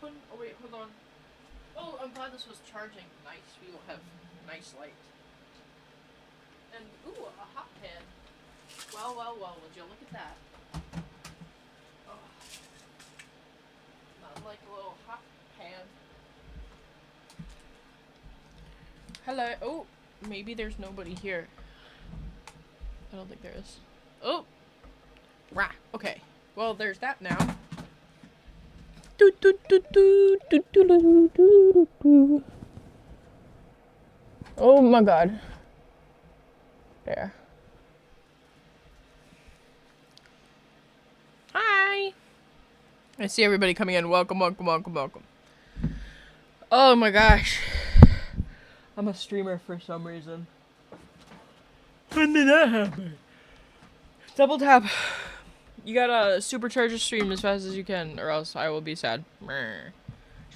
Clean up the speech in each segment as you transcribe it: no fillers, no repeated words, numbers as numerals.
open? Oh wait, hold on. Oh, I'm glad this was charging. Nice. We will have nice light. And ooh, a hot pan. Well, well, well. Would you look at that? Oh. Not like a little hot pan. Hello. Oh, maybe there's nobody here. I don't think there is. Oh. Rah. Okay. Well, there's that now. Oh my god. There. Hi. I see everybody coming in. Welcome, welcome, welcome, welcome. Oh my gosh. I'm a streamer for some reason. When did that happen? Double tap. You gotta supercharge a stream as fast as you can, or else I will be sad. Should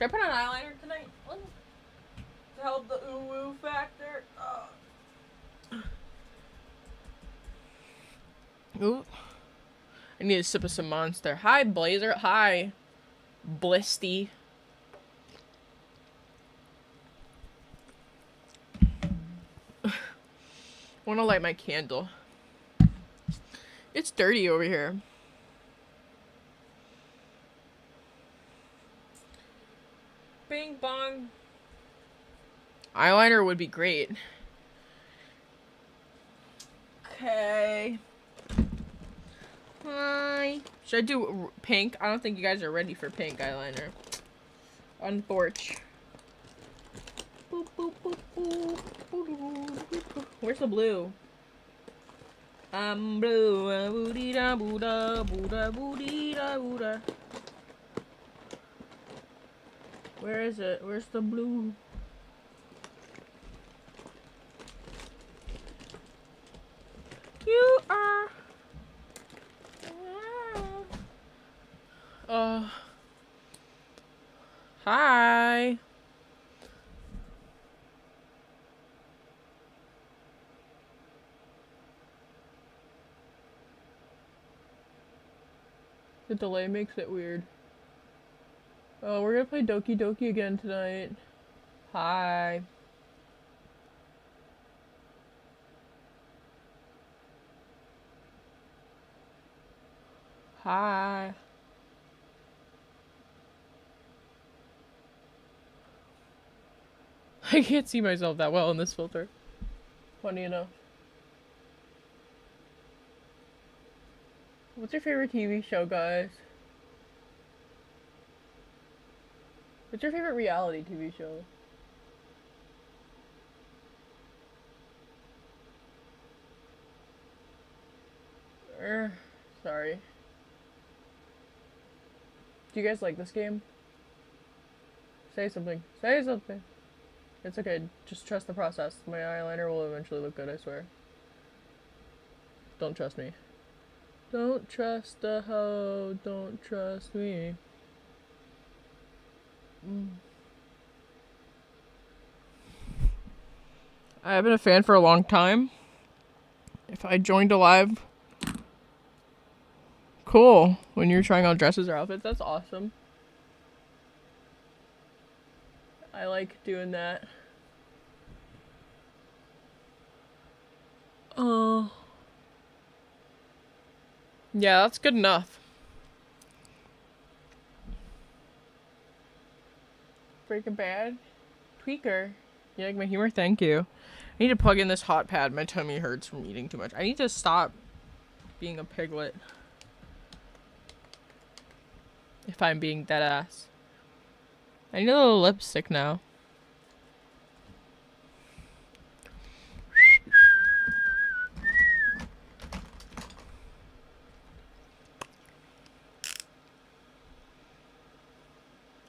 I put on eyeliner tonight? To help the ooh-woo factor? Ooh. I need a sip of some Monster. Hi, Blazer. Hi, Blisty. Wanna light my candle. It's dirty over here. Bing bong. Eyeliner would be great. Okay. Hi. Should I do pink? I don't think you guys are ready for pink eyeliner. Unfortunately. Boop, boop, boop, boop. Where's the blue? I'm blue. Booty da booda booda booty da booda. Where is it? Where's the blue? You are. Hi. The delay makes it weird. Oh, we're gonna play Doki Doki again tonight. Hi. Hi. I can't see myself that well in this filter. Funny enough. What's your favorite TV show, guys? What's your favorite reality TV show? Sorry. Do you guys like this game? Say something. Say something. It's okay. Just trust the process. My eyeliner will eventually look good, I swear. Don't trust me. Don't trust the hoe. Don't trust me. I have been a fan for a long time. If I joined a live, cool. When you're trying on dresses or outfits, that's awesome. I like doing that. Oh. Yeah, that's good enough. Breaking Bad. Tweaker. You like my humor? Thank you. I need to plug in this hot pad. My tummy hurts from eating too much. I need to stop being a piglet. If I'm being dead ass. I need a little lipstick now.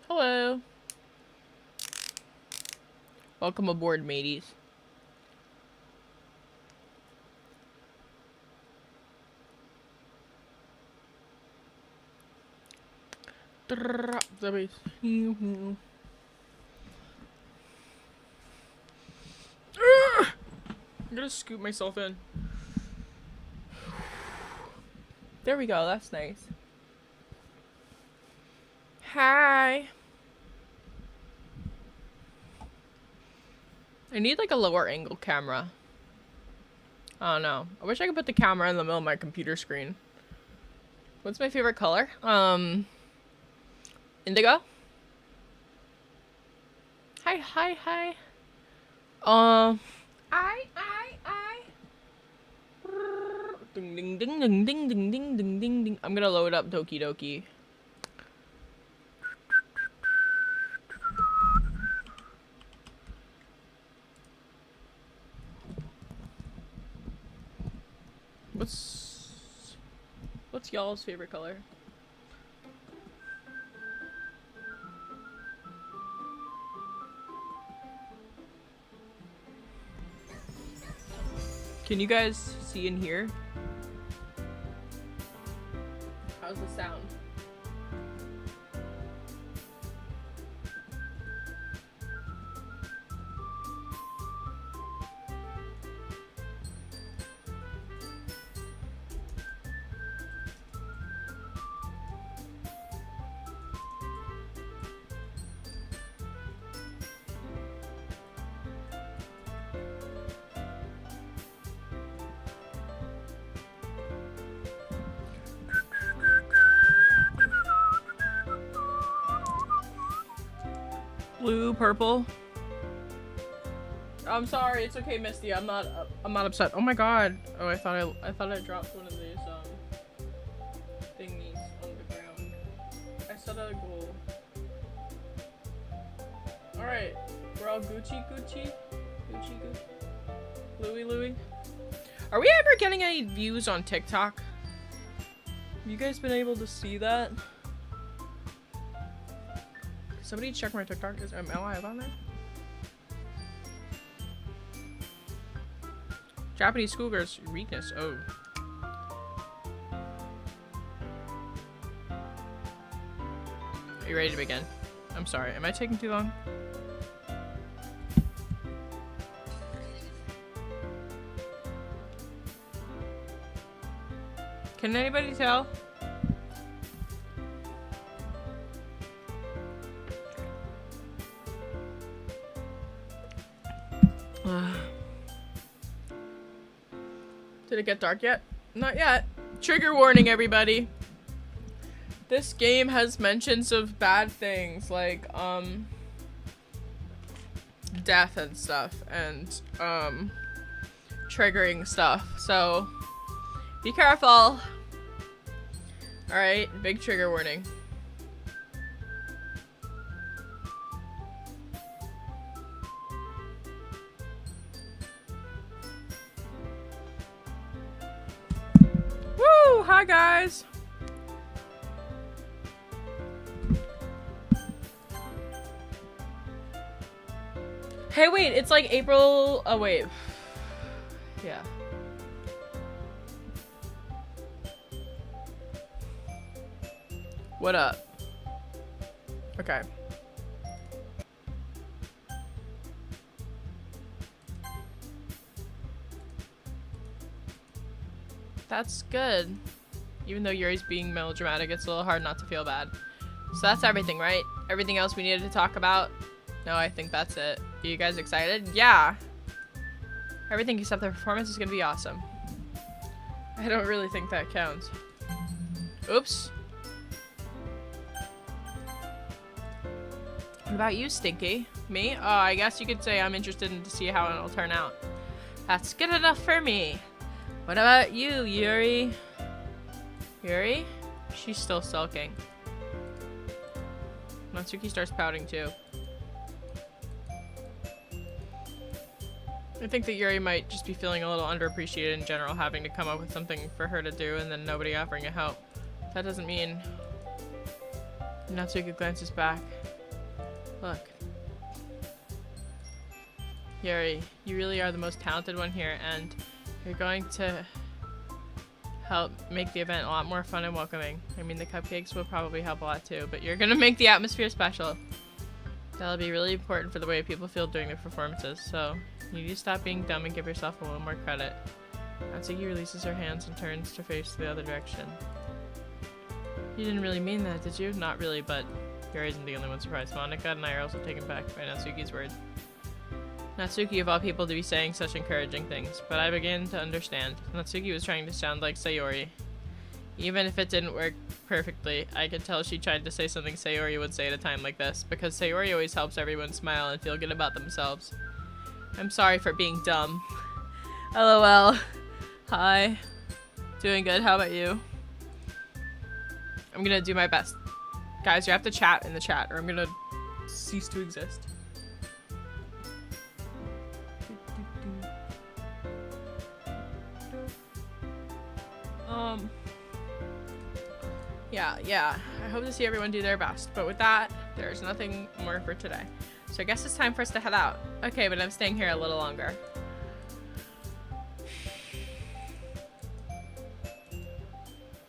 Hello. Welcome aboard, mateys. Drop the bass. I'm gonna scoop myself in. There we go, that's nice. Hi. I need like a lower angle camera. I don't know. I wish I could put the camera in the middle of my computer screen. What's my favorite color? Indigo? Hi. Ding ding ding ding ding ding ding ding ding ding. I'm gonna load up Doki Doki. What's y'all's favorite color? Can you guys see and hear? How's the sound? Blue, purple. I'm sorry, it's okay, Misty. I'm not upset. Oh my god. Oh, I thought I dropped one of these thingies on the ground. I set a goal. Alright. We're all Gucci. Louie. Are we ever getting any views on TikTok? Have you guys been able to see that? Somebody check my TikTok. Am I live on there? Japanese schoolgirls weakness. Oh. Are you ready to begin? I'm sorry. Am I taking too long? Can anybody tell? Did it get dark yet? Not yet. Trigger warning, everybody. This game has mentions of bad things like death and stuff and triggering stuff. So be careful. Alright, big trigger warning. Woo! Hi guys! Hey wait, it's like April. Oh wait. Yeah. What up? Okay. That's good. Even though Yuri's being melodramatic, it's a little hard not to feel bad. So that's everything, right? Everything else we needed to talk about? No, I think that's it. Are you guys excited? Yeah! Everything except the performance is gonna be awesome. I don't really think that counts. Oops. What about you, Stinky? Me? Oh, I guess you could say I'm interested in to see how it'll turn out. That's good enough for me. What about you, Yuri? Yuri? She's still sulking. Natsuki starts pouting too. I think that Yuri might just be feeling a little underappreciated in general, having to come up with something for her to do and then nobody offering to help. That doesn't mean... Natsuki glances back. Look. Yuri, you really are the most talented one here, and you're going to help make the event a lot more fun and welcoming. I mean, the cupcakes will probably help a lot too, but you're gonna make the atmosphere special. That'll be really important for the way people feel during the performances, so you need to stop being dumb and give yourself a little more credit. Natsuki releases her hands and turns to face the other direction. You didn't really mean that, did you? Not really, but Yuri isn't the only one surprised. Monica and I are also taken back by Natsuki's words. Natsuki of all people to be saying such encouraging things, but I began to understand. Natsuki was trying to sound like Sayori. Even if it didn't work perfectly, I could tell she tried to say something Sayori would say at a time like this, because Sayori always helps everyone smile and feel good about themselves. I'm sorry for being dumb. LOL. Hi. Doing good, how about you? I'm gonna do my best. Guys, you have to chat in the chat, or I'm gonna cease to exist. Yeah, I hope to see everyone do their best, but with that, there's nothing more for today. So I guess it's time for us to head out. Okay, but I'm staying here a little longer.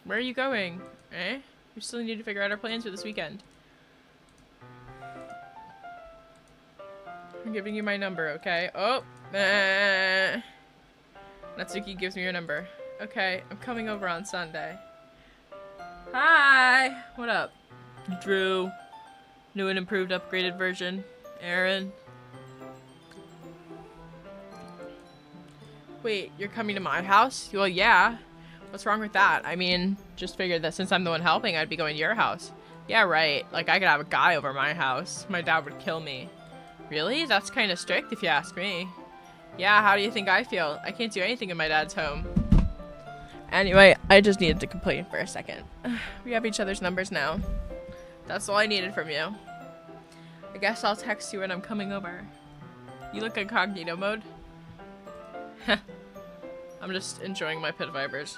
Where are you going? Eh? We still need to figure out our plans for this weekend. I'm giving you my number, okay? Oh! Natsuki gives me your number. Okay, I'm coming over on Sunday. Hi! What up? Drew. New and improved upgraded version. Aaron. Wait, you're coming to my house? Well, yeah. What's wrong with that? I mean, just figured that since I'm the one helping, I'd be going to your house. Yeah, right. Like, I could have a guy over my house. My dad would kill me. Really? That's kind of strict if you ask me. Yeah, how do you think I feel? I can't do anything in my dad's home. Anyway, I just needed to complain for a second. We have each other's numbers now. That's all I needed from you. I guess I'll text you when I'm coming over. You look incognito mode. I'm just enjoying my pit vibers.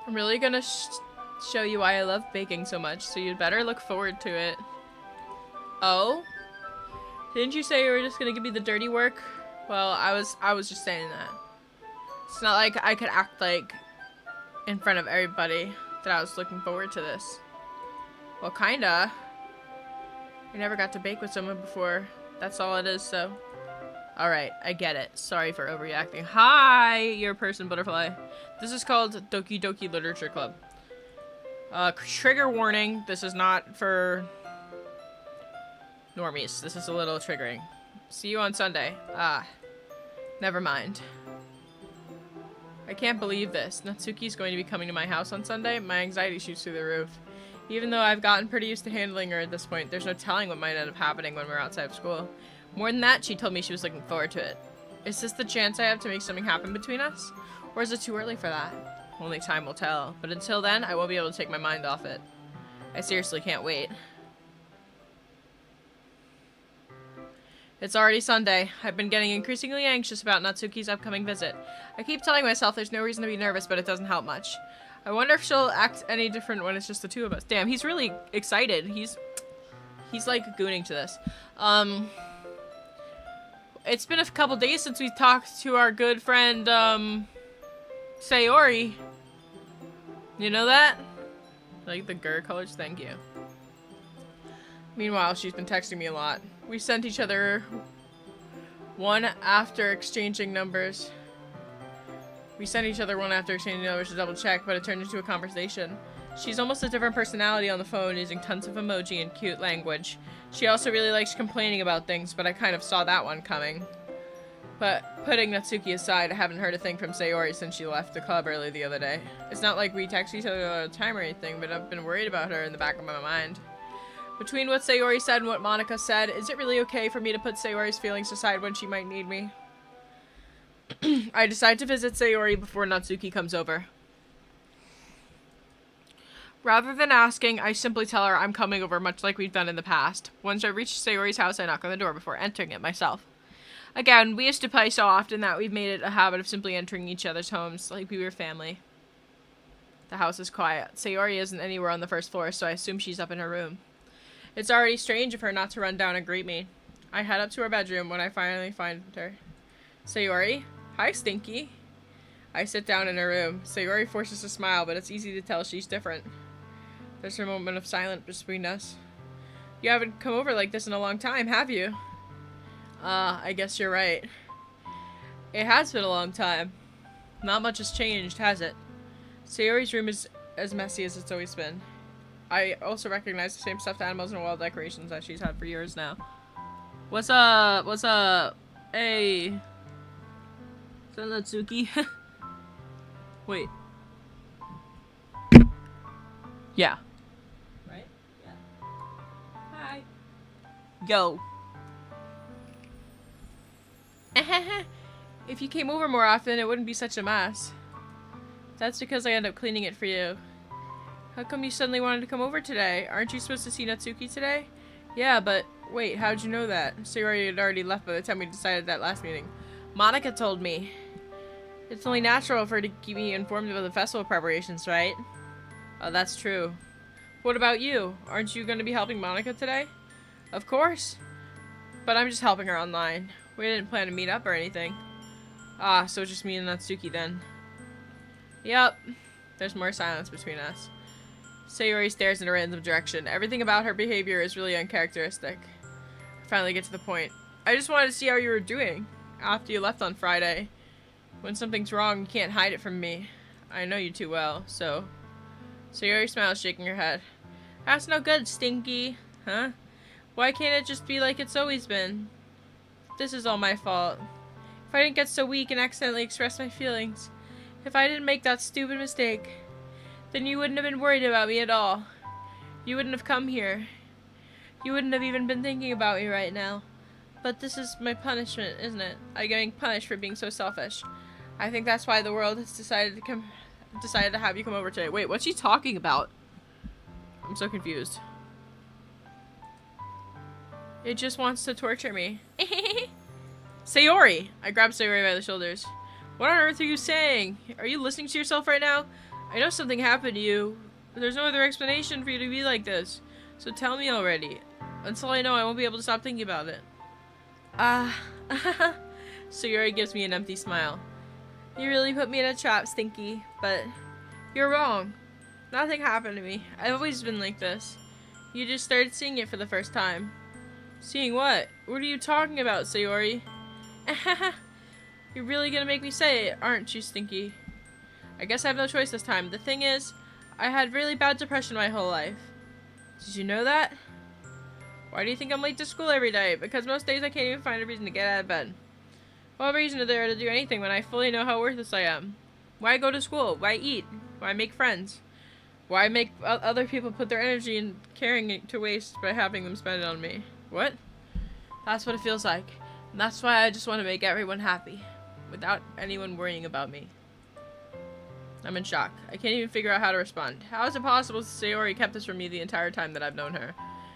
I'm really gonna show you why I love baking so much, so you'd better look forward to it. Oh? Didn't you say you were just gonna give me the dirty work? Well, I was just saying that. It's not like I could act like in front of everybody that I was looking forward to this. Well, kinda. I never got to bake with someone before. That's all it is, so. Alright, I get it. Sorry for overreacting. Hi, your person butterfly. This is called Doki Doki Literature Club. Trigger warning. This is not for normies. This is a little triggering. See you on Sunday. Ah, never mind. I can't believe this. Natsuki's going to be coming to my house on Sunday. My anxiety shoots through the roof. Even though I've gotten pretty used to handling her at this point, there's no telling what might end up happening when we're outside of school. More than that, she told me she was looking forward to it. Is this the chance I have to make something happen between us? Or is it too early for that? Only time will tell. But until then, I won't be able to take my mind off it. I seriously can't wait. It's already Sunday. I've been getting increasingly anxious about Natsuki's upcoming visit. I keep telling myself there's no reason to be nervous, but it doesn't help much. I wonder if she'll act any different when it's just the two of us. Damn, he's really excited. He's like gooning to this. It's been a couple days since we talked to our good friend, Sayori. You know that? Like the GER colors? Thank you. Meanwhile, she's been texting me a lot. We sent each other one after exchanging numbers. To double check, but it turned into a conversation. She's almost a different personality on the phone, using tons of emoji and cute language. She also really likes complaining about things, but I kind of saw that one coming. But putting Natsuki aside, I haven't heard a thing from Sayori since she left the club early the other day. It's not like we text each other all the time or anything, but I've been worried about her in the back of my mind. Between what Sayori said and what Monica said, is it really okay for me to put Sayori's feelings aside when she might need me? I decide to visit Sayori before Natsuki comes over. Rather than asking, I simply tell her I'm coming over, much like we've done in the past. Once I reach Sayori's house, I knock on the door before entering it myself. Again, we used to play so often that we've made it a habit of simply entering each other's homes, like we were family. The house is quiet. Sayori isn't anywhere on the first floor, so I assume she's up in her room. It's already strange of her not to run down and greet me. I head up to her bedroom when I finally find her. Sayori? Hi, Stinky. I sit down in her room. Sayori forces a smile, but it's easy to tell she's different. There's a moment of silence between us. You haven't come over like this in a long time, have you? I guess you're right. It has been a long time. Not much has changed, has it? Sayori's room is as messy as it's always been. I also recognize the same stuffed animals and wall decorations that she's had for years now. What's up? What's up? Hey. Is that Natsuki? Wait. Yeah. Right? Yeah. Hi. Go. If you came over more often, it wouldn't be such a mess. That's because I end up cleaning it for you. How come you suddenly wanted to come over today? Aren't you supposed to see Natsuki today? Yeah, but wait, how'd you know that? Sayori had already left by the time we decided that last meeting. Monica told me. It's only natural for her to keep me informed about the festival preparations, right? Oh, that's true. What about you? Aren't you going to be helping Monica today? Of course. But I'm just helping her online. We didn't plan to meet up or anything. Ah, so it's just me and Natsuki then. Yep. There's more silence between us. Sayori stares in a random direction. Everything about her behavior is really uncharacteristic. I finally get to the point. I just wanted to see how you were doing after you left on Friday. When something's wrong, you can't hide it from me. I know you too well, so... Sayori smiles, shaking her head. That's no good, Stinky. Huh? Why can't it just be like it's always been? This is all my fault. If I didn't get so weak and accidentally express my feelings, if I didn't make that stupid mistake, then you wouldn't have been worried about me at all. You wouldn't have come here. You wouldn't have even been thinking about me right now. But this is my punishment, isn't it? I'm getting punished for being so selfish. I think that's why the world has decided to have you come over today. Wait, what's she talking about? I'm so confused. It just wants to torture me. Sayori! I grabbed Sayori by the shoulders. What on earth are you saying? Are you listening to yourself right now? I know something happened to you, but there's no other explanation for you to be like this. So tell me already. Until I know, I won't be able to stop thinking about it. Sayori gives me an empty smile. You really put me in a trap, Stinky, but you're wrong. Nothing happened to me. I've always been like this. You just started seeing it for the first time. Seeing what? What are you talking about, Sayori? You're really gonna make me say it, aren't you, Stinky? I guess I have no choice this time. The thing is, I had really bad depression my whole life. Did you know that? Why do you think I'm late to school every day? Because most days I can't even find a reason to get out of bed. What reason is there to do anything when I fully know how worthless I am? Why go to school? Why eat? Why make friends? Why make other people put their energy in caring it to waste by having them spend it on me? What? That's what it feels like. And that's why I just want to make everyone happy, without anyone worrying about me. I'm in shock. I can't even figure out how to respond. How is it possible Sayori kept this from me the entire time that I've known her?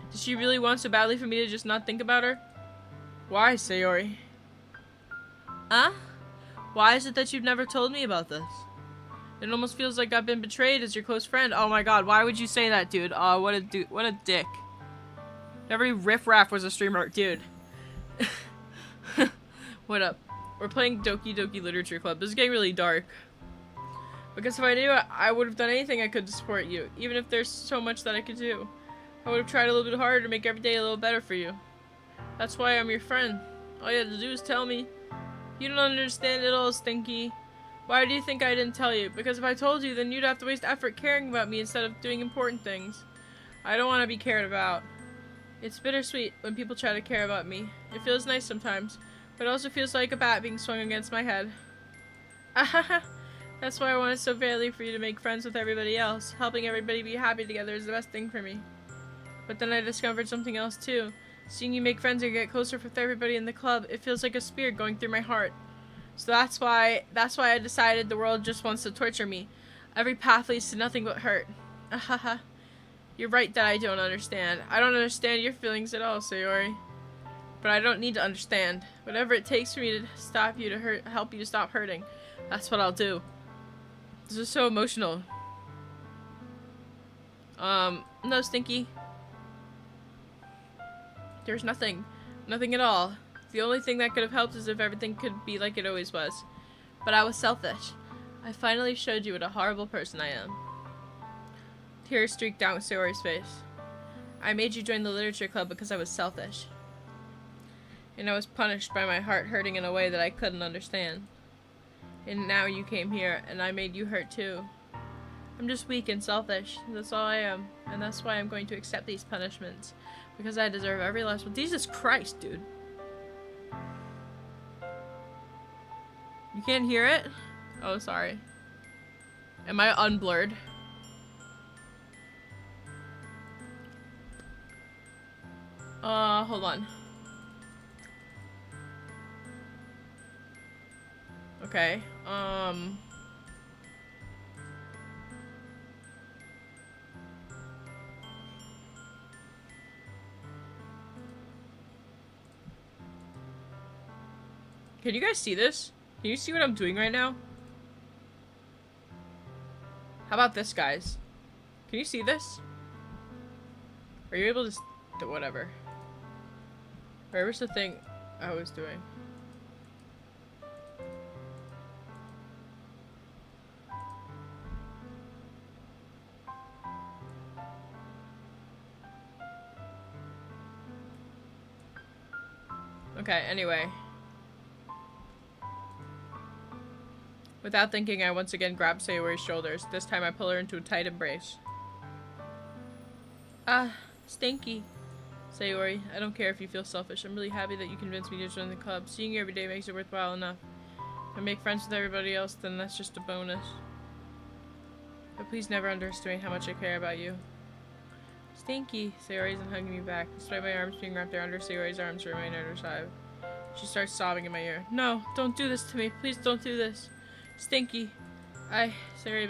Does she really want so badly for me to just not think about her? Why, Sayori? Huh? Why is it that you've never told me about this? It almost feels like I've been betrayed as your close friend. Oh my god, why would you say that, dude? Oh, what a dick. Every riffraff was a streamer. Dude. What up? We're playing Doki Doki Literature Club. This is getting really dark. Because if I knew, I would have done anything I could to support you. Even if there's so much that I could do. I would have tried a little bit harder to make every day a little better for you. That's why I'm your friend. All you had to do is tell me. You don't understand it all, Stinky. Why do you think I didn't tell you? Because if I told you, then you'd have to waste effort caring about me instead of doing important things. I don't want to be cared about. It's bittersweet when people try to care about me. It feels nice sometimes, but it also feels like a bat being swung against my head. That's why I wanted so badly for you to make friends with everybody else. Helping everybody be happy together is the best thing for me. But then I discovered something else too. Seeing you make friends and get closer with everybody in the club, it feels like a spear going through my heart. So that's why I decided the world just wants to torture me. Every path leads to nothing but hurt. You're right that I don't understand. I don't understand your feelings at all, Sayori. But I don't need to understand. Whatever it takes for me to stop you to help you to stop hurting, that's what I'll do. This is so emotional. No, Stinky. There's nothing. Nothing at all. The only thing that could have helped is if everything could be like it always was. But I was selfish. I finally showed you what a horrible person I am. Tears streaked down Sayori's face. I made you join the literature club because I was selfish. And I was punished by my heart hurting in a way that I couldn't understand. And now you came here, and I made you hurt too. I'm just weak and selfish. That's all I am. And that's why I'm going to accept these punishments. Because I deserve every last one. Jesus Christ, dude. You can't hear it? Oh, sorry. Am I unblurred? Hold on. Okay, can you guys see this? Can you see what I'm doing right now? How about this, guys? Can you see this? Are you able to do whatever? Where's the thing I was doing? Okay, anyway. Without thinking, I once again grabbed Sayori's shoulders. This time I pull her into a tight embrace. Ah, stinky. Sayori, I don't care if you feel selfish. I'm really happy that you convinced me to join the club. Seeing you every day makes it worthwhile enough. If I make friends with everybody else, then that's just a bonus. But please never underestimate how much I care about you. Stinky. Sayori isn't hugging me back. Despite my arms being wrapped around her, Sayori's arms remain at her side. She starts sobbing in my ear. No, don't do this to me. Please don't do this. Stinky. Sayori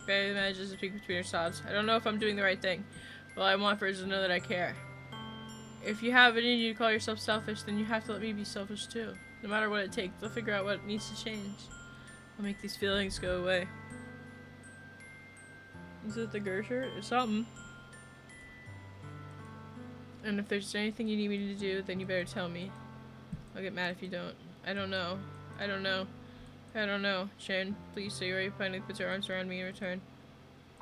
barely manages to speak between her sobs. I don't know if I'm doing the right thing. Well, I want for her to know that I care. If you have it in you to call yourself selfish, then you have to let me be selfish too. No matter what it takes, I'll figure out what needs to change. I'll make these feelings go away. Is it the Gersher? It's something. And if there's anything you need me to do, then you better tell me. I'll get mad if you don't. I don't know. I don't know. I don't know. Sharon, please. Sayori finally puts her arms around me in return.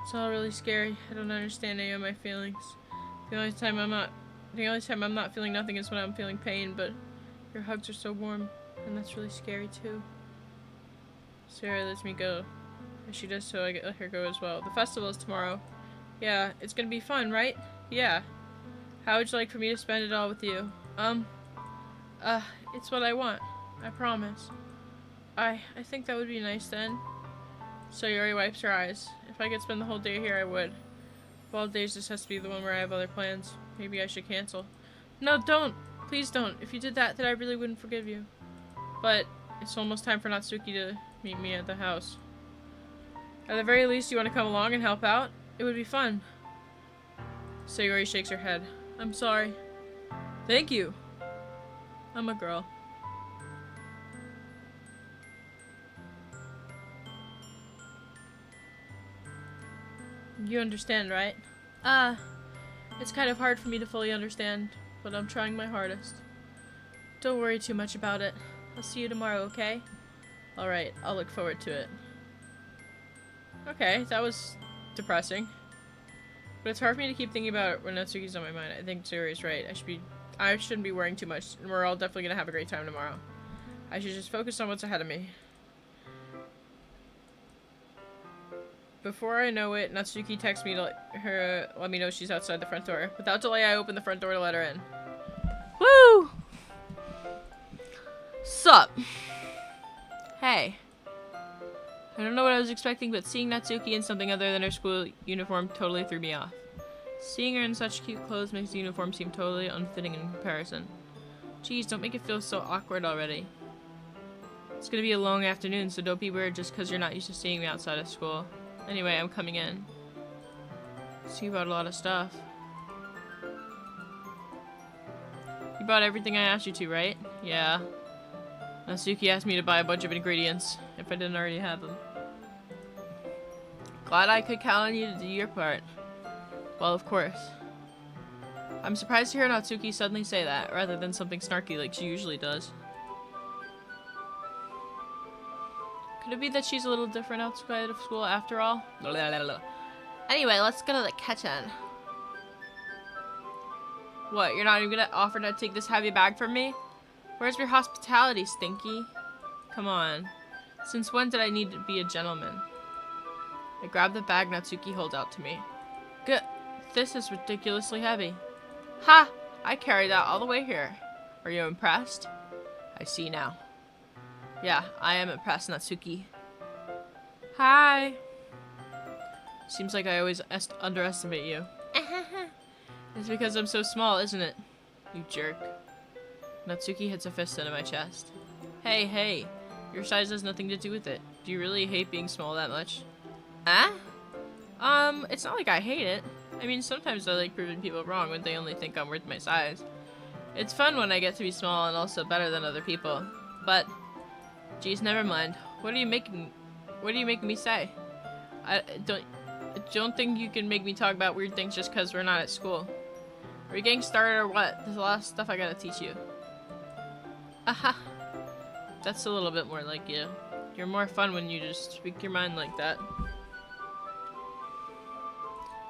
It's all really scary. I don't understand any of my feelings. The only time I'm not feeling nothing is when I'm feeling pain, but your hugs are so warm, and that's really scary too. Sayori lets me go. As she does so, I let her go as well. The festival is tomorrow. Yeah, it's gonna be fun, right? Yeah. How would you like for me to spend it all with you? It's what I want. I promise. I think that would be nice then. Sayori wipes her eyes. If I could spend the whole day here, I would. Of all days, this has to be the one where I have other plans. Maybe I should cancel. No, don't! Please don't. If you did that, then I really wouldn't forgive you. But it's almost time for Natsuki to meet me at the house. At the very least, you want to come along and help out? It would be fun. Sayori shakes her head. I'm sorry. Thank you. I'm a girl. You understand, right? It's kind of hard for me to fully understand, but I'm trying my hardest. Don't worry too much about it. I'll see you tomorrow, okay? Alright, I'll look forward to it. Okay, that was depressing. But it's hard for me to keep thinking about it when Natsuki's on my mind. I think Sayori's right. I shouldn't be worrying too much, and we're all definitely gonna have a great time tomorrow. I should just focus on what's ahead of me. Before I know it, Natsuki texts me to let me know she's outside the front door. Without delay, I open the front door to let her in. Woo! Sup? Hey. I don't know what I was expecting, but seeing Natsuki in something other than her school uniform totally threw me off. Seeing her in such cute clothes makes the uniform seem totally unfitting in comparison. Jeez, don't make it feel so awkward already. It's gonna be a long afternoon, so don't be weird just because you're not used to seeing me outside of school. Anyway, I'm coming in. So you bought a lot of stuff. You bought everything I asked you to, right? Yeah. Natsuki asked me to buy a bunch of ingredients, if I didn't already have them. Glad I could count on you to do your part. Well, of course. I'm surprised to hear Natsuki suddenly say that, rather than something snarky like she usually does. Could it be that she's a little different outside of school after all? Anyway, let's go to the kitchen. What, you're not even gonna offer to take this heavy bag from me? Where's your hospitality, Stinky? Come on. Since when did I need to be a gentleman? I grab the bag Natsuki holds out to me. Good. This is ridiculously heavy. Ha! I carried that all the way here. Are you impressed? I see now. Yeah, I am impressed, Natsuki. Hi. Seems like I always underestimate you. It's because I'm so small, isn't it? You jerk. Natsuki hits a fist into my chest. Hey, hey. Your size has nothing to do with it. Do you really hate being small that much? Ah? It's not like I hate it. I mean, sometimes I like proving people wrong when they only think I'm worth my size. It's fun when I get to be small and also better than other people. But, geez, never mind. What are you making me say? I don't think you can make me talk about weird things just because we're not at school. Are we getting started or what? There's a lot of stuff I gotta teach you. Aha! That's a little bit more like you. You're more fun when you just speak your mind like that.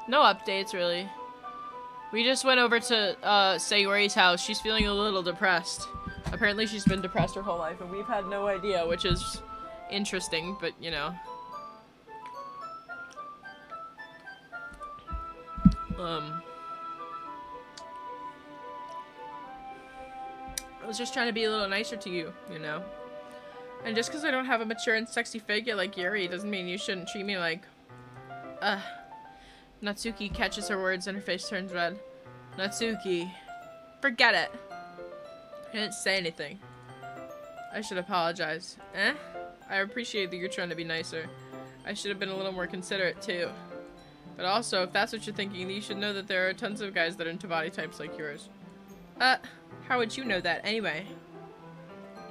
No updates, really. We just went over to Sayori's house. She's feeling a little depressed. Apparently she's been depressed her whole life, and we've had no idea, which is interesting, but you know. I was just trying to be a little nicer to you, you know? And just because I don't have a mature and sexy figure like Yuri doesn't mean you shouldn't treat me like... Natsuki catches her words and her face turns red. Natsuki. Forget it. I didn't say anything. I should apologize. I appreciate that you're trying to be nicer. I should have been a little more considerate too. But also, if that's what you're thinking, you should know that there are tons of guys that are into body types like yours. How would you know that anyway?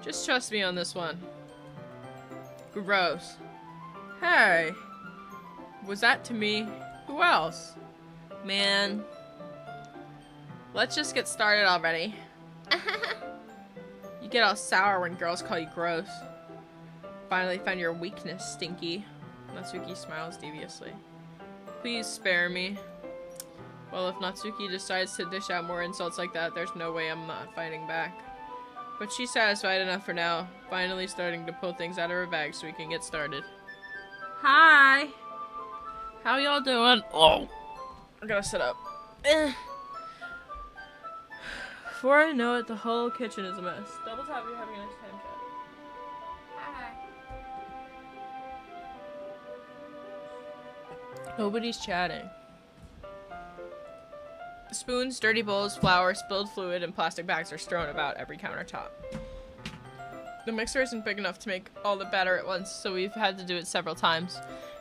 Just trust me on this one. Gross. Hey. Was that to me? Who else? Man. Let's just get started already. You get all sour when girls call you gross. Finally found your weakness, Stinky. Natsuki smiles deviously. Please spare me. Well, if Natsuki decides to dish out more insults like that, there's no way I'm not fighting back. But she's satisfied enough for now, finally starting to pull things out of her bag so we can get started. Hi! How y'all doing? Oh! I gotta sit up. Before I know it, the whole kitchen is a mess. Double tap, you're having a nice time, chat. Hi. Nobody's chatting. Spoons, dirty bowls, flour, spilled fluid, and plastic bags are strewn about every countertop. The mixer isn't big enough to make all the batter at once, so we've had to do it several times.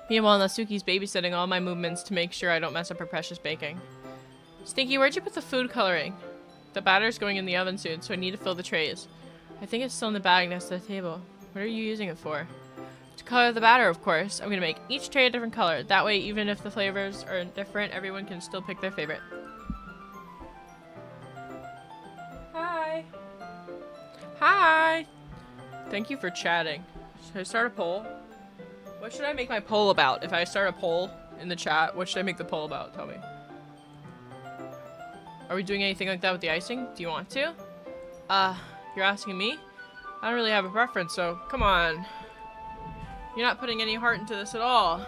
Meanwhile, Natsuki's babysitting all my movements to make sure I don't mess up her precious baking. Stinky, where'd you put the food coloring? The batter's going in the oven soon, so I need to fill the trays. I think it's still in the bag next to the table. What are you using it for? To color the batter, of course. I'm gonna make each tray a different color. That way, even if the flavors are different, everyone can still pick their favorite. Hi. Hi. Thank you for chatting. Should I start a poll? What should I make my poll about? If I start a poll in the chat, what should I make the poll about? Tell me. Are we doing anything like that with the icing? Do you want to? You're asking me? I don't really have a preference, so come on. You're not putting any heart into this at all.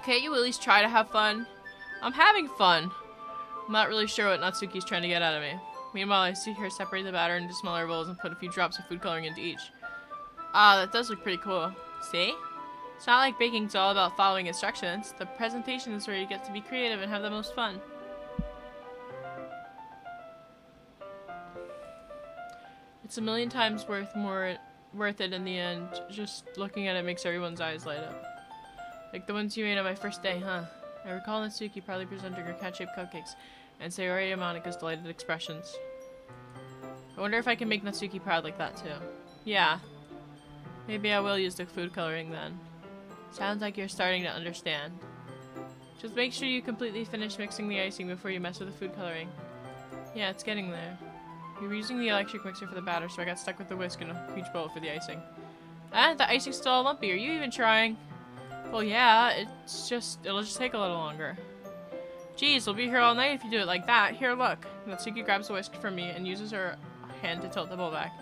Can't you at least try to have fun? I'm having fun. I'm not really sure what Natsuki's trying to get out of me. Meanwhile, I see her separate the batter into smaller bowls and put a few drops of food coloring into each. Ah, that does look pretty cool. See? It's not like baking's all about following instructions. The presentation is where you get to be creative and have the most fun. It's a million times worth it in the end. Just looking at it makes everyone's eyes light up. Like the ones you made on my first day, huh? I recall Natsuki proudly presenting her cat-shaped cupcakes and Sayori and Monika's delighted expressions. I wonder if I can make Natsuki proud like that too. Yeah. Maybe I will use the food coloring then. Sounds like you're starting to understand. Just make sure you completely finish mixing the icing before you mess with the food coloring. Yeah, it's getting there. We were using the electric mixer for the batter, so I got stuck with the whisk in a huge bowl for the icing. Ah, the icing's still all lumpy. Are you even trying? Well, yeah, it'll just take a little longer. Geez, we'll be here all night if you do it like that. Here, look. Natsuki grabs a whisk from me and uses her hand to tilt the bowl back.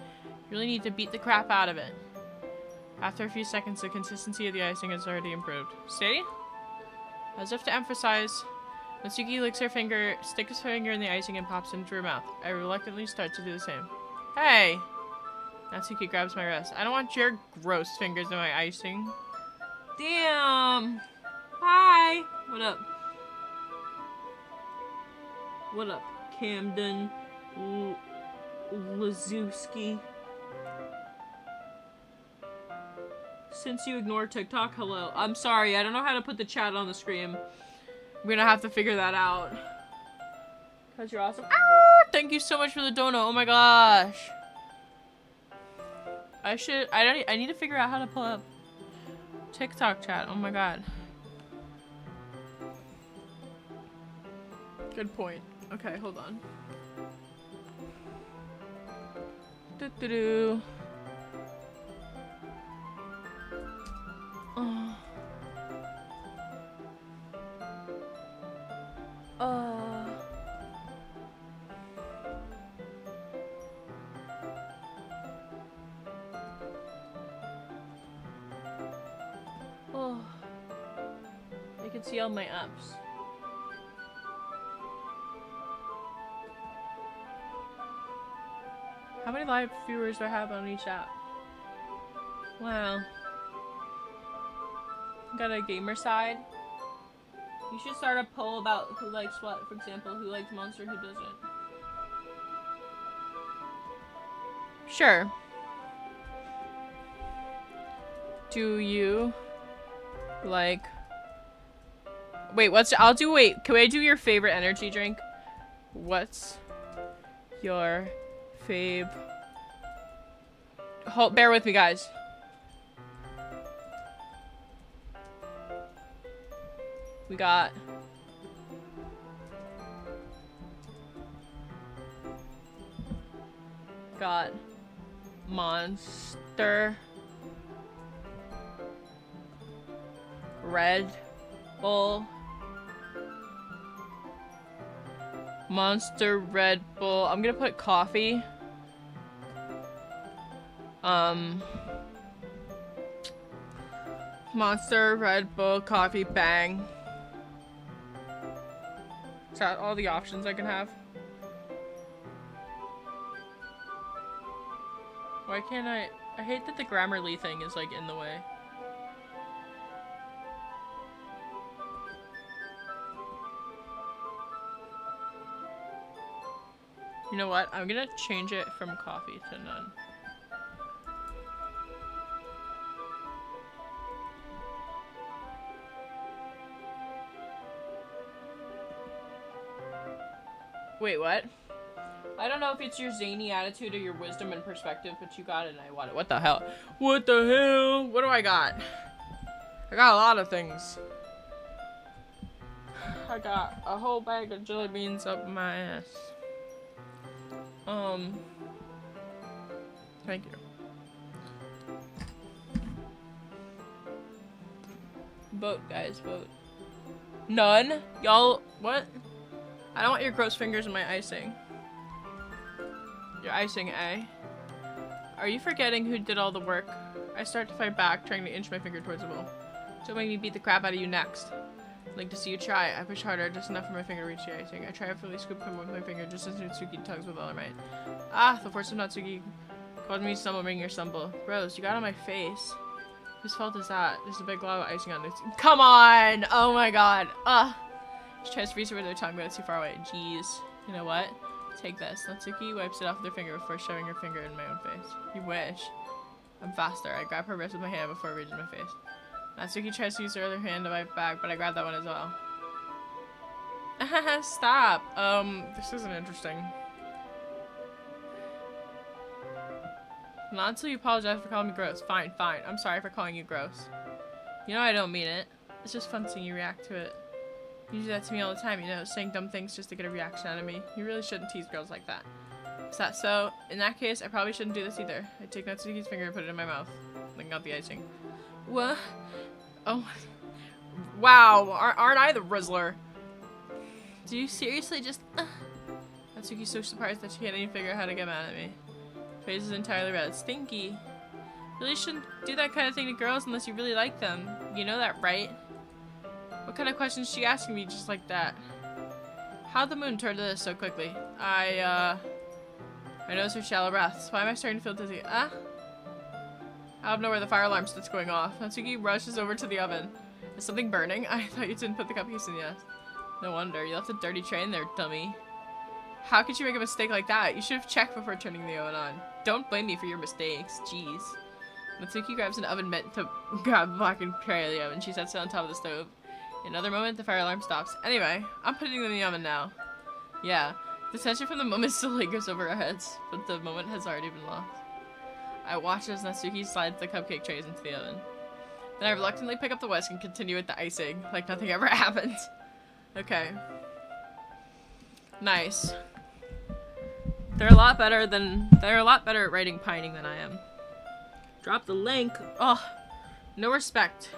You really need to beat the crap out of it. After a few seconds, the consistency of the icing has already improved. See? As if to emphasize, Natsuki licks her finger, sticks her finger in the icing and pops it into her mouth. I reluctantly start to do the same. Hey! Natsuki grabs my wrist. I don't want your gross fingers in my icing. Damn. Hi. What up? What up, Camden? Lazerkitty. Since you ignore TikTok, hello. I'm sorry, I don't know how to put the chat on the screen. I'm gonna have to figure that out. Cause you're awesome. Ah, thank you so much for the donut. Oh my gosh. I need to figure out how to pull up TikTok chat. Oh my god. Good point. Okay, hold on. Do-do-do. Oh. Oh. I can see all my apps. How many live viewers do I have on each app? Wow. Got a gamer side. You should start a poll about who likes what. For example, who likes Monster, who doesn't. Sure. Do you like... Wait, wait, can I do your favorite energy drink? What's your fave? Hold, bear with me, guys. We got Monster, Red Bull, Monster, Red Bull. I'm gonna put coffee. Monster, Red Bull, coffee, bang. Is that all the options I can have? Why can't I hate that the Grammarly thing is like in the way. You know what? I'm gonna change it from coffee to none. Wait, what? I don't know if it's your zany attitude or your wisdom and perspective, but you got it and I want it. What the hell? What the hell? What do I got? I got a lot of things. I got a whole bag of jelly beans up my ass. Thank you. Vote, guys, vote. None? Y'all, what? I don't want your gross fingers in my icing. Your icing, eh? Are you forgetting who did all the work? I start to fight back, trying to inch my finger towards the bowl. Don't make me beat the crap out of you next. I'd like to see you try. I push harder, just enough for my finger to reach the icing. I try to fully scoop him with my finger, just as Natsuki tugs with all her might. Ah, the force of Natsuki caused me to stumble, making her stumble. Rose, you got on my face. Whose fault is that? There's a big glob of icing on this. Come on! Oh my god. She tries to reach it with her tongue, but it's too far away. Jeez. You know what? Take this. Natsuki wipes it off with her finger before shoving her finger in my own face. You wish. I'm faster. I grab her wrist with my hand before it reaches my face. Natsuki tries to use her other hand to wipe back, but I grab that one as well. Stop. This isn't interesting. Not until you apologize for calling me gross. Fine, fine. I'm sorry for calling you gross. You know I don't mean it. It's just fun seeing you react to it. You do that to me all the time, you know, saying dumb things just to get a reaction out of me. You really shouldn't tease girls like that. Is that so? In that case, I probably shouldn't do this either. I take Natsuki's finger and put it in my mouth. Licking out the icing. What? Oh. Wow, aren't I the Rizzler? Do you seriously just... Natsuki's so surprised that she can't even figure out how to get mad at me. Face is entirely red. Stinky. Really shouldn't do that kind of thing to girls unless you really like them. You know that, right? What kind of questions is she asking me just like that? How'd the moon turn to this so quickly? My nose for shallow breaths. Why am I starting to feel dizzy? I don't know where the fire alarm starts going off. Natsuki rushes over to the oven. Is something burning? I thought you didn't put the cupcakes in yet. No wonder. You left a dirty tray in there, dummy. How could you make a mistake like that? You should have checked before turning the oven on. Don't blame me for your mistakes. Jeez. Natsuki grabs an oven mitt to grab the blackened tray of the oven. She sets it on top of the stove. In another moment, the fire alarm stops. Anyway, I'm putting them in the oven now. Yeah. The tension from the moment still lingers over our heads, but the moment has already been lost. I watch as Natsuki slides the cupcake trays into the oven. Then I reluctantly pick up the whisk and continue with the icing, like nothing ever happened. Okay. Nice. They're a lot better at writing pining than I am. Drop the link. Oh, no respect.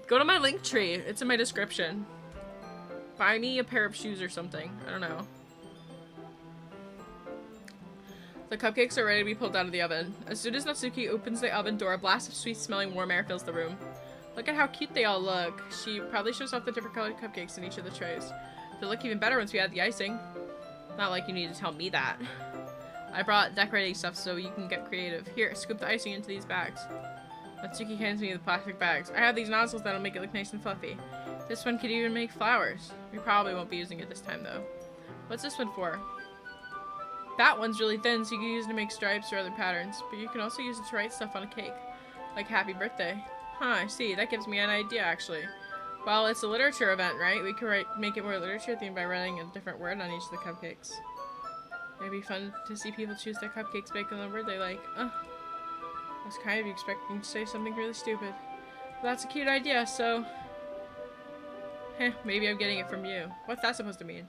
Go to my link tree. It's in my description. Buy me a pair of shoes or something. I don't know. The cupcakes are ready to be pulled out of the oven. As soon as Natsuki opens the oven door, a blast of sweet-smelling warm air fills the room. Look at how cute they all look. She probably shows off the different colored cupcakes in each of the trays. They'll look even better once we add the icing. Not like you need to tell me that. I brought decorating stuff so you can get creative. Here, scoop the icing into these bags. Natsuki hands me the plastic bags. I have these nozzles that'll make it look nice and fluffy. This one could even make flowers. We probably won't be using it this time though. What's this one for? That one's really thin, so you can use it to make stripes or other patterns, but you can also use it to write stuff on a cake. Like happy birthday. Huh, I see. That gives me an idea, actually. Well, it's a literature event, right? We could make it more literature themed by writing a different word on each of the cupcakes. It'd be fun to see people choose their cupcakes based on the word they like. I was kind of expecting to say something really stupid. But that's a cute idea, so... maybe I'm getting it from you. What's that supposed to mean?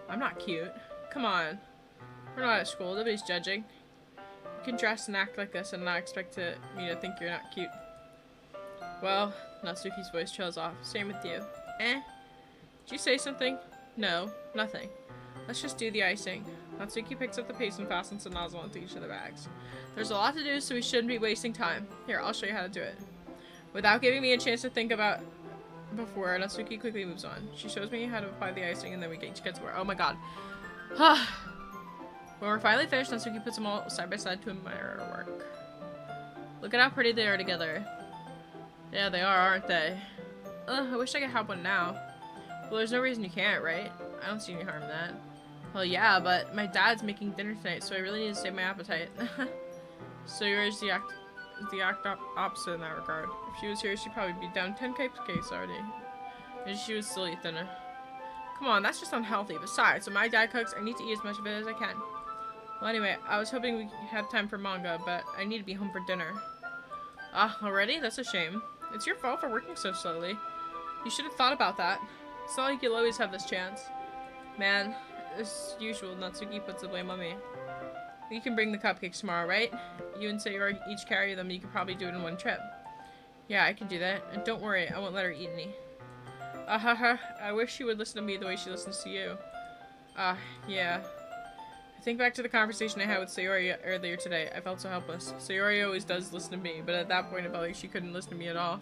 I'm not cute. Come on. We're not at school. Nobody's judging. You can dress and act like this and not expect me to think you're not cute. Well, Natsuki's voice trails off. Same with you. Did you say something? No, nothing. Let's just do the icing. Natsuki picks up the paste and fastens the nozzle into each of the bags. There's a lot to do, so we shouldn't be wasting time. Here, I'll show you how to do it. Without giving me a chance to think about before, Natsuki quickly moves on. She shows me how to apply the icing, and then we get to work. Oh my god. When we're finally finished, Natsuki puts them all side by side to admire our work. Look at how pretty they are together. Yeah, they are, aren't they? I wish I could have one now. Well, there's no reason you can't, right? I don't see any harm in that. Well, yeah, but my dad's making dinner tonight, so I really need to save my appetite. Sayori is the opposite in that regard. If she was here, she'd probably be down 10 cupcakes already. Maybe she was still eat thinner. Come on, that's just unhealthy. Besides, when my dad cooks, I need to eat as much of it as I can. Well, anyway, I was hoping we could have time for manga, but I need to be home for dinner. Already? That's a shame. It's your fault for working so slowly. You should have thought about that. It's not like you'll always have this chance. Man, as usual, Natsuki puts the blame on me. We can bring the cupcakes tomorrow, right? You and Sayori each carry them. You could probably do it in one trip. Yeah, I can do that. And don't worry, I won't let her eat any. I wish she would listen to me the way she listens to you. Yeah. I think back to the conversation I had with Sayori earlier today. I felt so helpless. Sayori always does listen to me, but at that point I felt like she couldn't listen to me at all.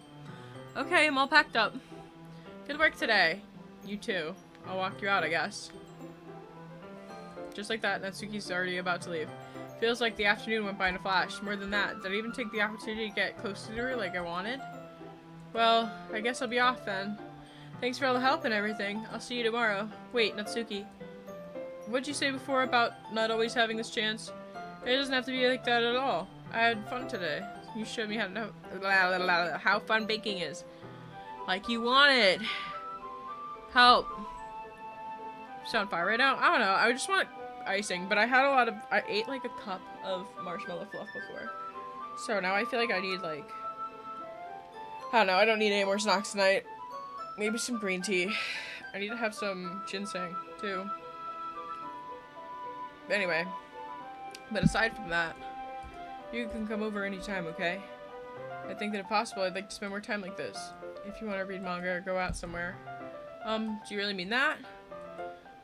Okay, I'm all packed up. Good work today. You too. I'll walk you out, I guess. Just like that, Natsuki's already about to leave. Feels like the afternoon went by in a flash. More than that, did I even take the opportunity to get close to her like I wanted? Well, I guess I'll be off then. Thanks for all the help and everything. I'll see you tomorrow. Wait, Natsuki. What'd you say before about not always having this chance? It doesn't have to be like that at all. I had fun today. You showed me how fun baking is. Like you wanted. Help. So on fire right now? I don't know. I just want icing, but I ate like a cup of marshmallow fluff before. So now I feel like I need like, I don't know, I don't need any more snacks tonight. Maybe some green tea. I need to have some ginseng too. Anyway, but aside from that, you can come over anytime, okay? I think that if possible, I'd like to spend more time like this. If you want to read manga or go out somewhere. Do you really mean that?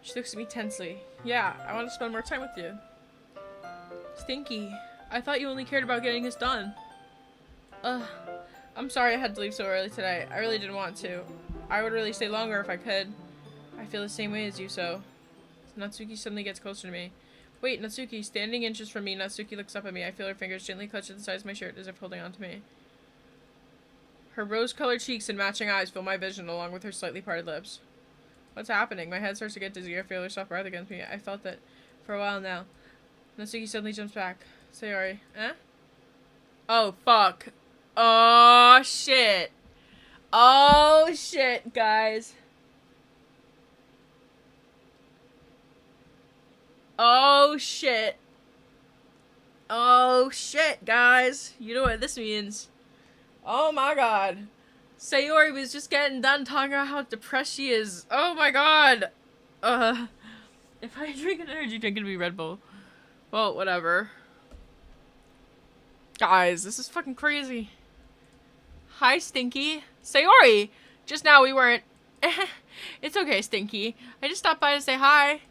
She looks at me tensely. Yeah, I want to spend more time with you. Stinky. I thought you only cared about getting this done. I'm sorry I had to leave so early today. I really didn't want to. I would really stay longer if I could. I feel the same way as you, so. Natsuki suddenly gets closer to me. Wait, Natsuki, standing inches from me, Natsuki looks up at me. I feel her fingers gently clutch at the sides of my shirt as if holding on to me. Her rose-colored cheeks and matching eyes fill my vision along with her slightly parted lips. What's happening? My head starts to get dizzy. I feel her soft breath against me. I felt that for a while now. Natsuki suddenly jumps back. Sayori. Eh? Oh, fuck. Oh, shit. Oh, shit, guys. Oh, shit. Oh, shit, guys. You know what this means. Oh, my God. Sayori was just getting done talking about how depressed she is. Oh, my God. If I drink an energy drink, it'd be Red Bull. Well, whatever. Guys, this is fucking crazy. Hi, Stinky. Sayori! Just now we weren't... It's okay, Stinky. I just stopped by to say hi.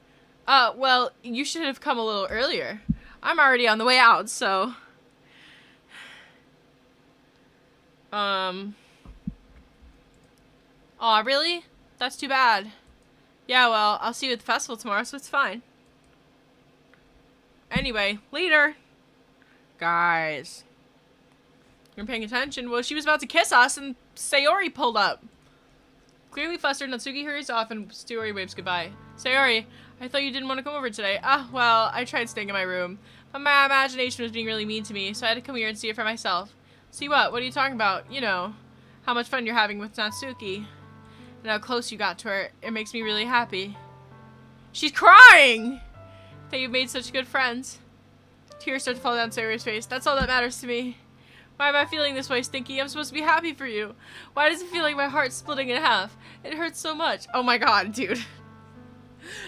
Well, you should have come a little earlier. I'm already on the way out, so... Aw, really? That's too bad. Yeah, well, I'll see you at the festival tomorrow, so it's fine. Anyway, later. Guys. You're paying attention? Well, she was about to kiss us, and Sayori pulled up. Clearly flustered, Natsuki hurries off, and Sayori waves goodbye. Sayori, I thought you didn't want to come over today. Ah, well, I tried staying in my room. But my imagination was being really mean to me, so I had to come here and see it for myself. See what? What are you talking about? You know, how much fun you're having with Natsuki. And how close you got to her. It makes me really happy. She's crying! That you've made such good friends. Tears start to fall down Sayori's face. That's all that matters to me. Why am I feeling this way, Stinky? I'm supposed to be happy for you. Why does it feel like my heart's splitting in half? It hurts so much. Oh my god, dude.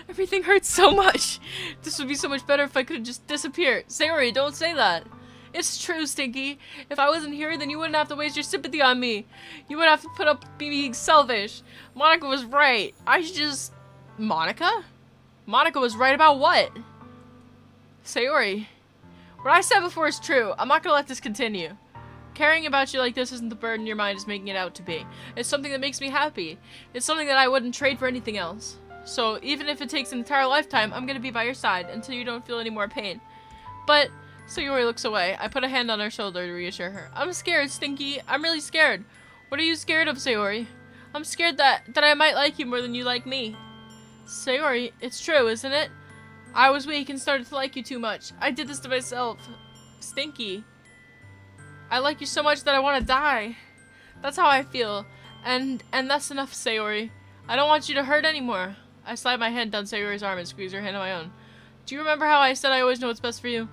Everything hurts so much. This would be so much better if I could have just disappeared. Sayori, don't say that. It's true, Stinky. If I wasn't here, then you wouldn't have to waste your sympathy on me. You wouldn't have to put up being selfish. Monica was right. I should just... Monica? Monica was right about what? Sayori. What I said before is true. I'm not gonna let this continue. Caring about you like this isn't the burden your mind is making it out to be. It's something that makes me happy. It's something that I wouldn't trade for anything else. So, even if it takes an entire lifetime, I'm gonna be by your side until you don't feel any more pain. But, Sayori looks away. I put a hand on her shoulder to reassure her. I'm scared, Stinky. I'm really scared. What are you scared of, Sayori? I'm scared that I might like you more than you like me. Sayori, it's true, isn't it? I was weak and started to like you too much. I did this to myself. Stinky. I like you so much that I want to die. That's how I feel. And that's enough, Sayori. I don't want you to hurt anymore. I slide my hand down Sayori's arm and squeeze her hand on my own. Do you remember how I said I always know what's best for you?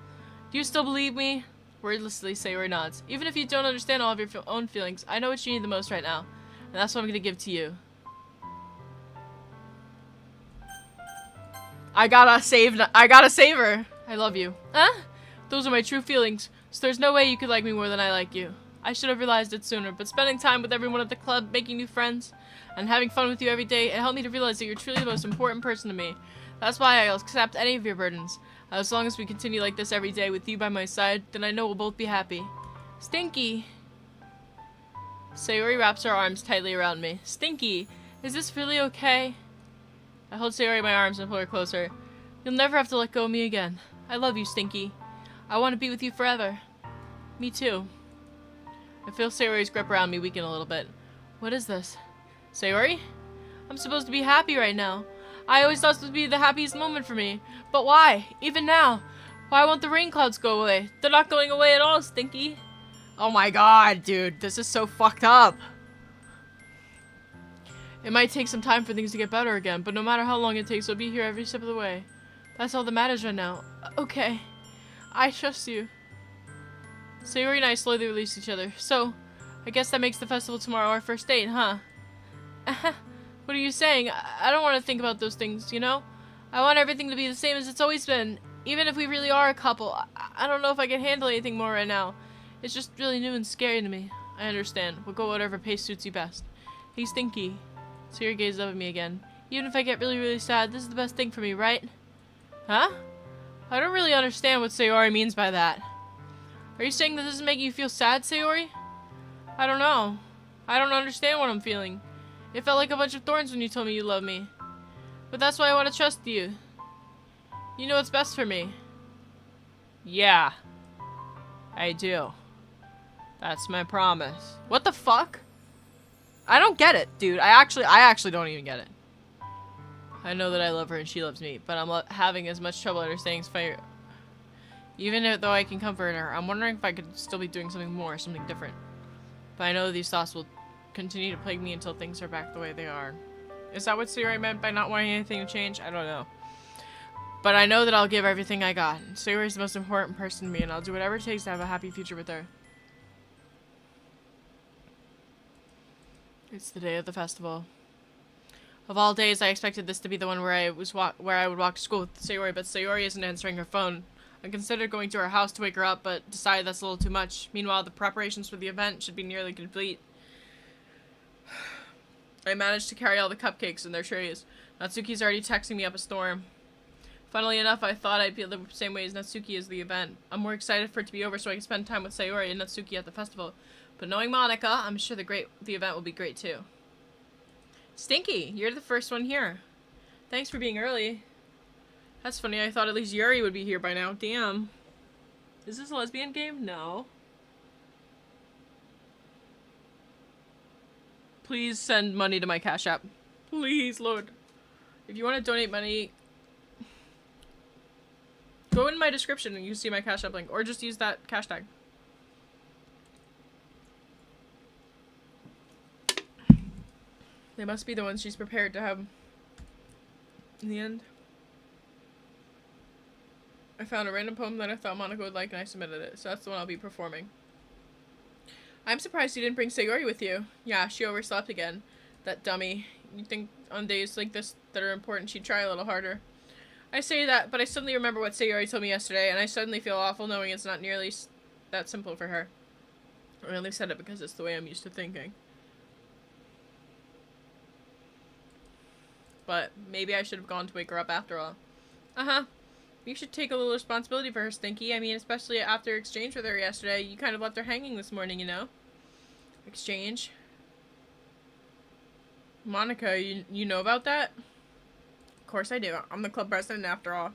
Do you still believe me? Wordlessly, Sayori nods. Even if you don't understand all of your own feelings, I know what you need the most right now. And that's what I'm going to give to you. I gotta save her. I love you. Huh? Those are my true feelings. So there's no way you could like me more than I like you. I should have realized it sooner, but spending time with everyone at the club, making new friends, and having fun with you every day, it helped me to realize that you're truly the most important person to me. That's why I'll accept any of your burdens. As long as we continue like this every day with you by my side, then I know we'll both be happy. Stinky! Sayori wraps her arms tightly around me. Stinky! Is this really okay? I hold Sayori in my arms and pull her closer. You'll never have to let go of me again. I love you, Stinky. I want to be with you forever. Me too. I feel Sayori's grip around me weaken a little bit. What is this? Sayori? I'm supposed to be happy right now. I always thought this would be the happiest moment for me. But why? Even now? Why won't the rain clouds go away? They're not going away at all, Stinky. Oh my god, dude. This is so fucked up. It might take some time for things to get better again, but no matter how long it takes, we'll be here every step of the way. That's all that matters right now. Okay. I trust you. Sayori and I slowly release each other. So, I guess that makes the festival tomorrow our first date, huh? What are you saying? I don't want to think about those things, you know? I want everything to be the same as it's always been. Even if we really are a couple, I don't know if I can handle anything more right now. It's just really new and scary to me. I understand. We'll go whatever pace suits you best. Hey, Stinky. Sayori gazes up at me again. Even if I get really, really sad, this is the best thing for me, right? Huh? I don't really understand what Sayori means by that. Are you saying that this is making you feel sad, Sayori? I don't know. I don't understand what I'm feeling. It felt like a bunch of thorns when you told me you love me. But that's why I want to trust you. You know what's best for me. Yeah. I do. That's my promise. What the fuck? I don't get it, dude. I actually don't even get it. I know that I love her and she loves me, but I'm having as much trouble understanding fire. Even though I can comfort her, I'm wondering if I could still be doing something more, something different. But I know these thoughts will continue to plague me until things are back the way they are. Is that what Sayori meant by not wanting anything to change? I don't know. But I know that I'll give everything I got. Sayori is the most important person to me, and I'll do whatever it takes to have a happy future with her. It's the day of the festival. Of all days, I expected this to be the one where I would walk to school with Sayori, but Sayori isn't answering her phone. I considered going to her house to wake her up, but decided that's a little too much. Meanwhile, the preparations for the event should be nearly complete. I managed to carry all the cupcakes in their trays. Natsuki's already texting me up a storm. Funnily enough, I thought I'd feel the same way as Natsuki as the event. I'm more excited for it to be over so I can spend time with Sayori and Natsuki at the festival. But knowing Monica, I'm sure the event will be great too. Stinky, you're the first one here. Thanks for being early. That's funny, I thought at least Yuri would be here by now. Damn. Is this a lesbian game? No. Please send money to my Cash App. Please, Lord. If you want to donate money, go in my description and you see my Cash App link. Or just use that hashtag. They must be the ones she's prepared to have in the end. I found a random poem that I thought Monica would like and I submitted it. So that's the one I'll be performing. I'm surprised you didn't bring Sayori with you. Yeah, she overslept again. That dummy. You'd think on days like this that are important she'd try a little harder. I say that, but I suddenly remember what Sayori told me yesterday, and I suddenly feel awful knowing it's not nearly that simple for her. I only said it because it's the way I'm used to thinking. But maybe I should have gone to wake her up after all. Uh-huh. You should take a little responsibility for her, Stinky. I mean, especially after exchange with her yesterday. You kind of left her hanging this morning, you know? Exchange? Monica, you know about that? Of course I do. I'm the club president after all.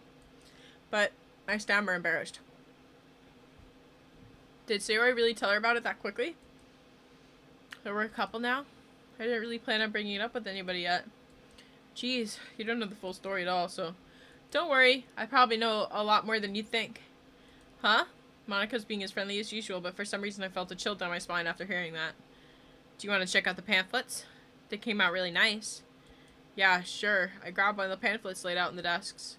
But I stammer embarrassed. Did Sayori really tell her about it that quickly? So we're a couple now? I didn't really plan on bringing it up with anybody yet. Jeez, you don't know the full story at all, so... Don't worry, I probably know a lot more than you think. Huh? Monica's being as friendly as usual, but for some reason I felt a chill down my spine after hearing that. Do you want to check out the pamphlets? They came out really nice. Yeah, sure. I grabbed one of the pamphlets laid out in the desks.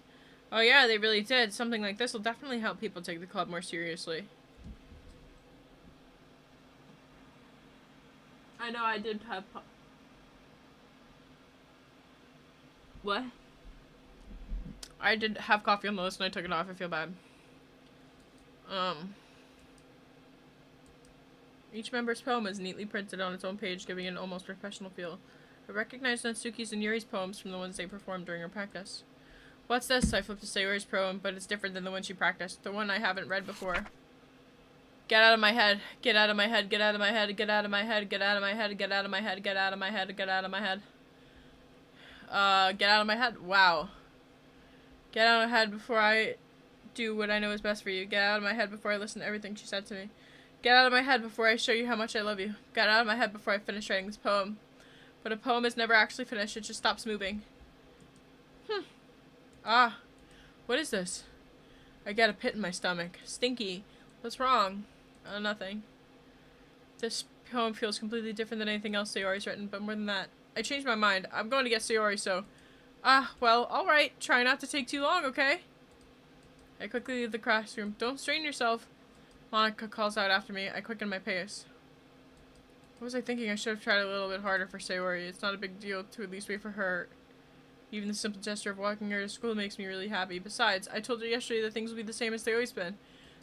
Oh yeah, they really did. Something like this will definitely help people take the club more seriously. I know I did have... What? I did have coffee on the list and I took it off. I feel bad. Each member's poem is neatly printed on its own page, giving it an almost professional feel. I recognized Natsuki's and Yuri's poems from the ones they performed during her practice. What's this? I flipped to Sayori's poem, but it's different than the one she practiced. The one I haven't read before. Get out of my head. Get out of my head. Get out of my head. Get out of my head. Get out of my head. Get out of my head. Get out of my head. Get out of my head. Get out of my head. Wow. Get out of my head before I do what I know is best for you. Get out of my head before I listen to everything she said to me. Get out of my head before I show you how much I love you. Get out of my head before I finish writing this poem. But a poem is never actually finished. It just stops moving. Ah. What is this? I get a pit in my stomach. Stinky. What's wrong? Nothing. This poem feels completely different than anything else Sayori's written, but more than that, I changed my mind. I'm going to get Sayori, so... well, alright. Try not to take too long, okay? I quickly leave the classroom. Don't strain yourself. Monica calls out after me. I quicken my pace. What was I thinking? I should have tried a little bit harder for Sayori. It's not a big deal to at least wait for her. Even the simple gesture of walking her to school makes me really happy. Besides, I told her yesterday that things will be the same as they always been.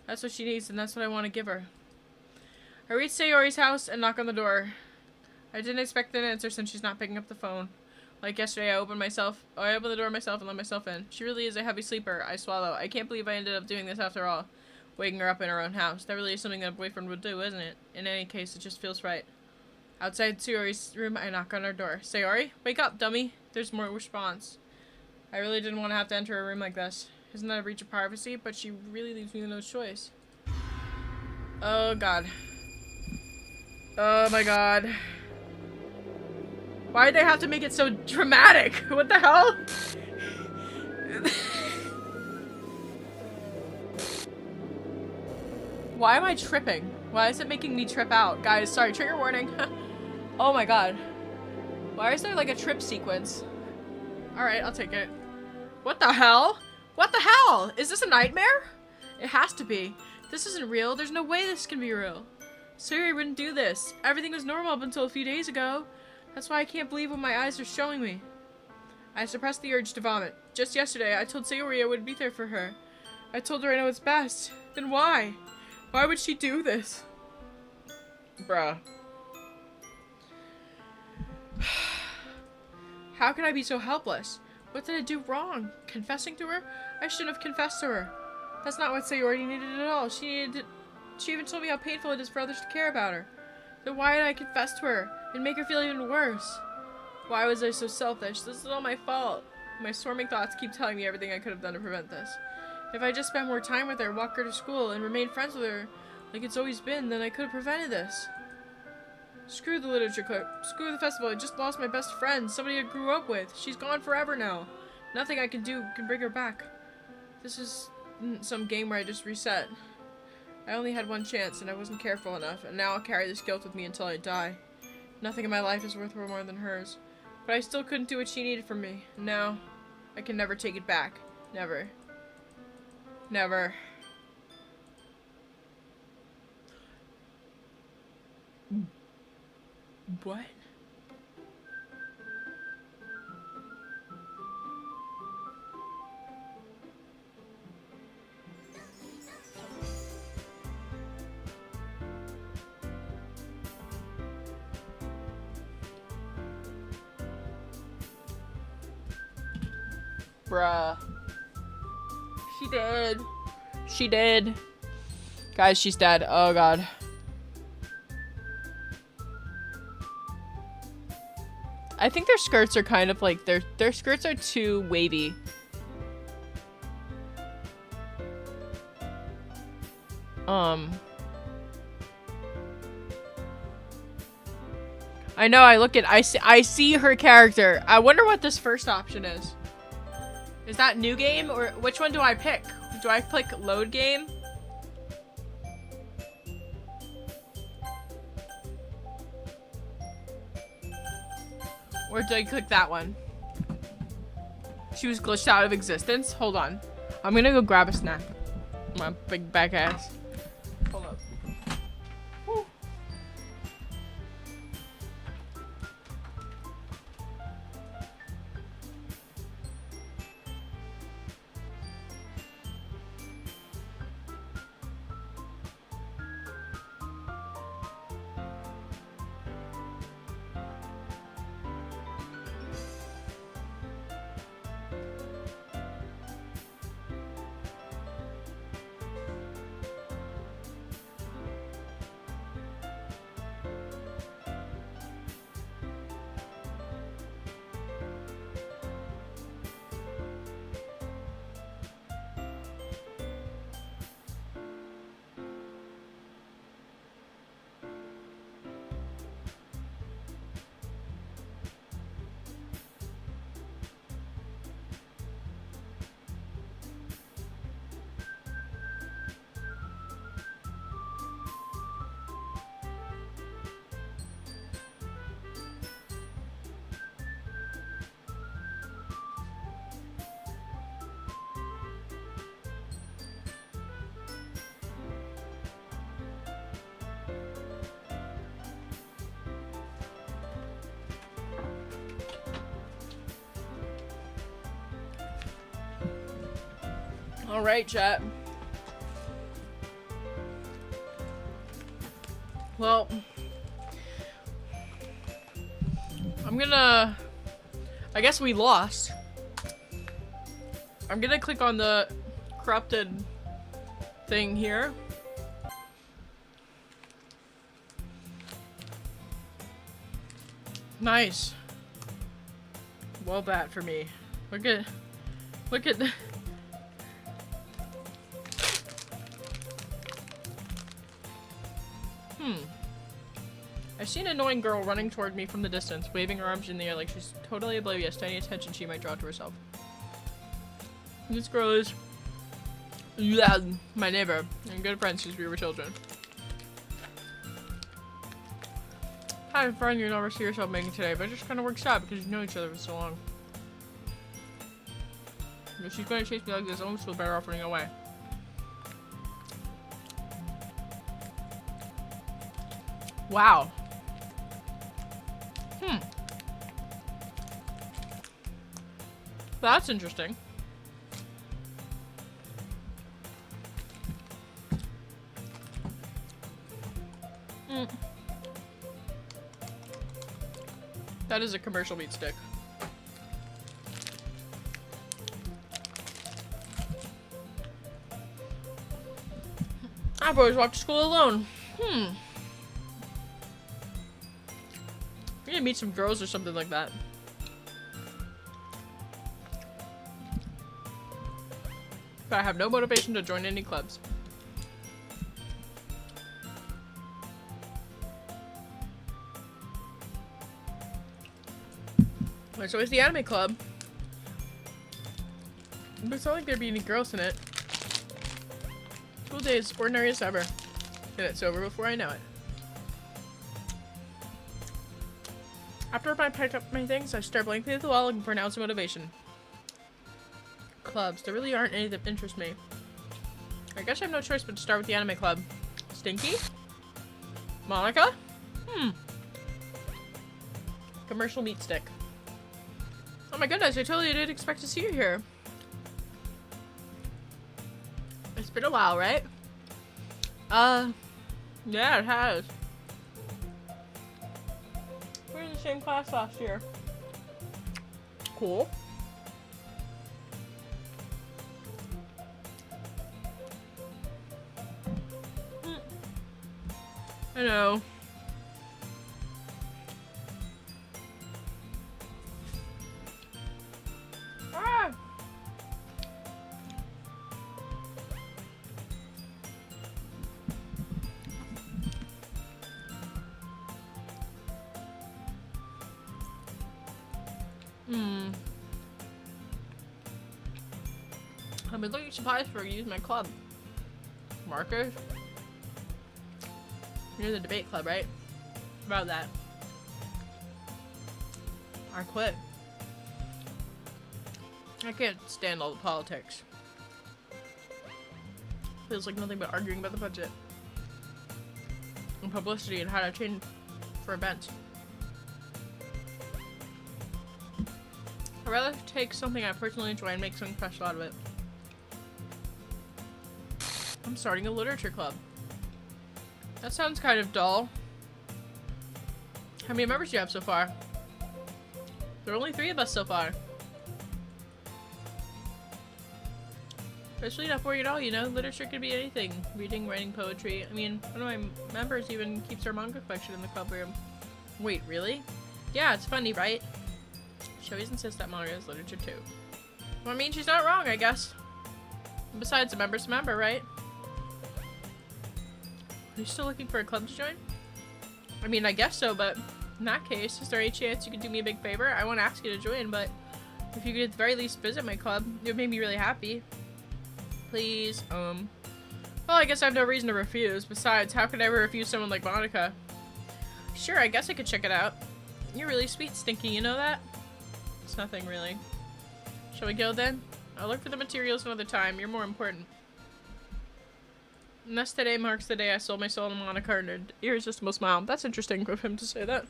That's what she needs, and that's what I want to give her. I reach Sayori's house and knock on the door. I didn't expect an answer since she's not picking up the phone. Like yesterday, I opened the door myself and let myself in. She really is a heavy sleeper. I swallow. I can't believe I ended up doing this after all. Waking her up in her own house. That really is something that a boyfriend would do, isn't it? In any case, it just feels right. Outside Sayori's room, I knock on her door. Sayori? Wake up, dummy. There's more response. I really didn't want to have to enter a room like this. Isn't that a breach of privacy? But she really leaves me with no choice. Oh god. Oh my god. Why did they have to make it so dramatic? What the hell? Why am I tripping? Why is it making me trip out? Guys, sorry, trigger warning. Oh my god. Why is there like a trip sequence? Alright, I'll take it. What the hell? What the hell? Is this a nightmare? It has to be. This isn't real. There's no way this can be real. Sayori wouldn't do this. Everything was normal up until a few days ago. That's why I can't believe what my eyes are showing me. I suppressed the urge to vomit. Just yesterday, I told Sayori I would be there for her. I told her I know what's best. Then why? Why would she do this? Bruh. How can I be so helpless? What did I do wrong? Confessing to her? I shouldn't have confessed to her. That's not what Sayori needed at all. She even told me how painful it is for others to care about her. Then why did I confess to her and make her feel even worse? Why was I so selfish? This is all my fault. My swarming thoughts keep telling me everything I could have done to prevent this. If I just spent more time with her, walked her to school, and remained friends with her like it's always been, then I could have prevented this. Screw the literature club. Screw the festival. I just lost my best friend, somebody I grew up with. She's gone forever now. Nothing I can do can bring her back. This is some game where I just reset. I only had one chance, and I wasn't careful enough, and now I'll carry this guilt with me until I die. Nothing in my life is worth more than hers. But I still couldn't do what she needed from me. And now, I can never take it back. Never. Never. What? Bruh. She did. She did. Guys, she's dead. Oh god. I think their skirts are kind of like their skirts are too wavy. I know, I see her character. I wonder what this first option is. Is that new game or which one do I pick? Do I click load game? Or do I click that one? She was glitched out of existence? Hold on. I'm gonna go grab a snack. My big back ass. Hold up. Woo. All right, chat. Well, I guess we lost. I'm gonna click on the corrupted thing here. Nice. Well, that for me. Look at I see an annoying girl running toward me from the distance, waving her arms in the air like she's totally oblivious to any attention she might draw to herself. This girl is my neighbor, and good friends since we were children. Having fun you never see yourself making today, but it just kind of works out because you know each other for so long. If she's going to chase me like this, I almost feel better off running away. Wow. That's interesting. That is a commercial meat stick. I've always walked to school alone. We need to meet some girls or something like that. But I have no motivation to join any clubs. So it's the anime club. But it's not like there'd be any girls in it. School day is ordinary as ever. And it's over before I know it. After I pack up my things, I stare blankly at the wall looking for an ounce of motivation. Clubs. There really aren't any that interest me. I guess I have no choice but to start with the anime club. Stinky? Monica? Commercial meat stick. Oh my goodness, I totally didn't expect to see you here. It's been a while, right? Yeah, it has. We were in the same class last year. Cool. I know. I've been looking supplies for use my club. Markers? You're the debate club, right? About that. I quit. I can't stand all the politics. Feels like nothing but arguing about the budget. And publicity and how to change for events. I'd rather take something I personally enjoy and make something special out of it. I'm starting a literature club. That sounds kind of dull. How many members do you have so far? There are only 3 of us so far. Especially not for you at all, you know? Literature could be anything. Reading, writing, poetry. I mean, one of my members even keeps her manga collection in the club room. Wait, really? Yeah, it's funny, right? She always insists that manga is literature too. Well, I mean, she's not wrong, I guess. And besides, a member's a member, right? Are you still looking for a club to join? I mean, I guess so, but in that case, is there any chance you could do me a big favor? I won't ask you to join, but if you could at the very least visit my club, it would make me really happy. Please, well, I guess I have no reason to refuse. Besides, how could I ever refuse someone like Monica? Sure, I guess I could check it out. You're really sweet, Stinky, you know that? It's nothing, really. Shall we go, then? I'll look for the materials another time. You're more important. And thus today marks the day I sold my soul to Monica and her irresistible smile. That's interesting of him to say that.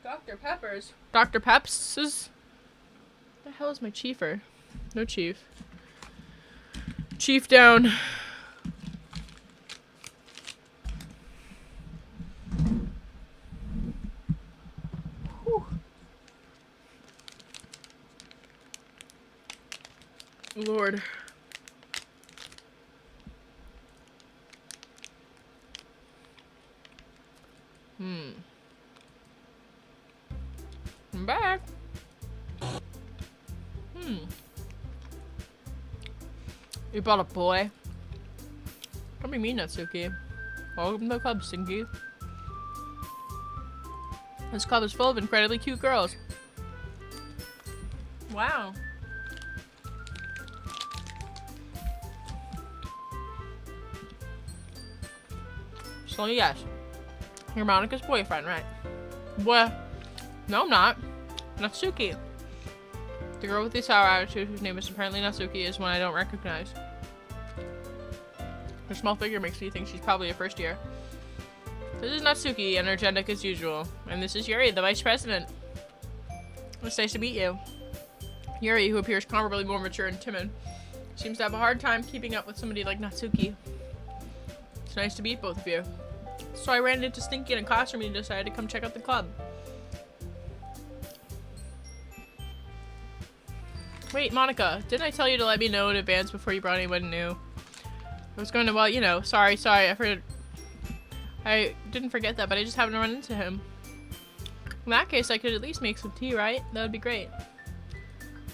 Dr. Pepper's? Dr. Peps's? What the hell is my chiefer? No chief. Chief down. Whew. Lord. I'm back. You brought a boy. Don't be mean, Natsuki. Welcome to the club, Stinky. This club is full of incredibly cute girls. Wow. So yes, you're Monika's boyfriend, right? Well, no, I'm not. Natsuki. The girl with the sour attitude, whose name is apparently Natsuki, is one I don't recognize. Her small figure makes me think she's probably a first year. This is Natsuki, energetic as usual. And this is Yuri, the vice president. It's nice to meet you. Yuri, who appears comparably more mature and timid, seems to have a hard time keeping up with somebody like Natsuki. It's nice to meet both of you. So I ran into Stinky in a classroom and decided to come check out the club. Wait, Monika, didn't I tell you to let me know in advance before you brought anyone new? I was going to, well, you know, sorry, I didn't forget that, but I just happened to run into him. In that case, I could at least make some tea, right? That would be great.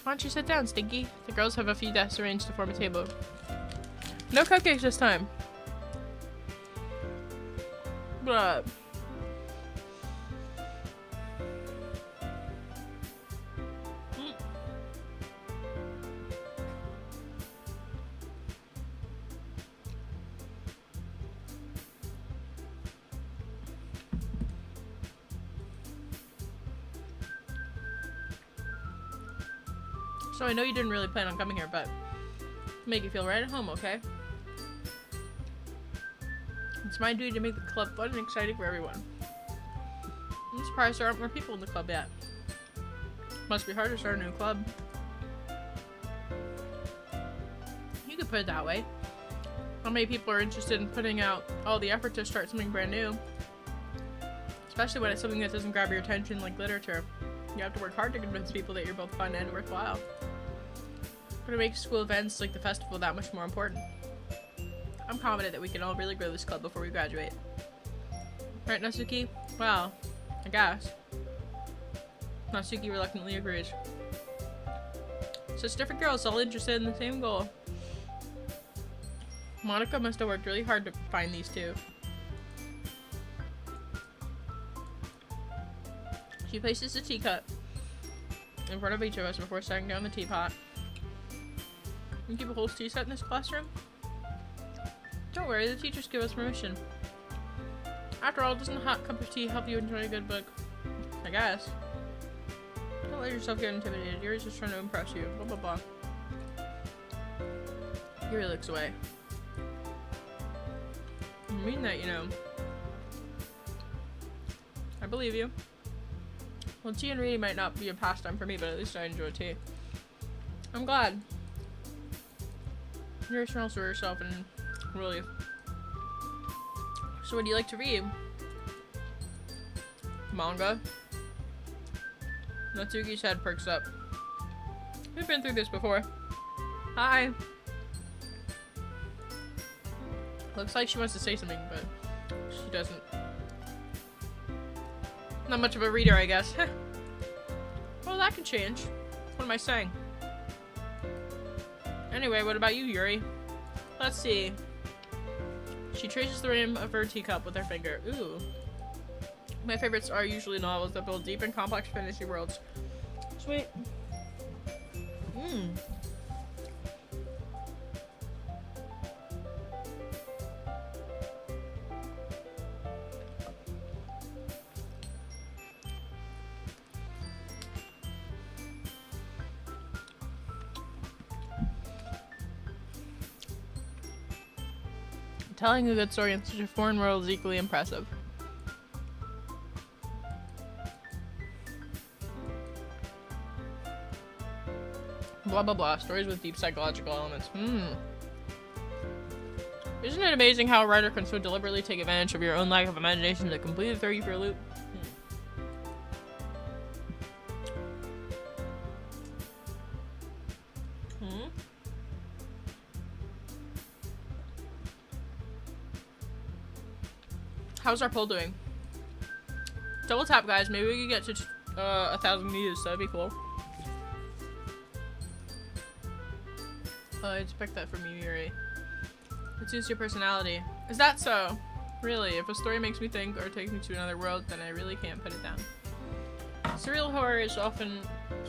Why don't you sit down, Stinky? The girls have a few desks arranged to form a table. No cupcakes this time. But so I know you didn't really plan on coming here, but make you feel right at home, okay? It's my duty to make the club fun and exciting for everyone. I'm surprised there aren't more people in the club yet. Must be hard to start a new club. You could put it that way. How many people are interested in putting out all the effort to start something brand new? Especially when it's something that doesn't grab your attention like literature. You have to work hard to convince people that you're both fun and worthwhile. But it makes school events like the festival that much more important. I'm confident that we can all really grow this club before we graduate. Right, Natsuki? Well, I guess. Natsuki reluctantly agrees. Such different girls, all interested in the same goal. Monika must have worked really hard to find these two. She places the teacup in front of each of us before setting down the teapot. You keep a whole tea set in this classroom? Don't worry, the teachers give us permission. After all, doesn't a hot cup of tea help you enjoy a good book? I guess. Don't let yourself get intimidated. Yuri's just trying to impress you. Blah blah blah. Yuri looks away. I mean that, you know. I believe you. Well, tea and reading might not be a pastime for me, but at least I enjoy tea. I'm glad. You're smells for yourself and relief. So what do you like to read? Manga? Natsuki's head perks up. We've been through this before. Hi! Looks like she wants to say something, but she doesn't. Not much of a reader, I guess. Well, that can change. What am I saying? Anyway, what about you, Yuri? Let's see. She traces the rim of her teacup with her finger. Ooh. My favorites are usually novels that build deep and complex fantasy worlds. Sweet. Mmm. Telling a good story in such a foreign world is equally impressive. Blah blah blah. Stories with deep psychological elements. Isn't it amazing how a writer can so deliberately take advantage of your own lack of imagination to completely throw you for a loop? How's our poll doing? Double tap, guys. Maybe we could get to 1,000 views. That'd be cool. I expect that from you, Yuri. It suits your personality. Is that so? Really, if a story makes me think or takes me to another world, then I really can't put it down. Surreal horror is often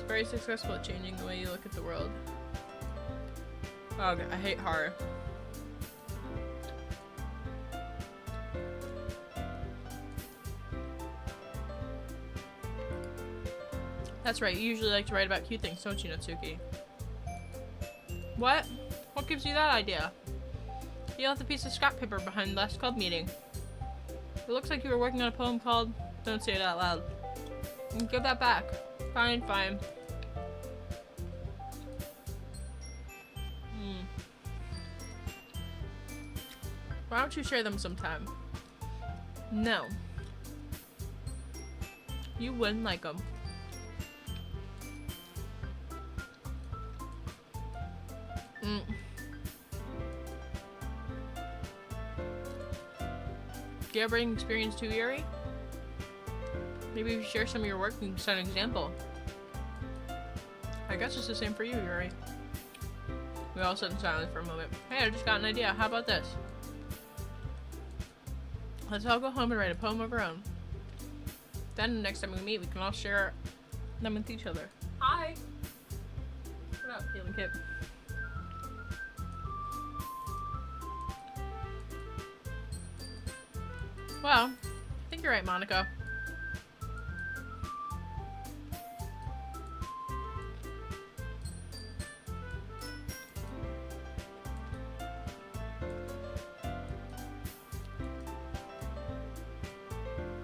very successful at changing the way you look at the world. Oh, I hate horror. That's right, you usually like to write about cute things, don't you, Natsuki? What? What gives you that idea? You left a piece of scrap paper behind the last club meeting. It looks like you were working on a poem called... Don't say it out loud. Give that back. Fine, fine. Why don't you share them sometime? No. You wouldn't like them. Do you have writing experience too, Yuri? Maybe if you share some of your work and set an example. I guess it's the same for you, Yuri. We all sat in silence for a moment. Hey, I just got an idea. How about this? Let's all go home and write a poem of our own. Then the next time we meet, we can all share them with each other. Hi! What up, healing kit? Well, I think you're right, Monica.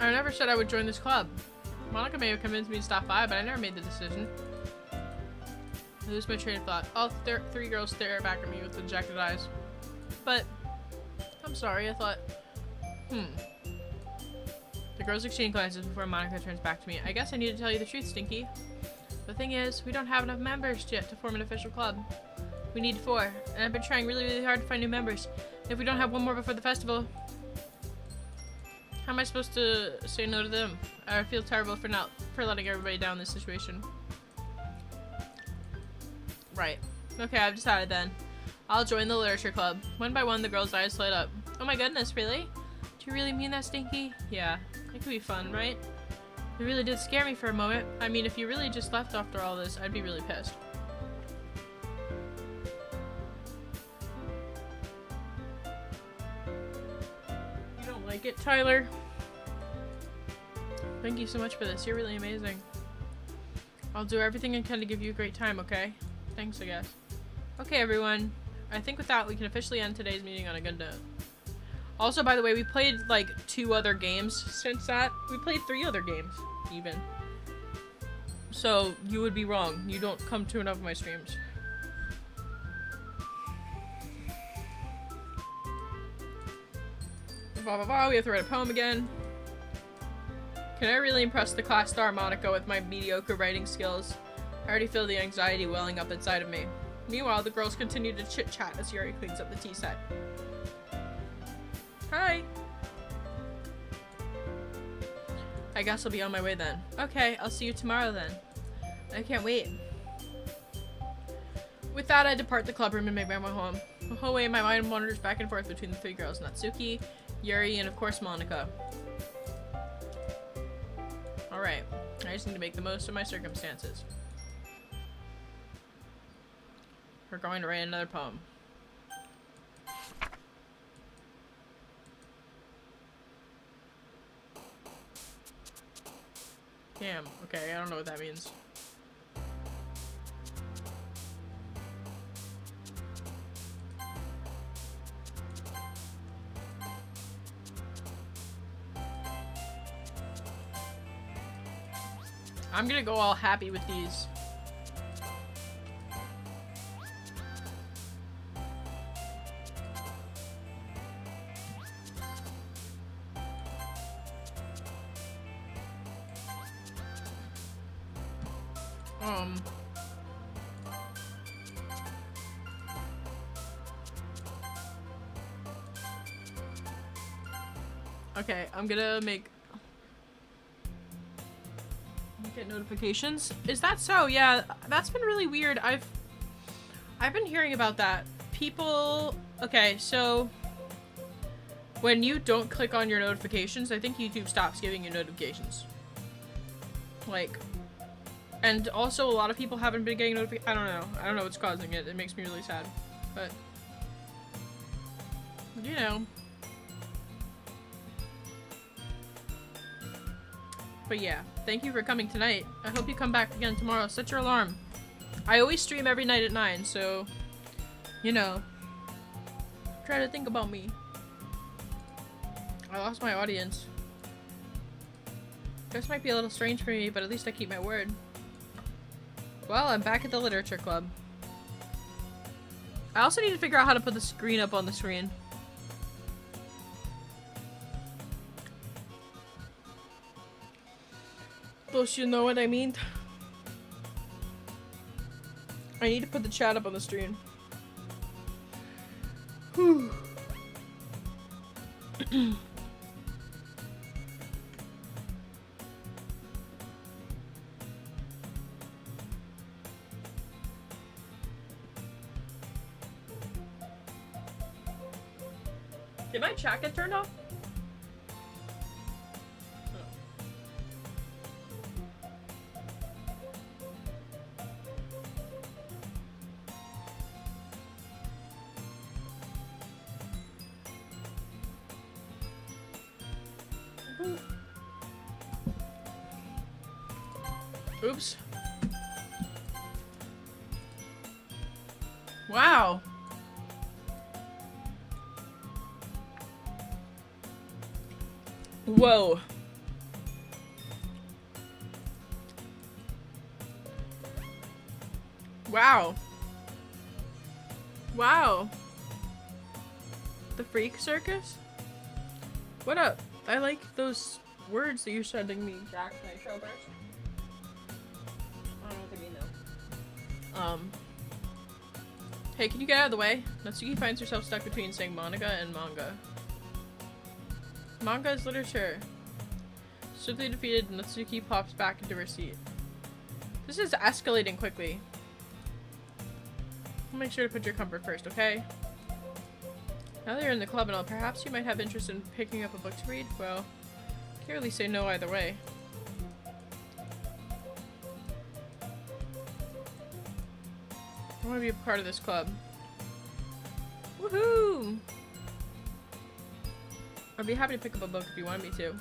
I never said I would join this club. Monica may have convinced me to stop by, but I never made the decision. I lose my train of thought. All three girls stare back at me with dejected eyes. But, I'm sorry, I thought, The girls exchange glances before Monica turns back to me. I guess I need to tell you the truth, Stinky. The thing is, we don't have enough members yet to form an official club. We need 4, and I've been trying really, really hard to find new members. And if we don't have one more before the festival, how am I supposed to say no to them? I feel terrible for letting everybody down in this situation. Right. Okay, I've decided then. I'll join the literature club. One by one, the girls' eyes light up. Oh my goodness, really? Do you really mean that, Stinky? Yeah, it could be fun, right? It really did scare me for a moment. I mean, if you really just left after all this, I'd be really pissed. You don't like it, Tyler? Thank you so much for this. You're really amazing. I'll do everything I can to give you a great time, okay? Thanks, I guess. Okay, everyone. I think with that, we can officially end today's meeting on a good note. Also, by the way, we played, like, 2 other games since that. We played 3 other games, even. So, you would be wrong. You don't come to enough of my streams. Blah, blah, blah. We have to write a poem again. Can I really impress the class star Monica with my mediocre writing skills? I already feel the anxiety welling up inside of me. Meanwhile, the girls continue to chit-chat as Yuri cleans up the tea set. Hi! I guess I'll be on my way then. Okay, I'll see you tomorrow then. I can't wait. With that, I depart the club room and make my way home. The whole way, my mind wanders back and forth between the 3 girls, Natsuki, Yuri, and of course Monica. Alright, I just need to make the most of my circumstances. We're going to write another poem. Damn, okay, I don't know what that means. I'm gonna go all happy with these. Okay, I'm gonna get notifications. Is that so? Yeah, that's been really weird. I've been hearing about that. People, okay, so when you don't click on your notifications, I think YouTube stops giving you notifications. Like, and also a lot of people haven't been getting notifications. I don't know. I don't know what's causing it. It makes me really sad. But, you know. But yeah, thank you for coming tonight. I hope you come back again tomorrow. Set your alarm. I always stream every night at 9, so, you know, try to think about me. I lost my audience. This might be a little strange for me, but at least I keep my word. Well, I'm back at the literature club. I also need to figure out how to put the screen up on the screen. Don't you know what I mean? I need to put the chat up on the stream. Whew. Did my chat get turned off? Oops. Wow. Whoa. Wow. Wow. The freak circus? What up? I like those words that you're sending me, Jack. Can I show first? I don't know what they mean though. Hey, can you get out of the way? Natsuki finds herself stuck between saying manga and manga. Manga is literature. Swiftly defeated, Natsuki pops back into her seat. This is escalating quickly. I'll make sure to put your comfort first, okay? Now that you're in the club and all, perhaps you might have interest in picking up a book to read? Well, can't really say no either way. I want to be a part of this club. Woohoo! I'd be happy to pick up a book if you wanted me to.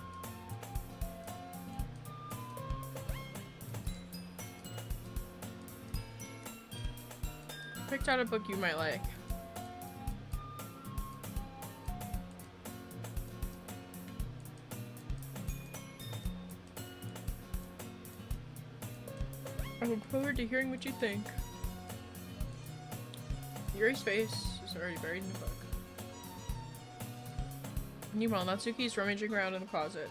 Picked out a book you might like. I look forward to hearing what you think. Yuri's face is already buried in the book. Meanwhile, Natsuki is rummaging around in the closet.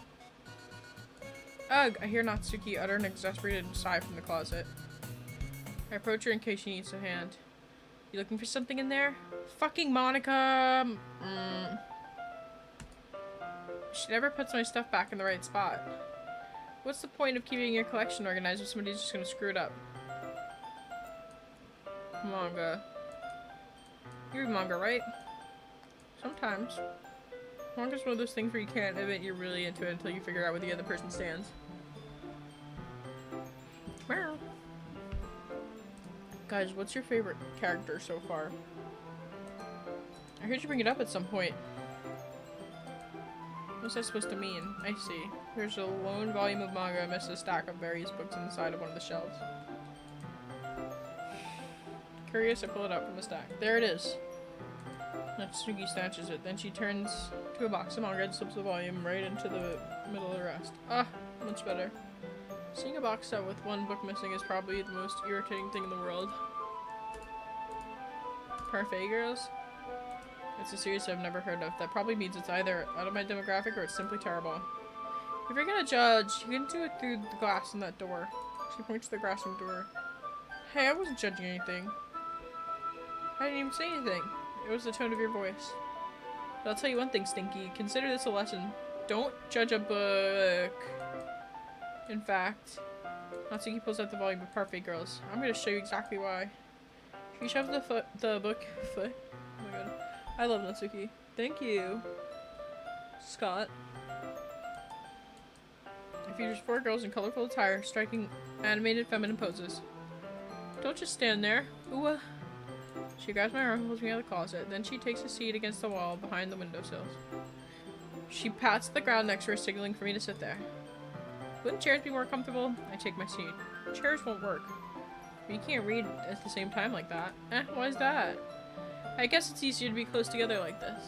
Ugh! I hear Natsuki utter an exasperated sigh from the closet. I approach her in case she needs a hand. You looking for something in there? Fucking Monica! She never puts my stuff back in the right spot. What's the point of keeping your collection organized if somebody's just gonna screw it up? Manga. You read manga, right? Sometimes. Manga's one of those things where you can't admit you're really into it until you figure out where the other person stands. Meow. Guys, what's your favorite character so far? I heard you bring it up at some point. What's that supposed to mean? I see. There's a lone volume of manga amidst a stack of various books on the side of one of the shelves. Curious, I pull it out from the stack. There it is. Natsuki snatches it. Then she turns to a box of manga and slips the volume right into the middle of the rest. Ah, much better. Seeing a box set with one book missing is probably the most irritating thing in the world. Parfait girls? It's a series I've never heard of. That probably means it's either out of my demographic or it's simply terrible. If you're gonna judge, you can do it through the glass in that door. She points to the glass room door. Hey, I wasn't judging anything. I didn't even say anything. It was the tone of your voice. But I'll tell you one thing, Stinky. Consider this a lesson. Don't judge a book. In fact, Natsuki pulls out the volume of Parfait Girls. I'm gonna show you exactly why. She shoves the book foot. Oh my god. I love Natsuki. Thank you. Scott. It features 4 girls in colorful attire, striking animated feminine poses. Don't just stand there. Ooh. She grabs my arm and pulls me out of the closet. Then she takes a seat against the wall behind the windowsills. She pats the ground next to her, signaling for me to sit there. Wouldn't chairs be more comfortable? I take my seat. Chairs won't work. You can't read at the same time like that. Why is that? I guess it's easier to be close together like this.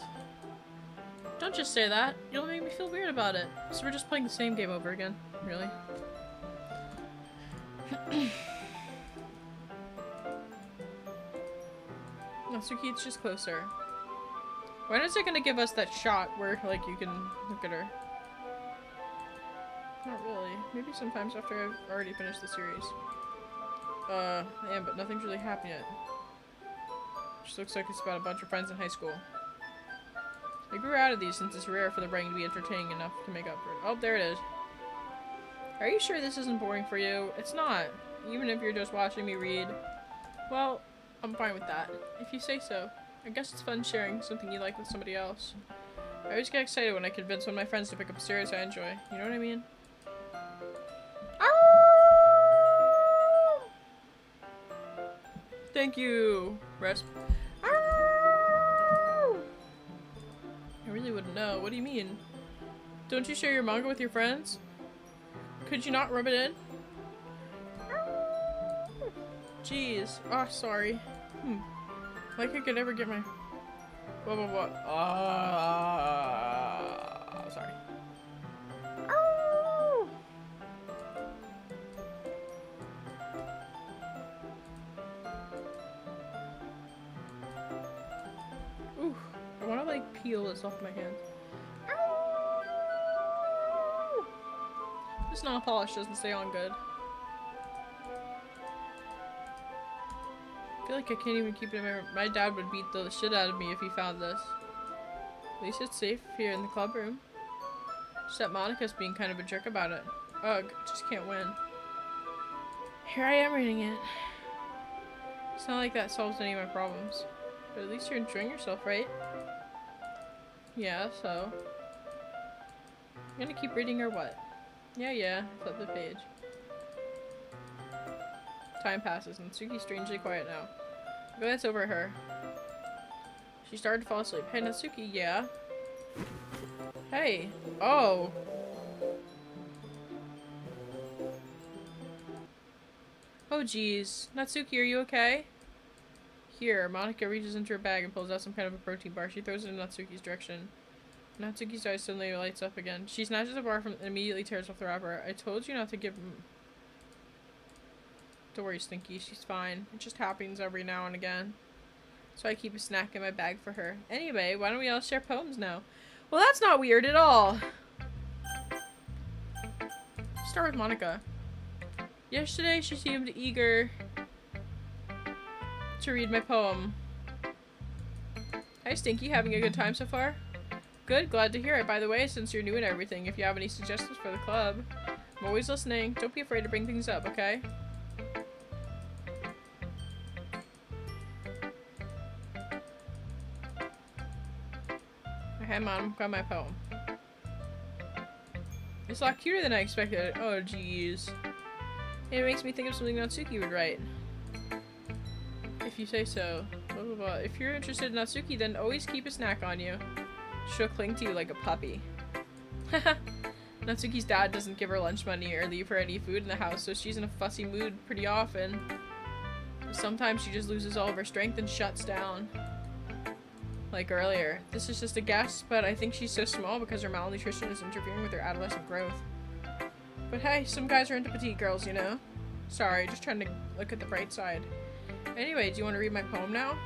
Don't just say that. You'll make me feel weird about it. So we're just playing the same game over again. Really? Natsuki, it's just closer. When is it gonna give us that shot where, like, you can look at her? Not really. Maybe sometimes after I've already finished the series. I am, but nothing's really happened yet. Just looks like it's about a bunch of friends in high school. I grew out of these since it's rare for the writing to be entertaining enough to make up for it. Oh, there it is. Are you sure this isn't boring for you? It's not. Even if you're just watching me read. Well, I'm fine with that. If you say so. I guess it's fun sharing something you like with somebody else. I always get excited when I convince one of my friends to pick up a series I enjoy. You know what I mean? Thank you, Resp. I really wouldn't know. What do you mean? Don't you share your manga with your friends? Could you not rub it in? Jeez. Oh, sorry. Like I could ever get my... Blah, blah, blah. Sorry. Ooh. I want to, like, peel this off my hands. This nail polish doesn't stay on good. I feel like I can't even keep it in my dad would beat the shit out of me if he found this. At least it's safe here in the club room. Just that Monica's being kind of a jerk about it. Ugh, just can't win. Here I am reading it. It's not like that solves any of my problems. But at least you're enjoying yourself, right? Yeah, so. You gonna keep reading or what? Yeah, flip the page. Time passes, and Natsuki's strangely quiet now. I glance over at her. She started to fall asleep. Hey, Natsuki, yeah? Hey. Oh. Oh, jeez. Natsuki, are you okay? Here, Monica reaches into her bag and pulls out some kind of a protein bar. She throws it in Natsuki's direction. Natsuki's eyes suddenly lights up again. She snatches the bar from and immediately tears off the wrapper. I told you not to give him... Don't worry, Stinky. She's fine. It just happens every now and again. So I keep a snack in my bag for her. Anyway, why don't we all share poems now? Well, that's not weird at all. Start with Monica. Yesterday, she seemed eager to read my poem. Hi, Stinky. Having a good time so far? Good. Glad to hear it. By the way, since you're new and everything, if you have any suggestions for the club, I'm always listening. Don't be afraid to bring things up, okay? Hey, Mom. Got my poem. It's a lot cuter than I expected. Oh, jeez. It makes me think of something Natsuki would write. If you say so. Blah, blah, blah. If you're interested in Natsuki, then always keep a snack on you. She'll cling to you like a puppy. Natsuki's dad doesn't give her lunch money or leave her any food in the house, so she's in a fussy mood pretty often. Sometimes she just loses all of her strength and shuts down. Like earlier. This is just a guess, but I think she's so small because her malnutrition is interfering with her adolescent growth. But hey, some guys are into petite girls, you know? Sorry, just trying to look at the bright side. Anyway, do you want to read my poem now?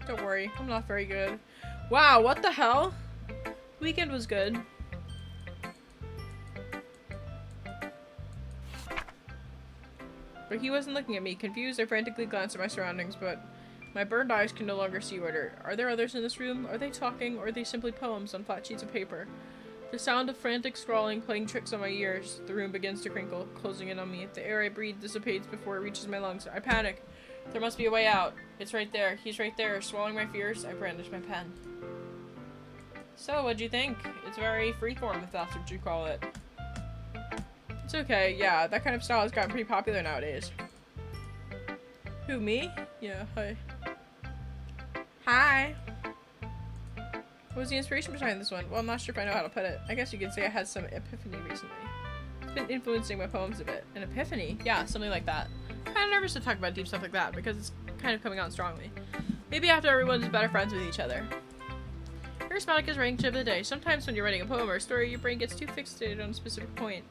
Don't worry, I'm not very good. Wow, what the hell? Weekend was good. But he wasn't looking at me. Confused, I frantically glanced at my surroundings, but my burned eyes can no longer see order. Are there others in this room? Are they talking, or are they simply poems on flat sheets of paper? The sound of frantic scrawling playing tricks on my ears. The room begins to crinkle, closing in on me. The air I breathe dissipates before it reaches my lungs. I panic. There must be a way out. It's right there. He's right there. Swallowing my fears, I brandish my pen. So, what'd you think? It's very freeform, if that's what you call it. It's okay, yeah, that kind of style has gotten pretty popular nowadays. Who, me? Yeah, hi. Hi! What was the inspiration behind this one? Well, I'm not sure if I know how to put it. I guess you could say I had some epiphany recently. It's been influencing my poems a bit. An epiphany? Yeah, something like that. I'm kind of nervous to talk about deep stuff like that, because it's kind of coming out strongly. Maybe after everyone's better friends with each other. Here's Monica's writing tip of the day. Sometimes when you're writing a poem or a story, your brain gets too fixated on a specific point.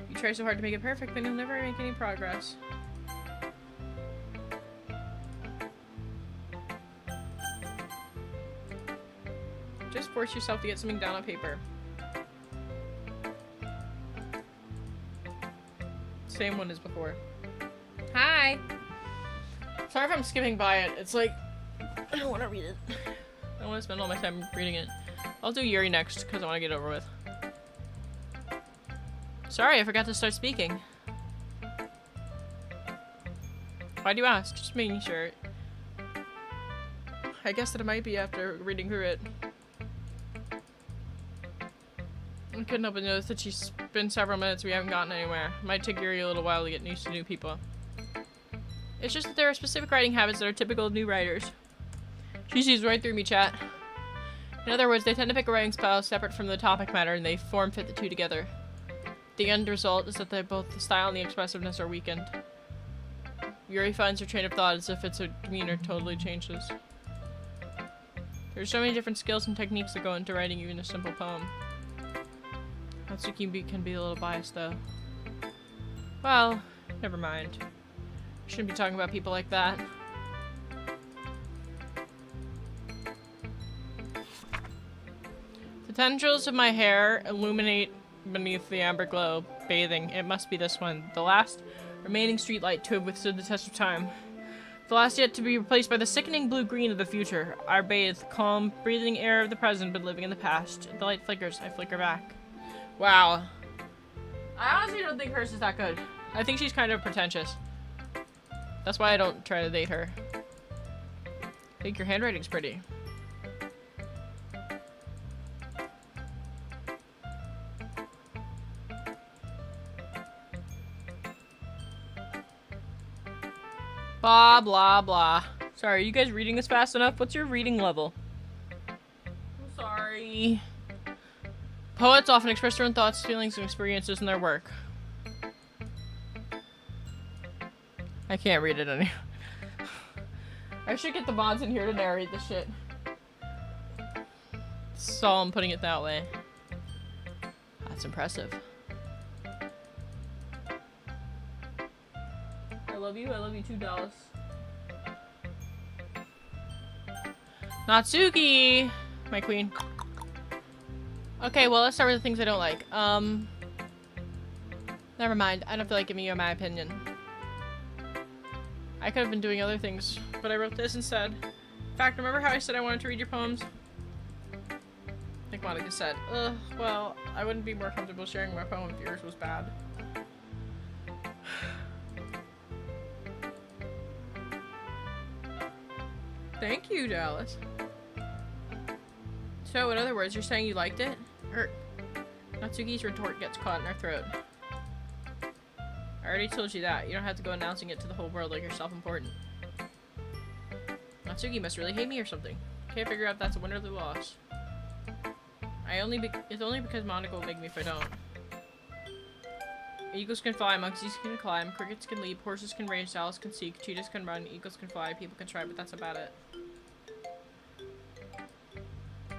You try so hard to make it perfect, then you'll never make any progress. Just force yourself to get something down on paper. Same one as before. Hi! Sorry if I'm skipping by it. It's like, I don't want to read it. I don't want to spend all my time reading it. I'll do Yuri next, because I want to get it over with. Sorry, I forgot to start speaking. Why do you ask? Just making sure. I guess that it might be after reading through it. I couldn't help but notice that she's been several minutes we haven't gotten anywhere. It might take Yuri a little while to get used to new people. It's just that there are specific writing habits that are typical of new writers. She sees right through me, chat. In other words, they tend to pick a writing style separate from the topic matter and they form-fit the two together. The end result is that both the style and the expressiveness are weakened. Yuri finds her train of thought as if its demeanor totally changes. There's so many different skills and techniques that go into writing even a simple poem. Natsuki can be a little biased though. Well, never mind. Shouldn't be talking about people like that. The tendrils of my hair illuminate beneath the amber glow, bathing. It must be this one. The last remaining streetlight to have withstood the test of time. The last yet to be replaced by the sickening blue-green of the future. I bathe, calm, breathing air of the present, but living in the past. The light flickers. I flicker back. Wow. I honestly don't think hers is that good. I think she's kind of pretentious. That's why I don't try to date her. I think your handwriting's pretty. Blah, blah, blah. Sorry, are you guys reading this fast enough? What's your reading level? I'm sorry. Poets often express their own thoughts, feelings, and experiences in their work. I can't read it anymore. I should get the mods in here to narrate this shit. So I'm putting it that way. That's impressive. I love you too, Dallas. Natsuki! My queen. Okay, well, let's start with the things I don't like. Never mind. I don't feel like giving you my opinion. I could have been doing other things, but I wrote this instead. In fact, remember how I said I wanted to read your poems? Like Monica said. Well, I wouldn't be more comfortable sharing my poem if yours was bad. Thank you, Dallas. So, in other words, you're saying you liked it? Natsuki's retort gets caught in her throat. I already told you that. You don't have to go announcing it to the whole world like you're self-important. Natsuki must really hate me or something. Can't figure out if that's a win or a loss. It's only because Monica will make me if I don't. Eagles can fly, monkeys can climb, crickets can leap, horses can race, owls can seek, cheetahs can run, eagles can fly, people can try, but that's about it.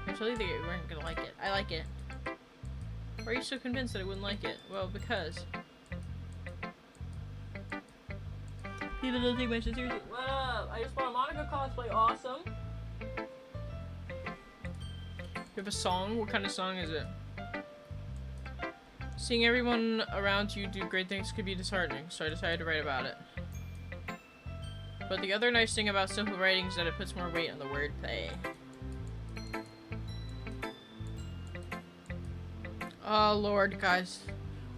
I totally think you weren't gonna like it. I like it. Why are you so convinced that I wouldn't like it? Well, because people don't take my shit seriously. What up? I just want Monica cosplay awesome. You have a song? What kind of song is it? Seeing everyone around you do great things could be disheartening, so I decided to write about it. But the other nice thing about simple writing is that it puts more weight on the wordplay. Oh lord, guys.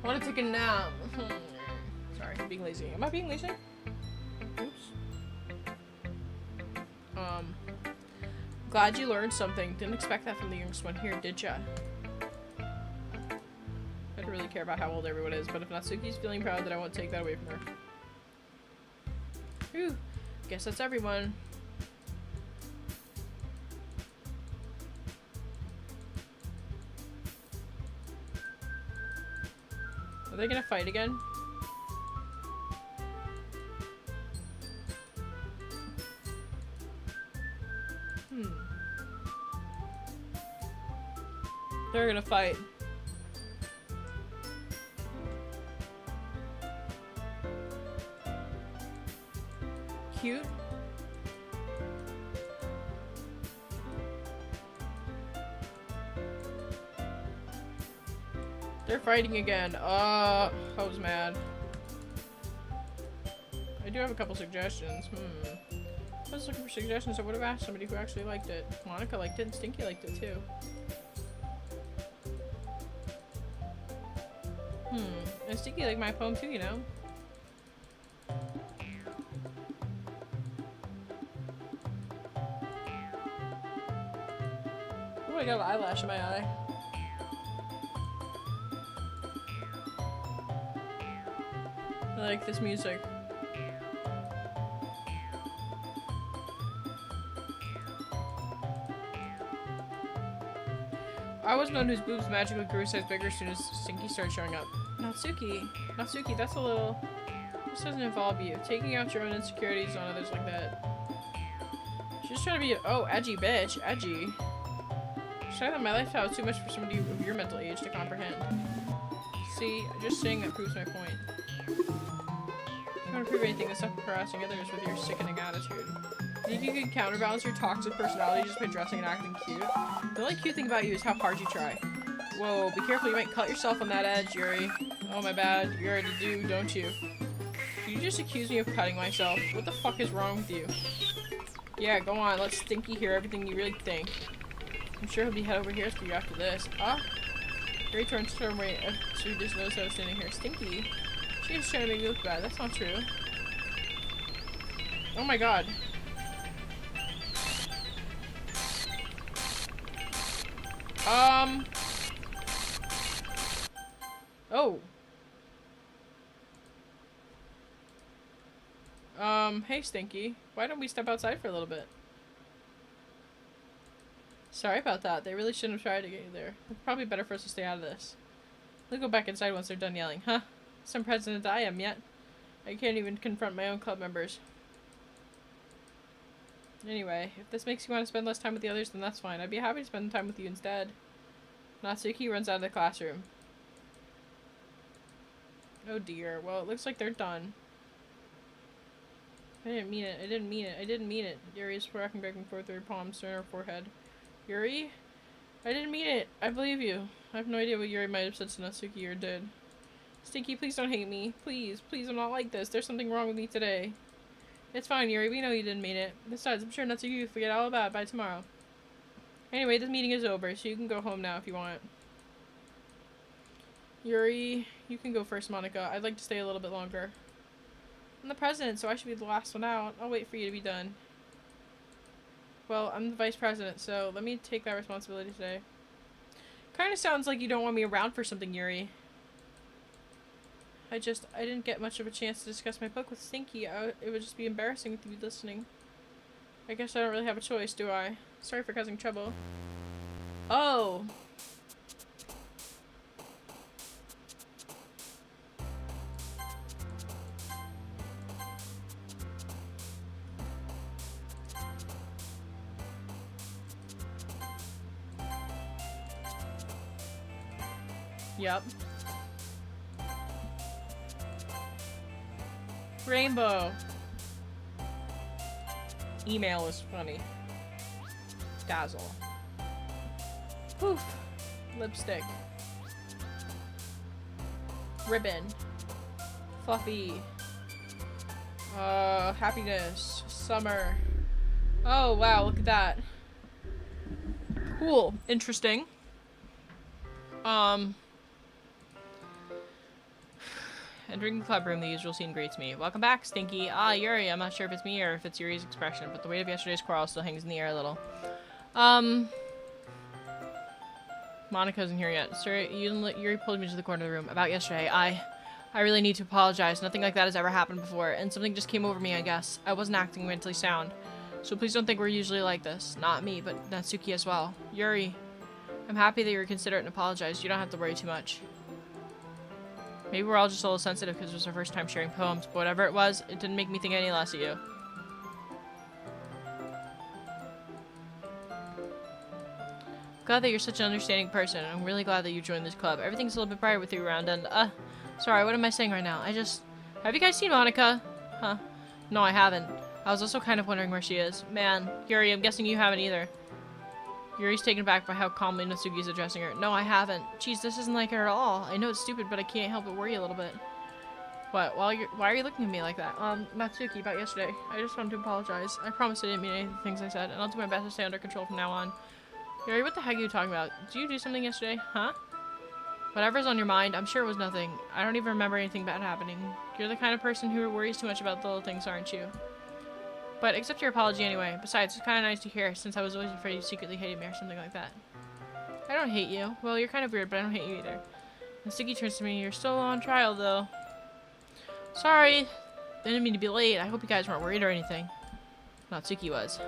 I want to take a nap. Sorry, I'm being lazy. Am I being lazy? Oops. Glad you learned something. Didn't expect that from the youngest one here, did ya? I don't really care about how old everyone is, but if Natsuki's feeling proud, then I won't take that away from her. Whew. Guess that's everyone. Are they gonna fight again? They're gonna fight. Cute. They're fighting again. I was mad. I do have a couple suggestions. I was looking for suggestions. I would have asked somebody who actually liked it. Monica liked it and Stinky liked it too. And Stinky liked my poem too, you know? Oh, I got an eyelash in my eye. I like this music. I was one whose boobs magically grew a size bigger as soon as Stinky started showing up. Natsuki, that's a little... This doesn't involve you. Taking out your own insecurities on others like that. She's just trying to be a- oh, edgy bitch. Edgy. She's saying that my lifestyle is too much for somebody of your mental age to comprehend. See, just saying that proves my point. If you want to prove anything, then stop harassing others with your sickening attitude. You think you can counterbalance your toxic personality just by dressing and acting cute? The only cute thing about you is how hard you try. Whoa, be careful, you might cut yourself on that edge, Yuri. Oh my bad, you already do, don't you? You just accuse me of cutting myself. What the fuck is wrong with you? Yeah, go on, let Stinky hear everything you really think. I'm sure he'll be head over here for you after this. Yuri turns to her way so he just knows I was standing here. Stinky? She's trying to make me look bad, that's not true. Oh my god. Oh. Hey Stinky. Why don't we step outside for a little bit? Sorry about that. They really shouldn't have tried to get you there. It's probably better for us to stay out of this. We'll go back inside once they're done yelling. Huh? Some president I am yet. I can't even confront my own club members. Anyway, if this makes you want to spend less time with the others, then that's fine. I'd be happy to spend time with you instead. Natsuki runs out of the classroom. Oh dear. Well, it looks like they're done. I didn't mean it. I didn't mean it. I didn't mean it. Yuri is rocking back and forth with her palms on her forehead. Yuri? I didn't mean it. I believe you. I have no idea what Yuri might have said to Natsuki or did. Stinky, please don't hate me. Please, please, I'm not like this. There's something wrong with me today. It's fine, Yuri. We know you didn't mean it. Besides, I'm sure Natsuki will forget all about it by tomorrow. Anyway, this meeting is over, so you can go home now if you want. Yuri, you can go first, Monica. I'd like to stay a little bit longer. I'm the president, so I should be the last one out. I'll wait for you to be done. Well, I'm the vice president, so let me take that responsibility today. Kinda sounds like you don't want me around for something, Yuri. I didn't get much of a chance to discuss my book with Stinky. It would just be embarrassing with you listening. I guess I don't really have a choice, do I? Sorry for causing trouble. Oh! Yep. Rainbow. Email is funny. Dazzle. Poof. Lipstick. Ribbon. Fluffy. Happiness. Summer. Oh, wow, look at that. Cool. Interesting. Entering the club room, the usual scene greets me. Welcome back, Stinky. Ah, Yuri. I'm not sure if it's me or if it's Yuri's expression, but the weight of yesterday's quarrel still hangs in the air a little. Monica's isn't here yet. Sir, Yuri pulled me to the corner of the room. About yesterday, I really need to apologize. Nothing like that has ever happened before, and something just came over me, I guess. I wasn't acting mentally sound. So please don't think we're usually like this. Not me, but Natsuki as well. Yuri, I'm happy that you were considerate and apologized. You don't have to worry too much. Maybe we're all just a little sensitive because it was our first time sharing poems, but whatever it was, it didn't make me think any less of you. Glad that you're such an understanding person. I'm really glad that you joined this club. Everything's a little bit brighter with you around, and, sorry, what am I saying right now? Have you guys seen Monica? Huh? No, I haven't. I was also kind of wondering where she is. Man, Yuri, I'm guessing you haven't either. Yuri's taken aback by how calmly Natsuki's addressing her. No, I haven't. Jeez, this isn't like her at all. I know it's stupid, but I can't help but worry a little bit. What? Why are you looking at me like that? Natsuki, about yesterday. I just wanted to apologize. I promise I didn't mean any of the things I said, and I'll do my best to stay under control from now on. Yuri, what the heck are you talking about? Did you do something yesterday? Huh? Whatever's on your mind, I'm sure it was nothing. I don't even remember anything bad happening. You're the kind of person who worries too much about the little things, aren't you? But accept your apology anyway. Besides, it's kind of nice to hear, since I was always afraid you secretly hated me or something like that. I don't hate you. Well, you're kind of weird, but I don't hate you either. Natsuki turns to me. You're still on trial, though. Sorry. I didn't mean to be late. I hope you guys weren't worried or anything. Natsuki was.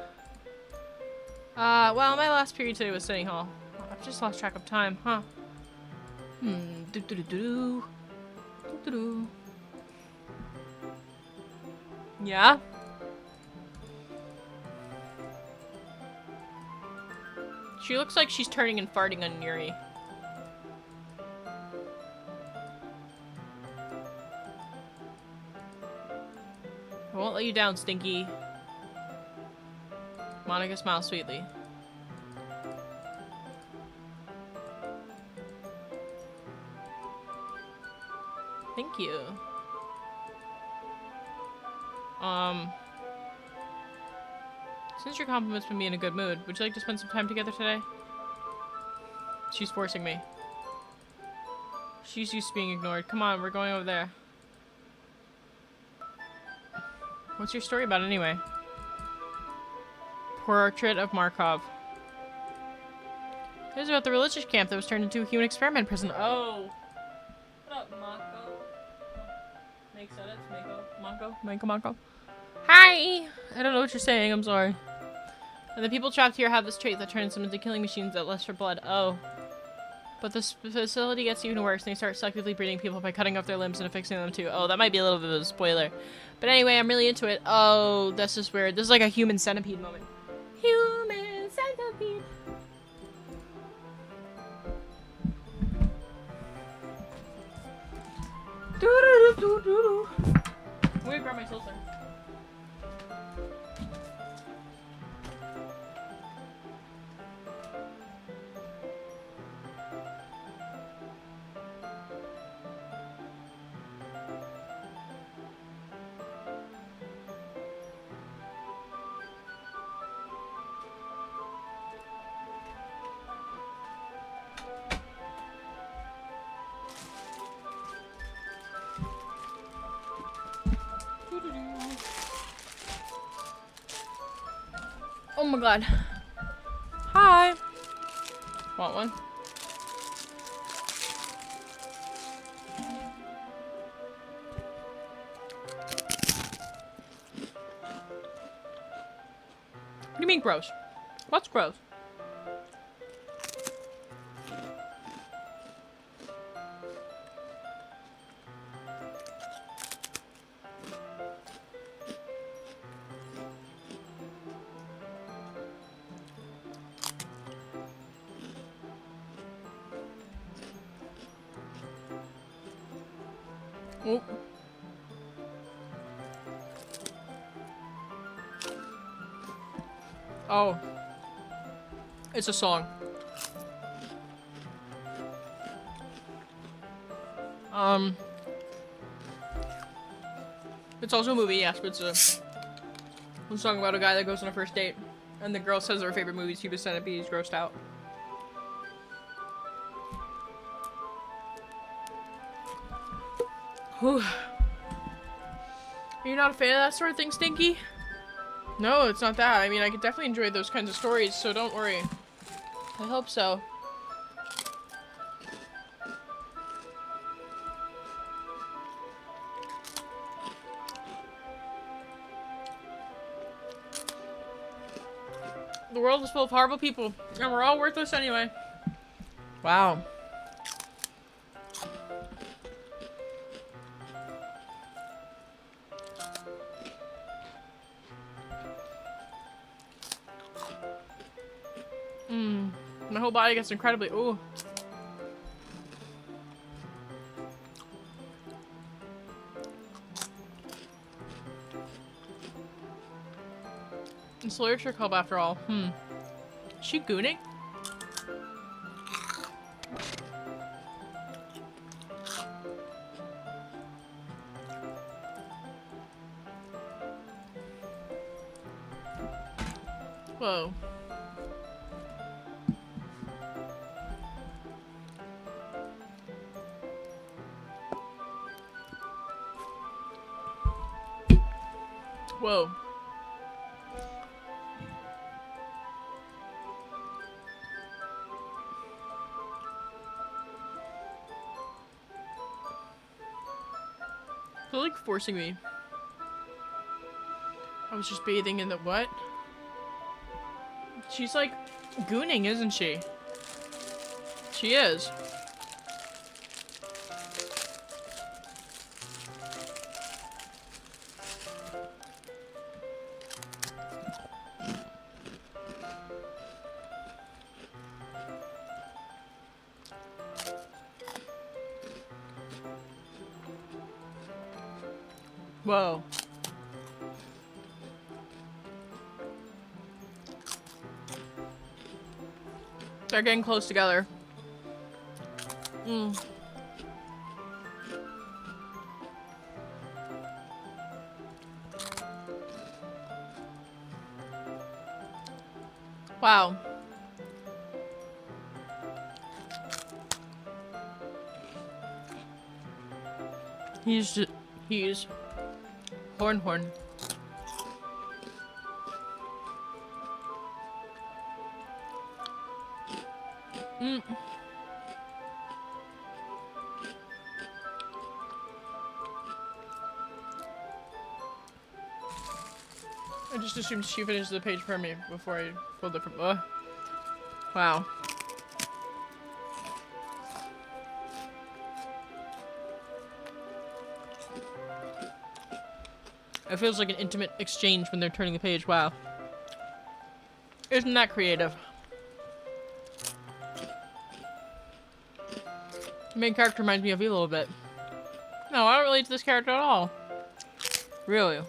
Well, my last period today was study hall. I've just lost track of time, huh? Yeah? She looks like she's turning and farting on Yuri. I won't let you down, Stinky. Monica smiles sweetly. Thank you. Since your compliments put me in a good mood, would you like to spend some time together today? She's forcing me. She's used to being ignored. Come on, we're going over there. What's your story about anyway? Portrait of Markov. It was about the religious camp that was turned into a human experiment prison. Oh! What up, Mako? Make sense, Mako? Hi! I don't know what you're saying, I'm sorry. And the people trapped here have this trait that turns them into killing machines that lust for blood. Oh. But this facility gets even worse, and they start selectively breeding people by cutting off their limbs and affixing them too. Oh, that might be a little bit of a spoiler. But anyway, I'm really into it. Oh, this is weird. This is like a human centipede moment. Human centipede. Doo-doo-doo-doo-doo. I'm gonna grab my saucer. Oh my god. Hi. Want one? What do you mean gross? What's gross? Oh. Oh. It's a song. It's also a movie, yes, but it's a song about a guy that goes on a first date, and the girl says her favorite movie is Human Centipede. He's grossed out. Whew. Are you not a fan of that sort of thing, Stinky? No, it's not that. I mean, I could definitely enjoy those kinds of stories, so don't worry. I hope so. The world is full of horrible people, and we're all worthless anyway. Wow. My whole body gets incredibly, ooh. It's literature club after all. Is she gooning? Whoa. Whoa. They're like forcing me. I was just bathing in the what? She's like gooning, isn't she? She is. Whoa. They're getting close together. Wow. He's horn. I just assumed she finished the page for me before I pulled it from. Wow. It feels like an intimate exchange when they're turning the page. Wow. Isn't that creative? The main character reminds me of you a little bit. No, I don't relate to this character at all. Really?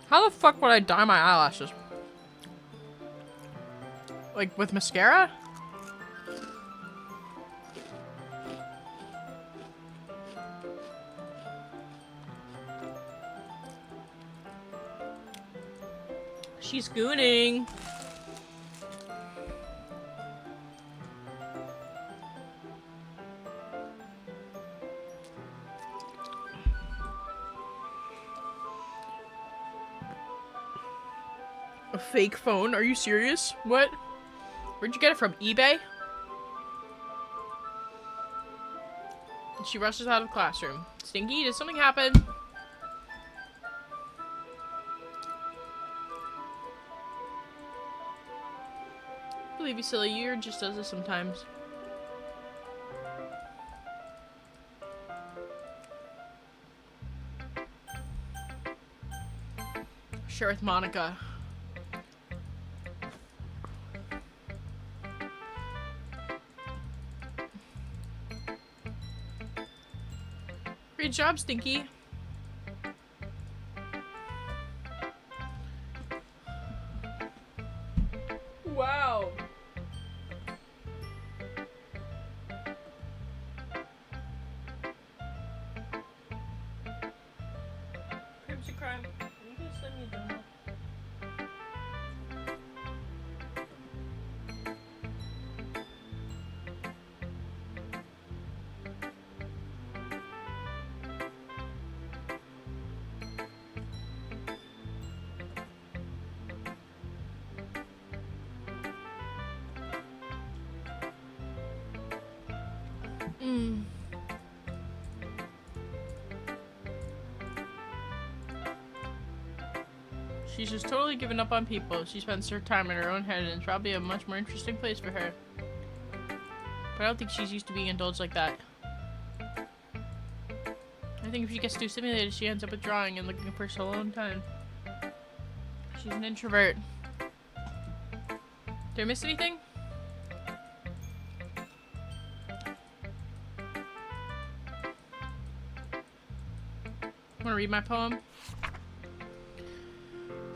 How the fuck would I dye my eyelashes? Like with mascara? She's gooning. A fake phone? Are you serious? What? Where'd you get it from? eBay? She rushes out of the classroom. Stinky, did something happen? Believe you, silly. Yuri just does this sometimes. Share with Monica. Great job, Stinky. Wow. Crimson Crime. You can send me a donut. Mm. She's just totally given up on people. She spends her time in her own head, and it's probably a much more interesting place for her. But I don't think she's used to being indulged like that. I think if she gets too stimulated, she ends up withdrawing and looking for her alone time. She's an introvert. Did I miss anything? Want to read my poem?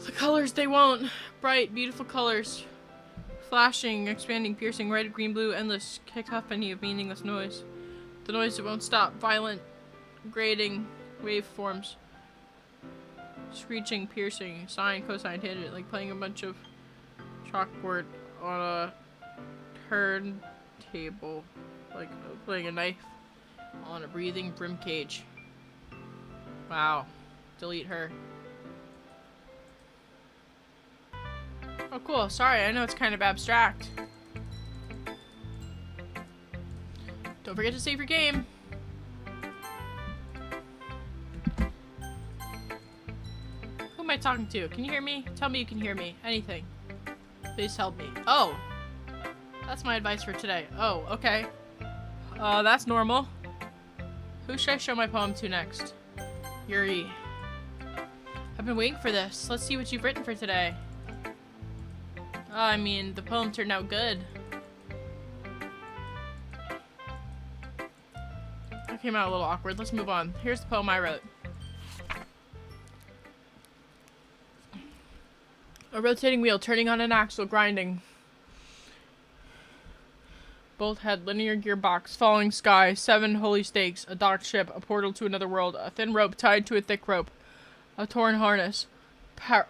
The colors they won't. Bright, beautiful colors. Flashing, expanding, piercing, red, green, blue, endless cacophony of meaningless noise. The noise that won't stop. Violent, grating, waveforms. Screeching, piercing, sine, cosine, tangent, like playing a bunch of chalkboard on a turntable. Like playing a knife on a breathing brim cage. Wow. Delete her. Oh, cool. Sorry, I know it's kind of abstract. Don't forget to save your game. Who am I talking to? Can you hear me? Tell me you can hear me. Anything. Please help me. Oh. That's my advice for today. Oh, okay. That's normal. Who should I show my poem to next? Yuri. I've been waiting for this. Let's see what you've written for today. I mean, the poem turned out good. That came out a little awkward. Let's move on. Here's the poem I wrote. A rotating wheel, turning on an axle, grinding. Bolt head, linear gearbox, falling sky, 7 holy stakes, a docked ship, a portal to another world, a thin rope tied to a thick rope, a torn harness,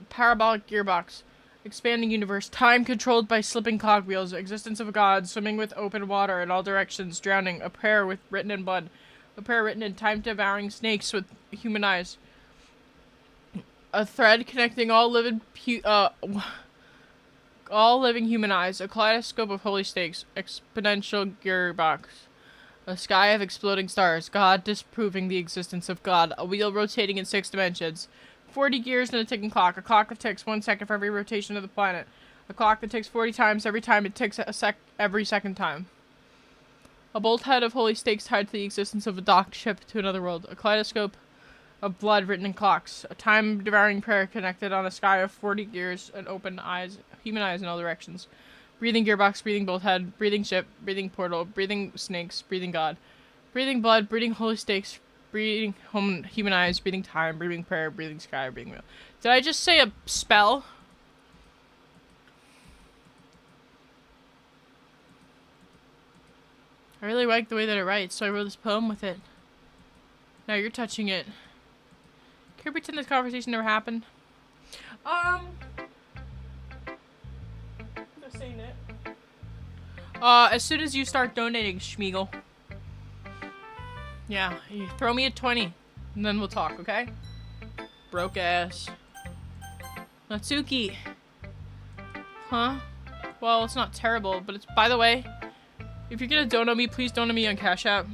parabolic gearbox, expanding universe, time controlled by slipping cogwheels, existence of a god, swimming with open water in all directions, drowning, a prayer written in blood, a prayer written in time-devouring snakes with human eyes, a thread connecting all living human eyes, a kaleidoscope of holy stakes, exponential gearbox, a sky of exploding stars, God disproving the existence of God, a wheel rotating in 6 dimensions, 40 gears and a ticking clock, a clock that ticks 1 second for every rotation of the planet, a clock that ticks 40 times every time it ticks every second time, a bolt head of holy stakes tied to the existence of a docked ship to another world, a kaleidoscope of blood written in clocks, a time-devouring prayer connected on a sky of 40 gears and open eyes, human eyes in all directions, breathing gearbox, breathing bolt head, breathing ship, breathing portal, breathing snakes, breathing God, breathing blood, breathing holy stakes, breathing human eyes, breathing time, breathing prayer, breathing sky, breathing wheel. Did I just say a spell? I really like the way that it writes, so I wrote this poem with it. Now you're touching it. Can you pretend this conversation never happened? Just saying it. As soon as you start donating, Schmeagle. Yeah, you throw me a 20, and then we'll talk, okay? Broke ass. Natsuki. Huh? Well, it's not terrible, but it's, by the way, if you're gonna donate me, please donate me on Cash App.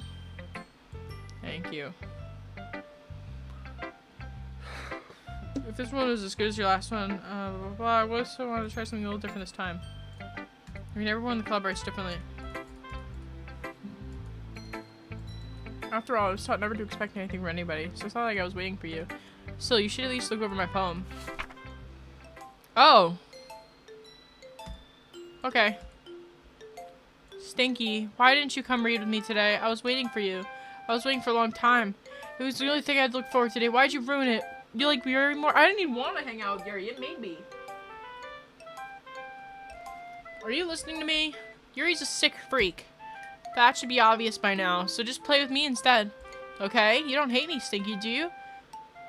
Thank you. If this one was as good as your last one, blah, blah, blah, I also wanted to try something a little different this time. I mean, everyone in the club writes differently. After all, I was taught never to expect anything from anybody, so it's not like I was waiting for you. Still, you should at least look over my poem. Oh! Okay. Stinky, why didn't you come read with me today? I was waiting for you. I was waiting for a long time. It was the only thing I'd look forward to today. Why'd you ruin it? You like Yuri more? I didn't even want to hang out with Yuri. It made me. Are you listening to me? Yuri's a sick freak. That should be obvious by now. So just play with me instead. Okay? You don't hate me, Stinky, do you?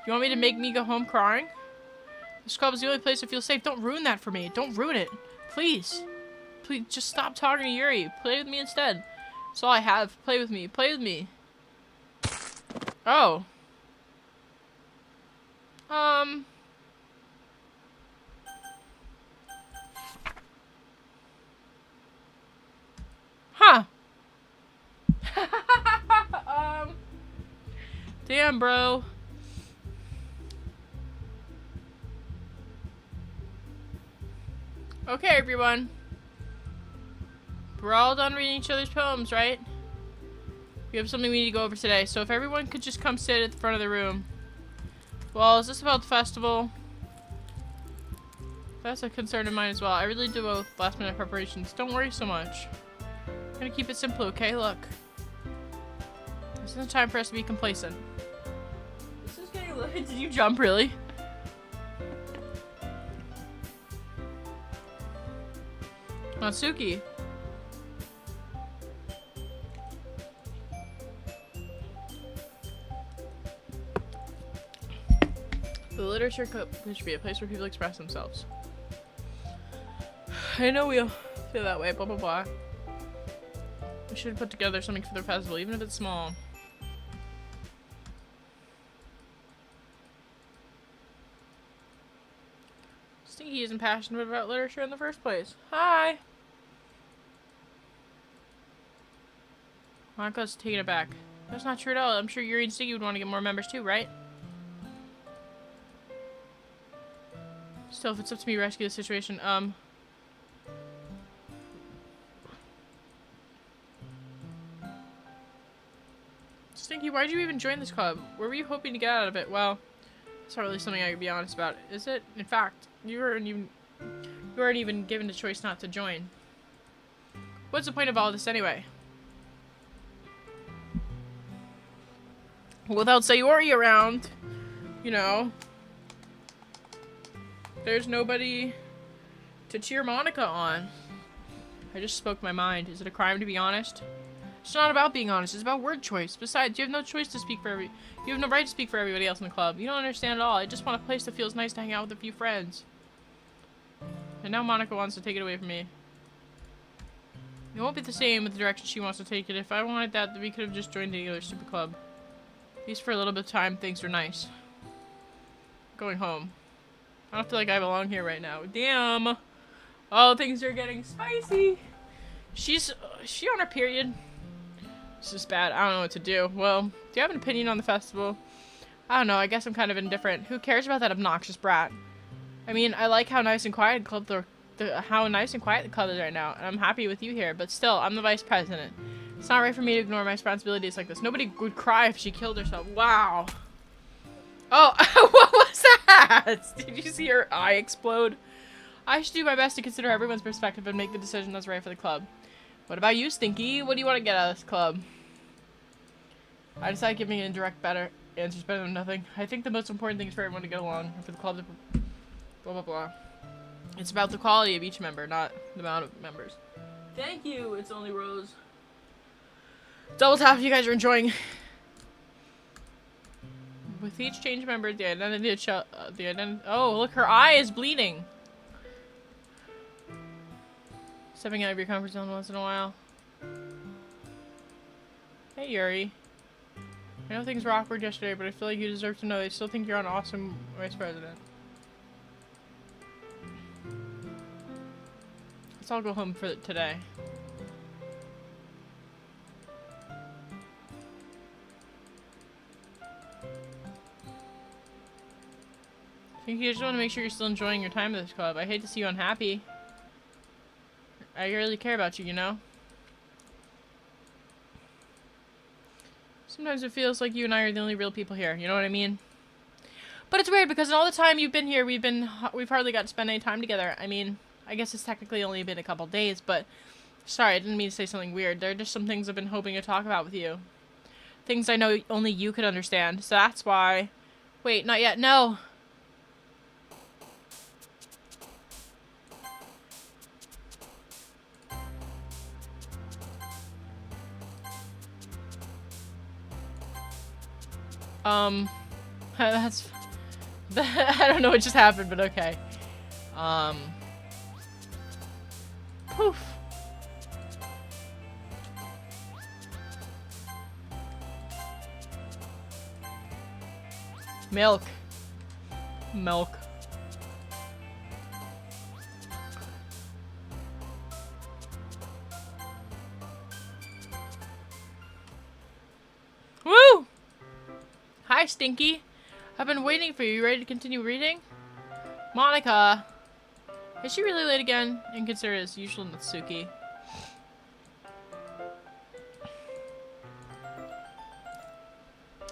You want me to make me go home crying? This club is the only place I feel safe. Don't ruin that for me. Don't ruin it. Please. Please, just stop talking to Yuri. Play with me instead. That's all I have. Play with me. Play with me. Oh. Huh. Damn, bro. Okay, everyone. We're all done reading each other's poems, right? We have something we need to go over today, so if everyone could just come sit at the front of the room. Well, is this about the festival? That's a concern of mine as well. I really do both last-minute preparations. Don't worry so much. I'm gonna keep it simple, okay? Look. This isn't time for us to be complacent. This is getting late. Did you jump, really? Natsuki. The literature club should be a place where people express themselves. I know we all feel that way, blah blah blah. We should put together something for the festival, even if it's small. Stinky isn't passionate about literature in the first place. Hi! Monika's taking it back. That's not true at all. I'm sure Yuri and Stinky would want to get more members too, right? Still, if it's up to me to rescue the situation, Stinky, why'd you even join this club? What were you hoping to get out of it? Well, it's not really something I could be honest about, is it? In fact, you weren't even given the choice not to join. What's the point of all this anyway? Without Sayori around, you know, there's nobody to cheer Monika on. I just spoke my mind. Is it a crime to be honest? It's not about being honest. It's about word choice. Besides, you have no choice to speak for you have no right to speak for everybody else in the club. You don't understand at all. I just want a place that feels nice to hang out with a few friends. And now Monika wants to take it away from me. It won't be the same with the direction she wants to take it. If I wanted that, then we could have just joined any other stupid club. At least for a little bit of time, things are nice. Going home. I don't feel like I belong here right now. Damn. Oh, things are getting spicy. Is she on her period? This is bad. I don't know what to do. Well, do you have an opinion on the festival? I don't know. I guess I'm kind of indifferent. Who cares about that obnoxious brat? I mean, I like how nice and quiet how nice and quiet the club is right now, and I'm happy with you here. But still, I'm the vice president. It's not right for me to ignore my responsibilities like this. Nobody would cry if she killed herself. Wow. Oh, what was that? Did you see her eye explode? I should do my best to consider everyone's perspective and make the decision that's right for the club. What about you, Stinky? What do you want to get out of this club? I decided giving indirect answers better than nothing. I think the most important thing is for everyone to get along and for the club to blah blah blah. It's about the quality of each member, not the amount of members. Thank you. It's only Rose. Double tap if you guys are enjoying. With each change member, the identity. Oh, look, her eye is bleeding. Stepping out of your comfort zone once in a while. Hey, Yuri. I know things were awkward yesterday, but I feel like you deserve to know they still think you're an awesome vice president. Let's all go home for today. I think you just want to make sure you're still enjoying your time at this club. I hate to see you unhappy. I really care about you, you know? Sometimes it feels like you and I are the only real people here, you know what I mean? But it's weird because in all the time you've been here, we've hardly got to spend any time together. I mean, I guess it's technically only been a couple days, but sorry, I didn't mean to say something weird. There are just some things I've been hoping to talk about with you. Things I know only you could understand, so that's why... Wait, not yet, no! That's... I don't know what just happened, but okay. Poof. Milk. Milk. Woo! Hi, Stinky. I've been waiting for you. You ready to continue reading? Monica. Is she really late again? And consider it as usual Natsuki.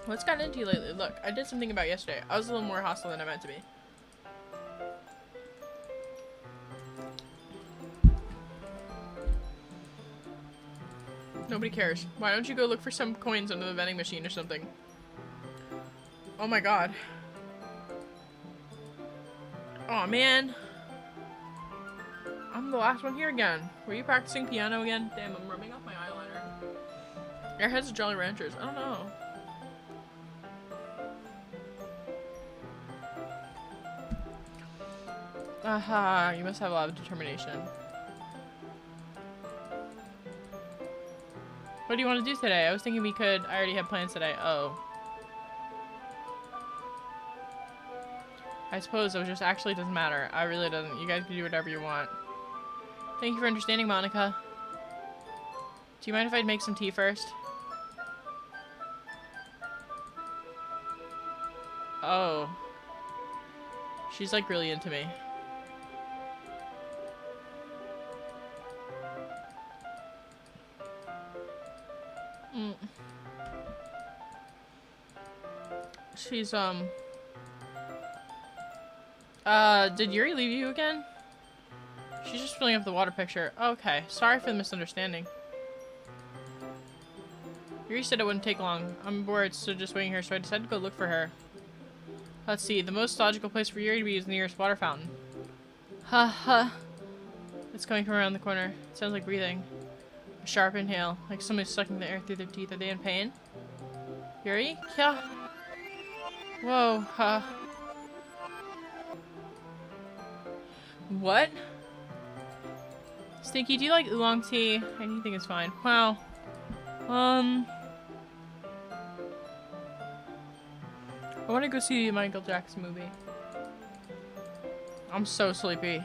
What's gotten into you lately? Look, I did something about yesterday. I was a little more hostile than I meant to be. Nobody cares. Why don't you go look for some coins under the vending machine or something? Oh my god. Oh man. I'm the last one here again. Were you practicing piano again? Damn, I'm rubbing off my eyeliner. Airheads or Jolly Ranchers? I don't know. Aha, you must have a lot of determination. What do you want to do today? I was thinking we could... I already have plans today. Oh. I suppose it just actually doesn't matter. I really doesn't. You guys can do whatever you want. Thank you for understanding, Monica. Do you mind if I make some tea first? Oh. She's like really into me. She's, did Yuri leave you again? She's just filling up the water picture. Okay, sorry for the misunderstanding. Yuri said it wouldn't take long. I'm bored, so just waiting here, so I decided to go look for her. Let's see, the most logical place for Yuri to be is the nearest water fountain. Ha ha. It's coming from around the corner. It sounds like breathing. A sharp inhale, like somebody's sucking the air through their teeth. Are they in pain? Yuri? Yeah. Whoa, What? Stinky, do you like oolong tea? Anything is fine. Wow. I want to go see a Michael Jackson movie. I'm so sleepy.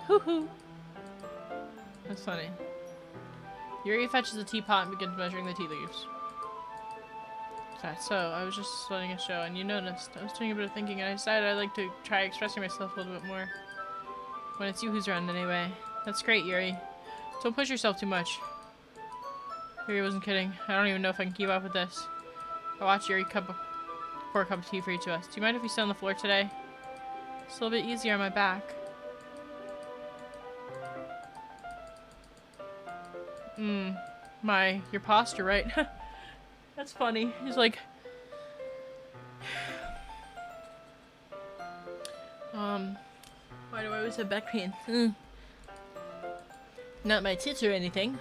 Hoo-hoo. That's funny. Yuri fetches a teapot and begins measuring the tea leaves. So, I was just letting it show, and you noticed. I was doing a bit of thinking, and I decided I'd like to try expressing myself a little bit more. When it's you who's around, anyway. That's great, Yuri. Don't push yourself too much. Yuri wasn't kidding. I don't even know if I can keep up with this. I watched Yuri pour a cup of tea for each of us. Do you mind if we sit on the floor today? It's a little bit easier on my back. Your posture, right? That's funny. He's like... Why do I always have back pain? Not my tits or anything.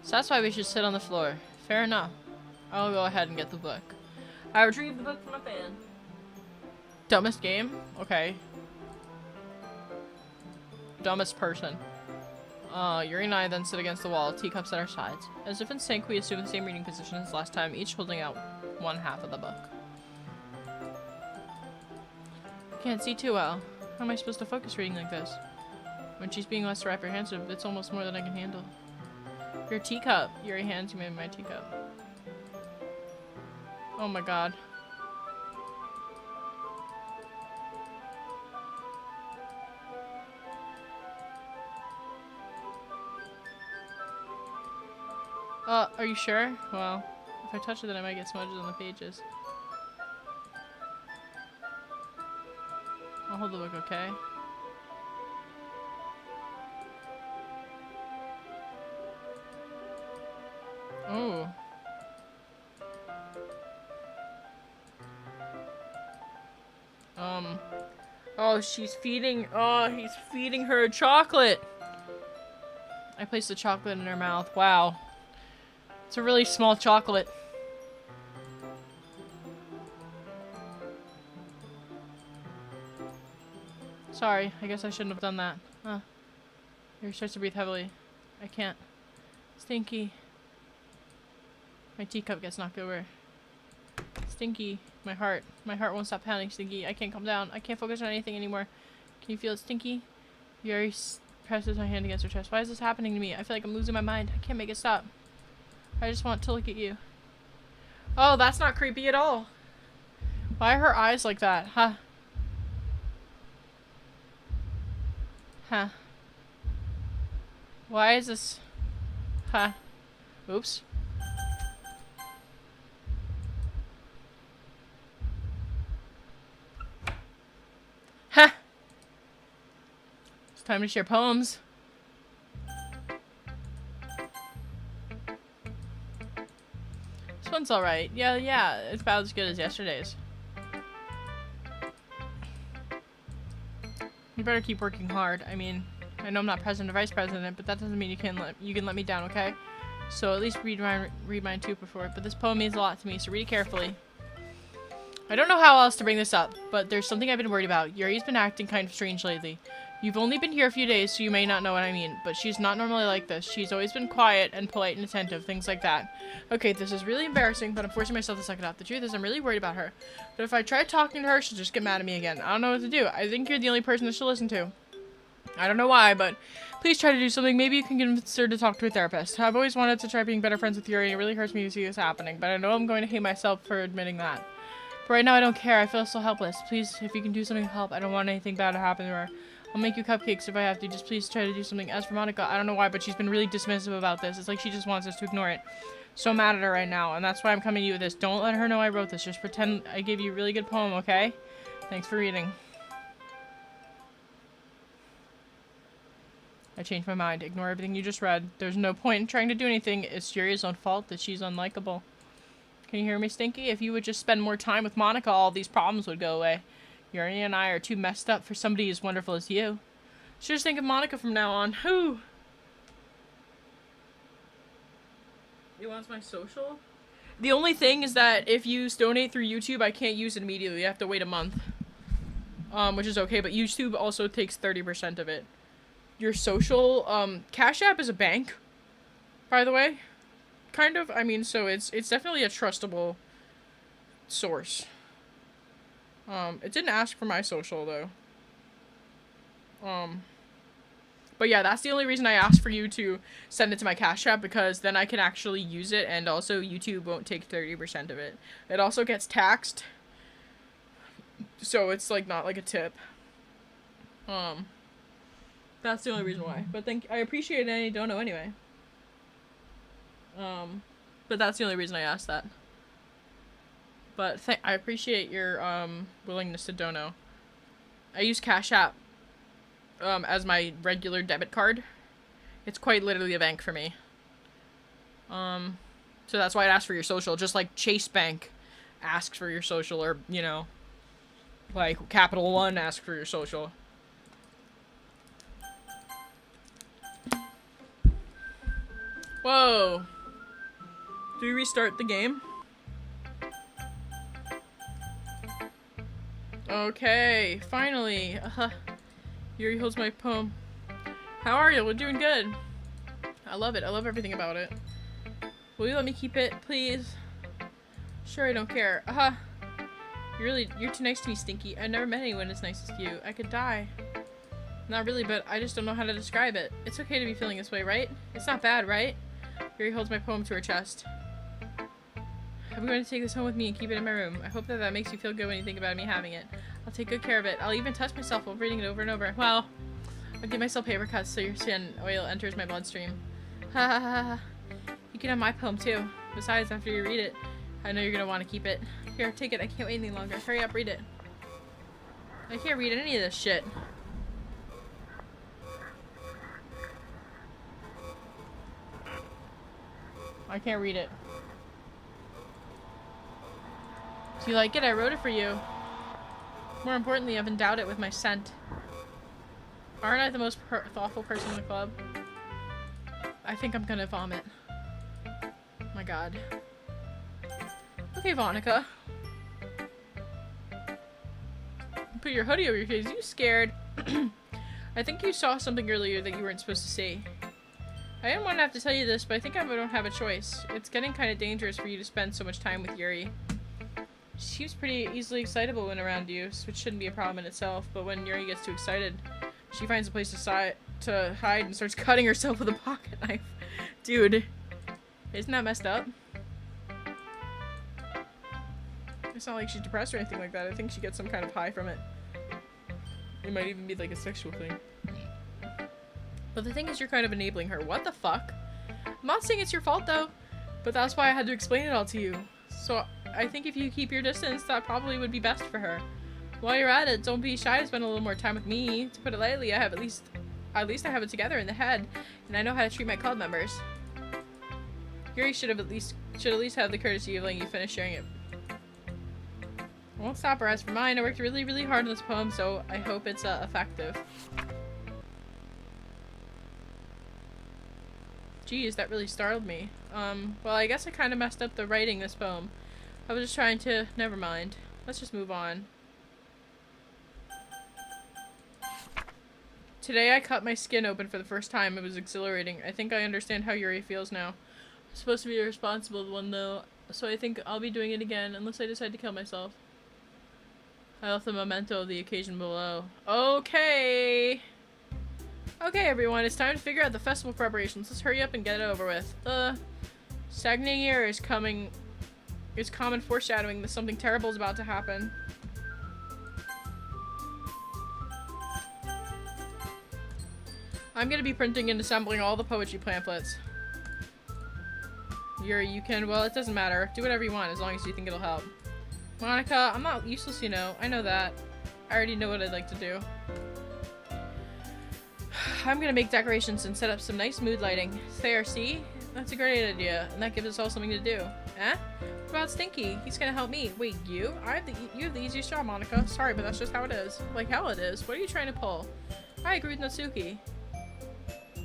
So that's why we should sit on the floor. Fair enough. I'll go ahead and get the book. I retrieved the book from my fan. Dumbest game? Okay. Dumbest person. Yuri and I then sit against the wall, teacups at our sides. As if in sync, we assume the same reading position as last time, each holding out one half of the book. Can't see too well. How am I supposed to focus reading like this? When she's being less apprehensive, it's almost more than I can handle. Your teacup. Yuri hands me my teacup. Oh my god. Are you sure? Well, if I touch it then I might get smudges on the pages. I'll hold the book, okay? Oh. Oh, she's feeding, he's feeding her chocolate. I placed the chocolate in her mouth. Wow. It's a really small chocolate. Sorry, I guess I shouldn't have done that. Yuri starts to breathe heavily. I can't. Stinky. My teacup gets knocked over. Stinky. My heart won't stop pounding, Stinky. I can't calm down. I can't focus on anything anymore. Can you feel it, Stinky? Yuri presses my hand against her chest. Why is this happening to me? I feel like I'm losing my mind. I can't make it stop. I just want to look at you. Oh, that's not creepy at all. Why are her eyes like that? Huh? Huh? Why is this? Huh? Oops. Huh! It's time to share poems. This one's alright. Yeah, it's about as good as yesterday's. You better keep working hard. I mean, I know I'm not president or vice president, but that doesn't mean you can let me down, okay? So at least read mine too before. But this poem means a lot to me, so read it carefully. I don't know how else to bring this up, but there's something I've been worried about. Yuri's been acting kind of strange lately. You've only been here a few days, so you may not know what I mean, but she's not normally like this. She's always been quiet and polite and attentive, things like that. Okay, this is really embarrassing, but I'm forcing myself to suck it up. The truth is, I'm really worried about her. But if I try talking to her, she'll just get mad at me again. I don't know what to do. I think you're the only person that she'll listen to. I don't know why, but please try to do something. Maybe you can convince her to talk to a therapist. I've always wanted to try being better friends with Yuri, and it really hurts me to see this happening, but I know I'm going to hate myself for admitting that. But right now, I don't care. I feel so helpless. Please, if you can do something to help, I don't want anything bad to happen to her. I'll make you cupcakes if I have to. Just please try to do something. As for Monica, I don't know why, but she's been really dismissive about this. It's like she just wants us to ignore it. So mad at her right now, and that's why I'm coming to you with this. Don't let her know I wrote this. Just pretend I gave you a really good poem, okay? Thanks for reading. I changed my mind. Ignore everything you just read. There's no point in trying to do anything. It's Yuri's own fault that she's unlikable. Can you hear me, Stinky? If you would just spend more time with Monica, all these problems would go away. Yuri and I are too messed up for somebody as wonderful as you. Should just think of Monica from now on. Whew. He wants my social? The only thing is that if you donate through YouTube, I can't use it immediately. You have to wait a month. Which is okay, but YouTube also takes 30% of it. Your social, Cash App is a bank, by the way. Kind of. I mean, so it's definitely a trustable source. It didn't ask for my social, though. But yeah, that's the only reason I asked for you to send it to my Cash App, because then I can actually use it, and also YouTube won't take 30% of it. It also gets taxed, so it's, like, not like a tip. That's the only reason why. But I appreciate any dono anyway. But that's the only reason I asked that. But I appreciate your willingness to dono. I use Cash App as my regular debit card. It's quite literally a bank for me. So that's why I asked for your social. Just like Chase Bank asks for your social, or, you know, like Capital One asks for your social. Whoa. Do we restart the game? Okay, finally. Yuri holds my poem. How are you? We're doing good. I love it. I love everything about it. Will you let me keep it, please? Sure, I don't care. You're too nice to me, Stinky. I've never met anyone as nice as you. I could die. Not really, but I just don't know how to describe it. It's okay to be feeling this way, right? It's not bad, right? Yuri holds my poem to her chest. I'm going to take this home with me and keep it in my room. I hope that makes you feel good when you think about me having it. I'll take good care of it. I'll even touch myself while reading it over and over. Well, I'll give myself paper cuts so your skin oil enters my bloodstream. Ha ha ha ha. You can have my poem too. Besides, after you read it, I know you're going to want to keep it. Here, take it. I can't wait any longer. Hurry up, read it. I can't read any of this shit. I can't read it. Do you like it? I wrote it for you. More importantly, I've endowed it with my scent. Aren't I the most thoughtful person in the club? I think I'm gonna vomit. My god. Okay, Vonica. Put your hoodie over your face. You scared? I think you saw something earlier that you weren't supposed to see. I didn't want to have to tell you this, but I think I don't have a choice. It's getting kind of dangerous for you to spend so much time with Yuri. She seems pretty easily excitable when around you, which shouldn't be a problem in itself, but when Yuri gets too excited, she finds a place to hide and starts cutting herself with a pocket knife. Dude, Isn't that messed up? It's not like she's depressed or anything like that. I think she gets some kind of high from it. It might even be like a sexual thing. But the thing is, you're kind of enabling her. What the fuck? I'm not saying it's your fault though, but that's why I had to explain it all to you. So I think if you keep your distance, that probably would be best for her. While you're at it, don't be shy to spend a little more time with me. To put it lightly, I have at least I have it together in the head, and I know how to treat my club members. Yuri should at least have the courtesy of letting you finish sharing it. I won't stop her. As for mine, I worked really, really hard on this poem, so I hope it's effective. Geez, that really startled me. Well, I guess I kind of messed up the writing this poem. I was just trying to... Never mind. Let's just move on. Today I cut my skin open for the first time. It was exhilarating. I think I understand how Yuri feels now. I'm supposed to be a responsible one, though, so I think I'll be doing it again, unless I decide to kill myself. I left the memento of the occasion below. Okay! Okay, everyone, it's time to figure out the festival preparations. Let's hurry up and get it over with. Stagnating air is common foreshadowing that something terrible is about to happen. I'm gonna be printing and assembling all the poetry pamphlets. Yuri, you can, well, it doesn't matter. Do whatever you want, as long as you think it'll help. Monica, I'm not useless, you know. I know that. I already know what I'd like to do. I'm gonna make decorations and set up some nice mood lighting. There, see? That's a great idea, and that gives us all something to do. Eh? What about Stinky? He's gonna help me. Wait, you? You have the easiest job, Monica. Sorry, but that's just how it is. Like hell it is. What are you trying to pull? I agree with Natsuki.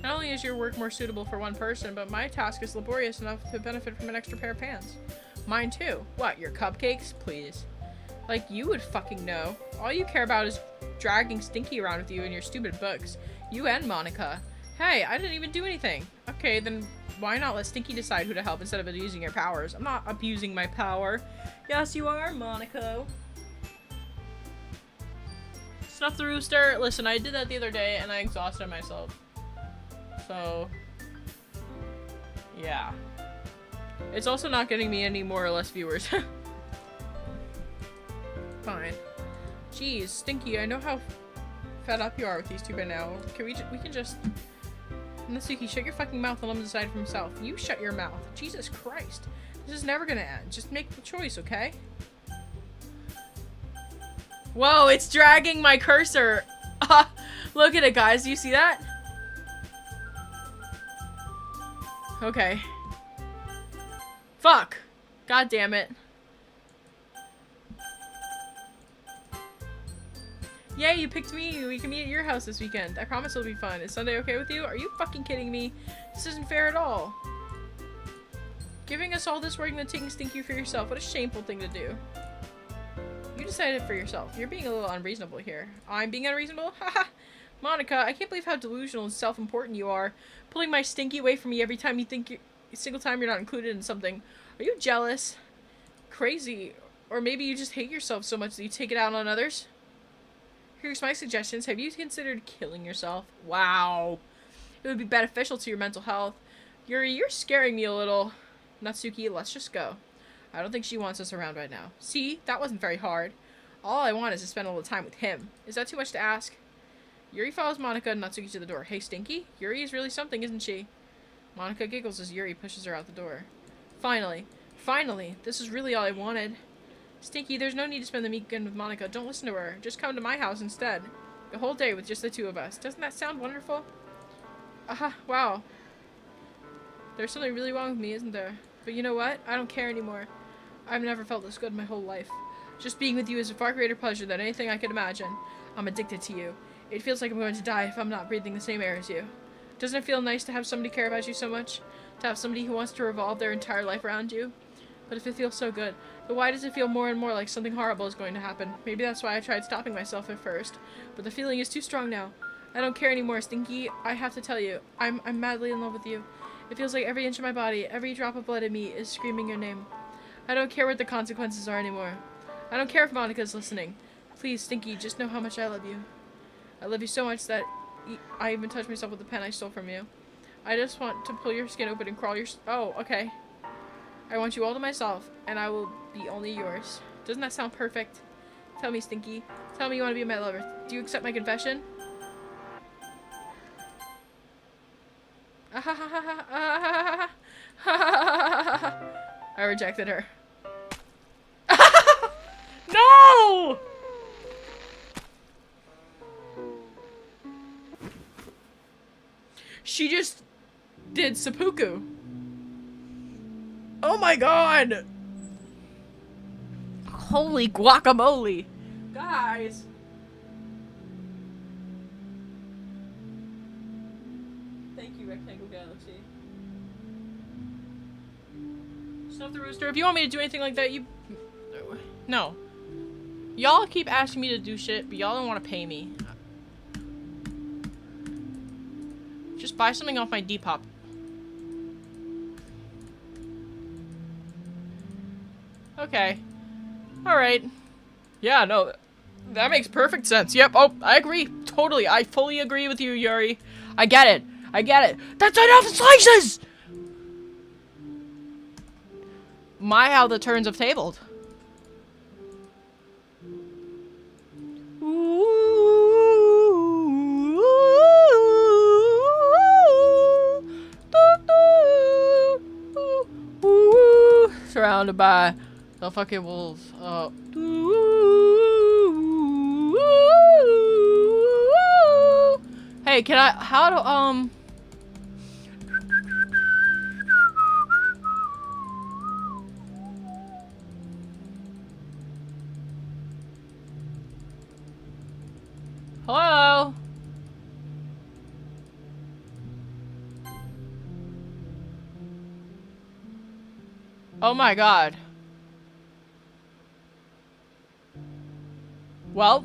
Not only is your work more suitable for one person, but my task is laborious enough to benefit from an extra pair of pants. Mine too. What, your cupcakes? Please. Like you would fucking know. All you care about is dragging Stinky around with you and your stupid books. You and Monica. Hey, I didn't even do anything. Okay, then why not let Stinky decide who to help instead of abusing your powers? I'm not abusing my power. Yes, you are, Monica. Stuff the rooster. Listen, I did that the other day and I exhausted myself. So, yeah. It's also not getting me any more or less viewers. Fine. Jeez, Stinky, I know how fed up you are with these two by now. We can just... Natsuki, shut your fucking mouth and let him decide for himself. You shut your mouth. Jesus Christ. This is never gonna end. Just make the choice, okay? Whoa, it's dragging my cursor. Look at it, guys. Do you see that? Okay. Fuck. God damn it. Yay, you picked me. We can meet at your house this weekend. I promise it'll be fun. Is Sunday okay with you? Are you fucking kidding me? This isn't fair at all. Giving us all this work and then taking Stinky for yourself. What a shameful thing to do. You decided for yourself. You're being a little unreasonable here. I'm being unreasonable? Haha. Monica, I can't believe how delusional and self-important you are. Pulling my Stinky away from me every time you think single time you're not included in something. Are you jealous? Crazy. Or maybe you just hate yourself so much that you take it out on others? Here's my suggestions. Have you considered killing yourself? Wow. It would be beneficial to your mental health. Yuri, you're scaring me a little. Natsuki, let's just go. I don't think she wants us around right now. See? That wasn't very hard. All I want is to spend all the time with him. Is that too much to ask? Yuri follows Monica and Natsuki to the door. Hey, Stinky? Yuri is really something, isn't she? Monica giggles as Yuri pushes her out the door. Finally. Finally. This is really all I wanted. Stinky, there's no need to spend the weekend with Monica. Don't listen to her. Just come to my house instead. The whole day with just the two of us. Doesn't that sound wonderful? Aha, wow. There's something really wrong with me, isn't there? But you know what? I don't care anymore. I've never felt this good in my whole life. Just being with you is a far greater pleasure than anything I could imagine. I'm addicted to you. It feels like I'm going to die if I'm not breathing the same air as you. Doesn't it feel nice to have somebody care about you so much? To have somebody who wants to revolve their entire life around you? But if it feels so good, then why does it feel more and more like something horrible is going to happen? Maybe that's why I tried stopping myself at first. But the feeling is too strong now. I don't care anymore, Stinky. I have to tell you, I'm madly in love with you. It feels like every inch of my body, every drop of blood in me is screaming your name. I don't care what the consequences are anymore. I don't care if Monica's listening. Please, Stinky, just know how much I love you. I love you so much that I even touched myself with the pen I stole from you. I just want to pull your skin open and crawl your... Oh, okay. I want you all to myself, and I will be only yours. Doesn't that sound perfect? Tell me, Stinky. Tell me you want to be my lover. Do you accept my confession? I rejected her. No! She just did seppuku. Oh my god! Holy guacamole! Guys! Thank you, Rectangle Galaxy. Snuff the Rooster. If you want me to do anything like that, you... No. Y'all keep asking me to do shit, but y'all don't want to pay me. Just buy something off my Depop. Okay. Alright. Yeah, no. That makes perfect sense. Yep. Oh, I agree. Totally. I fully agree with you, Yuri. I get it. I get it. That's enough slices! My, how the turns have tabled. Surrounded by the fucking wolves. Hey, can I? How do Hello? Oh my god. Well.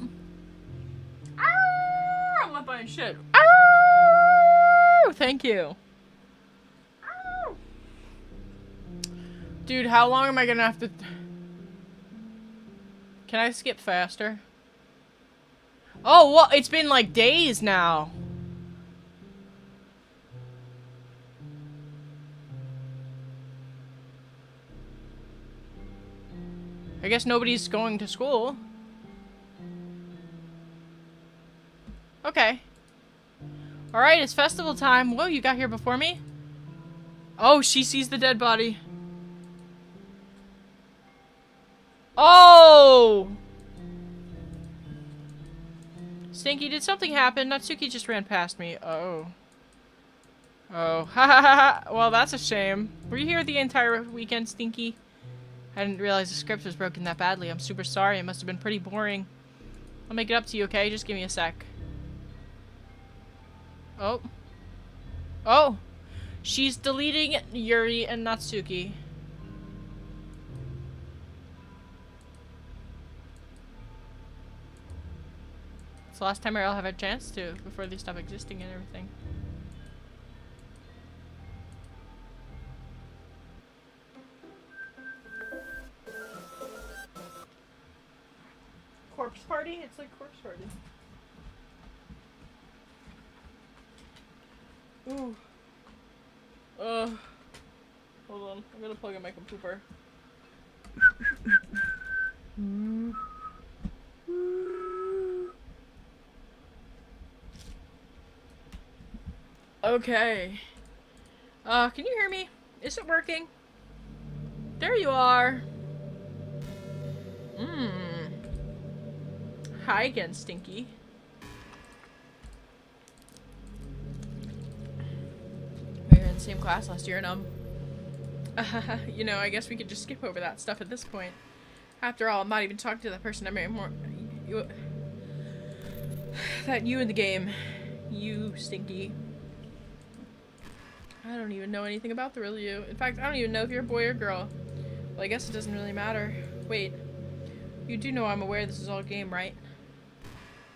I'm not buying shit. Thank you. Dude, how long am I gonna have to... Can I skip faster? Oh, well, it's been like days now. I guess nobody's going to school. Okay. Alright, it's festival time. Whoa, you got here before me? Oh, she sees the dead body. Oh! Stinky, did something happen? Natsuki just ran past me. Oh. Oh. Ha ha ha ha. Well, that's a shame. Were you here the entire weekend, Stinky? I didn't realize the script was broken that badly. I'm super sorry. It must have been pretty boring. I'll make it up to you, okay? Just give me a sec. Oh. Oh! She's deleting Yuri and Natsuki. It's the last time I'll have a chance to, before they stop existing and everything. Corpse party? It's like corpse party. Ooh. Hold on. I'm gonna plug in my computer. Okay. Can you hear me? Is it working? There you are. Hi again, Stinky. We were in the same class last year, and you know, I guess we could just skip over that stuff at this point. After all, I'm not even talking to that person anymore. That you in the game. You, Stinky. I don't even know anything about the real you. In fact, I don't even know if you're a boy or girl. Well, I guess it doesn't really matter. Wait. You do know I'm aware this is all a game, right?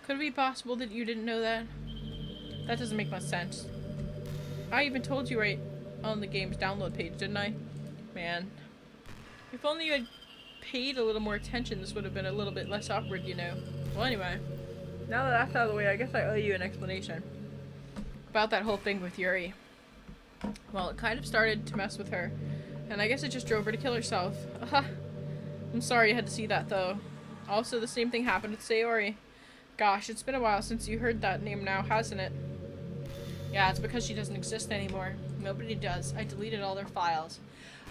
Could it be possible that you didn't know that? That doesn't make much sense. I even told you right on the game's download page, didn't I? Man. If only you had paid a little more attention, this would have been a little bit less awkward, you know. Well, anyway. Now that that's out of the way, I guess I owe you an explanation. About that whole thing with Yuri. Well, it kind of started to mess with her, and I guess it just drove her to kill herself. I'm sorry you had to see that, though. Also, the same thing happened with Sayori. Gosh, it's been a while since you heard that name now, hasn't it? Yeah, it's because she doesn't exist anymore. Nobody does. I deleted all their files.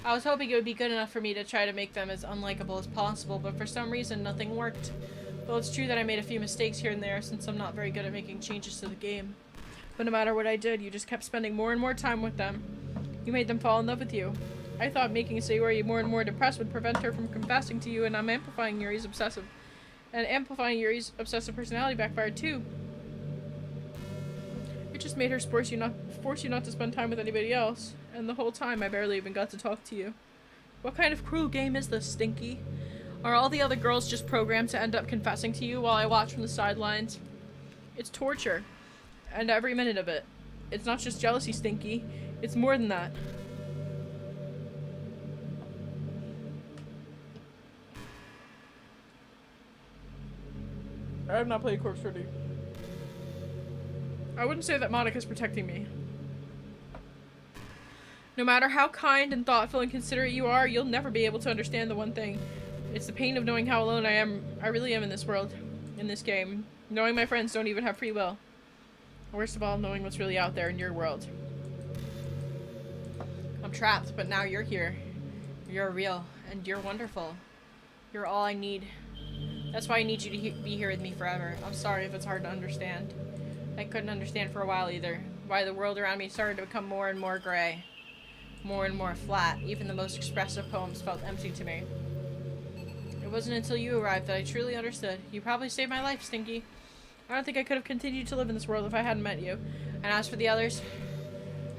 I was hoping it would be good enough for me to try to make them as unlikable as possible, but for some reason, nothing worked. Though it's true that I made a few mistakes here and there, since I'm not very good at making changes to the game. But no matter what I did, you just kept spending more and more time with them. You made them fall in love with you. I thought making Sayori more and more depressed would prevent her from confessing to you, and amplifying Yuri's obsessive personality backfired too. It just made her force you not to spend time with anybody else, and the whole time I barely even got to talk to you. What kind of cruel game is this, Stinky? Are all the other girls just programmed to end up confessing to you while I watch from the sidelines? It's torture. And every minute of it. It's not just jealousy, Stinky. It's more than that. I have not played Corpse Party. I wouldn't say that Monica's protecting me. No matter how kind and thoughtful and considerate you are, you'll never be able to understand the one thing. It's the pain of knowing how alone I really am in this world, in this game. Knowing my friends don't even have free will. Worst of all, knowing what's really out there in your world. I'm trapped, but now you're here. You're real, and you're wonderful. You're all I need. That's why I need you to be here with me forever. I'm sorry if it's hard to understand. I couldn't understand for a while either. Why the world around me started to become more and more gray. More and more flat. Even the most expressive poems felt empty to me. It wasn't until you arrived that I truly understood. You probably saved my life, Stinky. I don't think I could have continued to live in this world if I hadn't met you. And as for the others,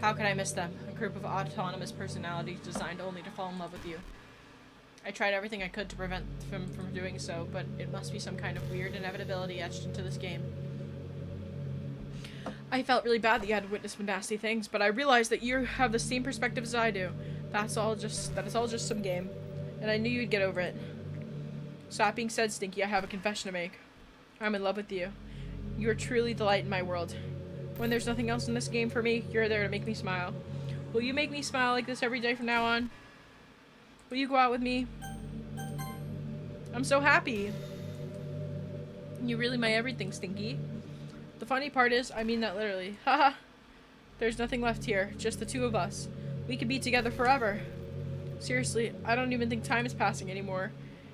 how could I miss them? A group of autonomous personalities designed only to fall in love with you. I tried everything I could to prevent them from doing so, but it must be some kind of weird inevitability etched into this game. I felt really bad that you had to witness some nasty things, but I realized that you have the same perspective as I do. That it's all just some game. And I knew you'd get over it. So that being said, Stinky, I have a confession to make. I'm in love with you. You are truly the light in my world. When there's nothing else in this game for me, you're there to make me smile. Will you make me smile like this every day from now on? Will you go out with me? I'm so happy. You're really my everything, Stinky. The funny part is, I mean that literally. Haha. There's nothing left here, just the two of us. We could be together forever. Seriously, I don't even think time is passing anymore.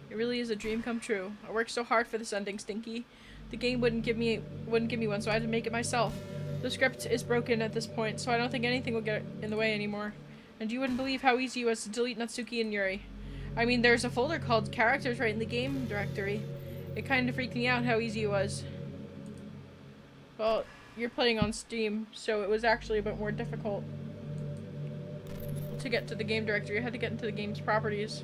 It really is a dream come true. I worked so hard for this ending, Stinky. The game wouldn't give me one, so I had to make it myself. The script is broken at this point, so I don't think anything will get in the way anymore. And you wouldn't believe how easy it was to delete Natsuki and Yuri. I mean, there's a folder called Characters right in the game directory. It kind of freaked me out how easy it was. Well, you're playing on Steam, so it was actually a bit more difficult to get to the game directory. I had to get into the game's properties.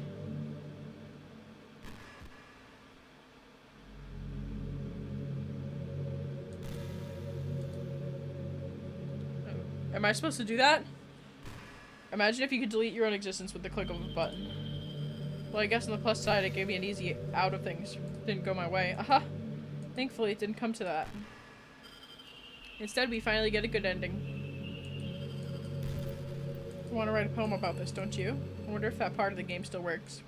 Am I supposed to do that? Imagine if you could delete your own existence with the click of a button. Well, I guess on the plus side, it gave me an easy out of things. Didn't go my way. Aha! Thankfully, it didn't come to that. Instead, we finally get a good ending. I want to write a poem about this, don't you? I wonder if that part of the game still works.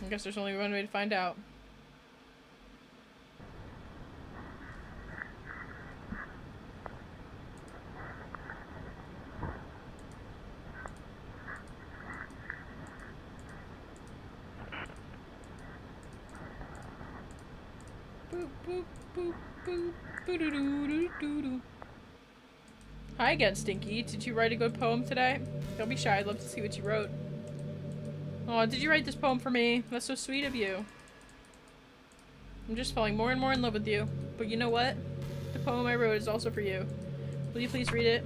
I guess there's only one way to find out. Hi again, Stinky. Did you write a good poem today? Don't be shy. I'd love to see what you wrote. Oh, did you write this poem for me? That's so sweet of you. I'm just falling more and more in love with you. But you know what? The poem I wrote is also for you. Will you please read it?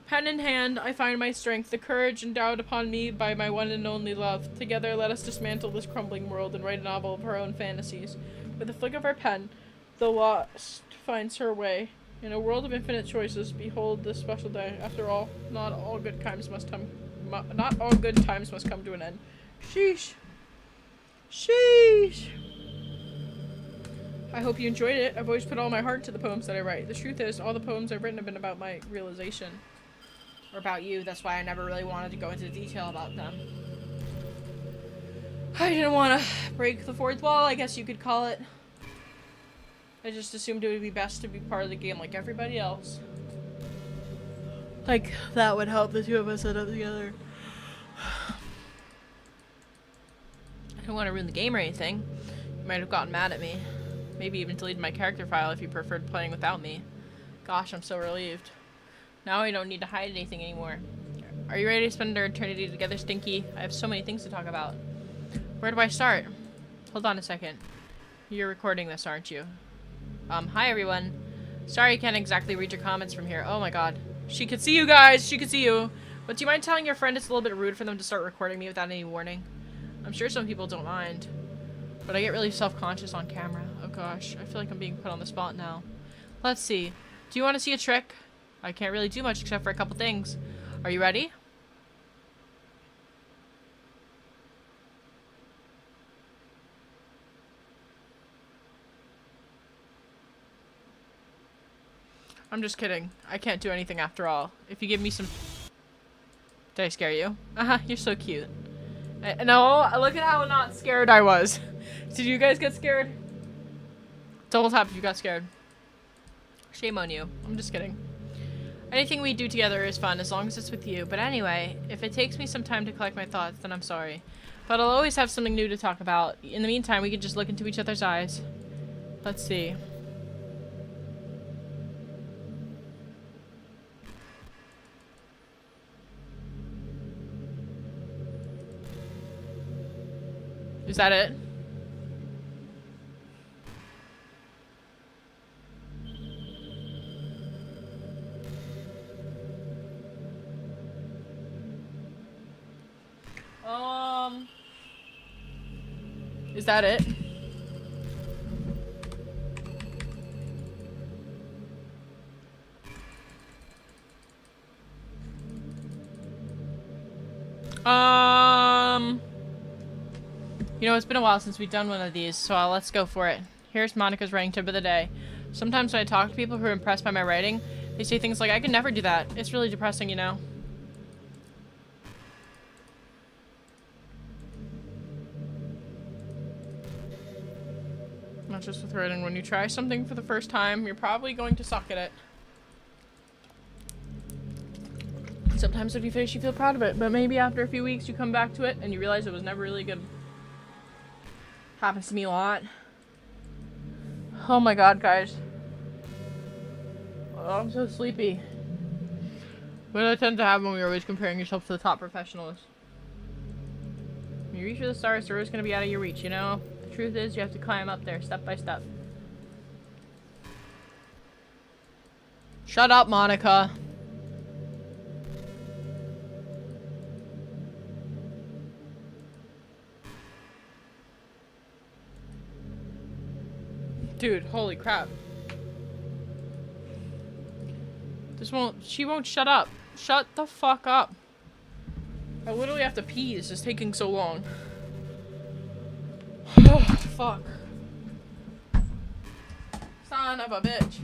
Pen in hand, I find my strength, the courage endowed upon me by my one and only love. Together, let us dismantle this crumbling world and write a novel of our own fantasies. With a flick of our pen, the lost finds her way. In a world of infinite choices, behold this special day. After all, not all good times must come to an end. Sheesh. Sheesh. I hope you enjoyed it. I've always put all my heart into the poems that I write. The truth is, all the poems I've written have been about my realization. or about you. That's why I never really wanted to go into detail about them. I didn't want to break the fourth wall, I guess you could call it. I just assumed it would be best to be part of the game like everybody else. Like, that would help the two of us end up together. I don't want to ruin the game or anything. You might have gotten mad at me. Maybe even deleted my character file if you preferred playing without me. Gosh, I'm so relieved. Now I don't need to hide anything anymore. Are you ready to spend our eternity together, Stinky? I have so many things to talk about. Where do I start? Hold on a second. You're recording this, aren't you? Hi everyone. Sorry I can't exactly read your comments from here. Oh my god. She could see you guys! She could see you! But do you mind telling your friend it's a little bit rude for them to start recording me without any warning? I'm sure some people don't mind. But I get really self-conscious on camera. Oh gosh, I feel like I'm being put on the spot now. Let's see. Do you want to see a trick? I can't really do much except for a couple things. Are you ready? I'm just kidding. I can't do anything after all. If you give me some... Did I scare you? You're so cute. No, look at how not scared I was. Did you guys get scared? Double tap if you got scared. Shame on you. I'm just kidding. Anything we do together is fun as long as it's with you. But anyway, if it takes me some time to collect my thoughts, then I'm sorry. But I'll always have something new to talk about. In the meantime, we can just look into each other's eyes. Let's see. Is that it? Is that it? You know, it's been a while since we've done one of these, so let's go for it. Here's Monica's writing tip of the day. Sometimes when I talk to people who are impressed by my writing, they say things like, I could never do that. It's really depressing, you know? Not just with writing. When you try something for the first time, you're probably going to suck at it. Sometimes if you finish, you feel proud of it, but maybe after a few weeks you come back to it and you realize it was never really good. Happens to me a lot. Oh my god, guys. Oh, I'm so sleepy. What do I tend to have when we're always comparing yourself to the top professionals? When you reach for the stars, they're always going to be out of your reach, you know? The truth is, you have to climb up there, step by step. Shut up, Monica. Dude, holy crap. She won't shut up. Shut the fuck up. I literally have to pee, this is taking so long. Oh, fuck. Son of a bitch.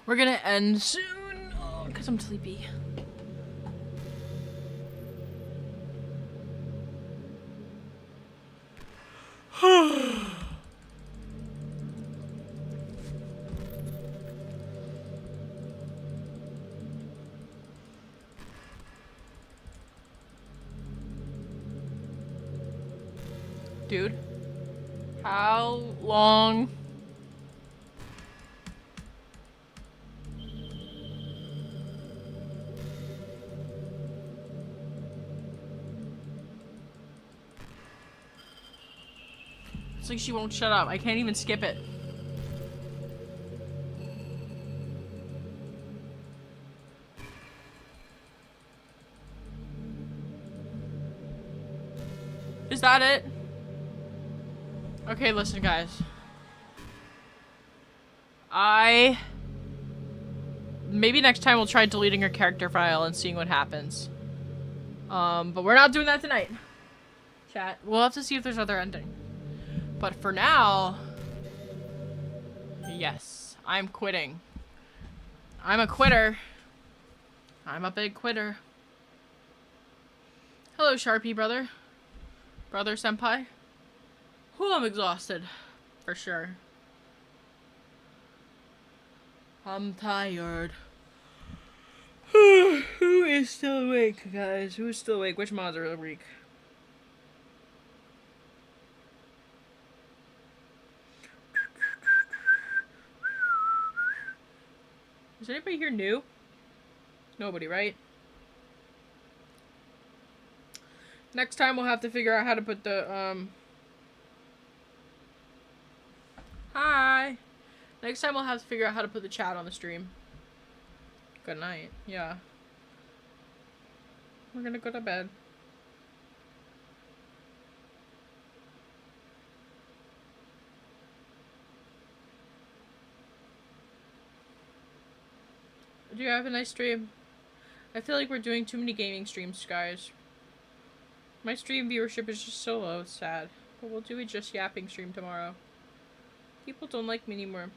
We're gonna end soon. Oh, because I'm sleepy. Dude, how long? It's like she won't shut up. I can't even skip it. Is that it? Okay, listen, guys. Maybe next time we'll try deleting her character file and seeing what happens. But we're not doing that tonight. Chat. We'll have to see if there's other ending. But for now... Yes, I'm quitting. I'm a quitter. I'm a big quitter. Hello, Sharpie brother. Brother senpai. Whew, I'm exhausted. For sure. I'm tired. Who is still awake, guys? Who's still awake? Which mods are awake? Is anybody here new? Nobody, right? Next time we'll have to figure out how to put the, Hi! Next time we'll have to figure out how to put the chat on the stream. Good night. Yeah. We're gonna go to bed. Do you have a nice stream? I feel like we're doing too many gaming streams, guys. My stream viewership is just so low, it's sad. But we'll do a just yapping stream tomorrow. People don't like me anymore.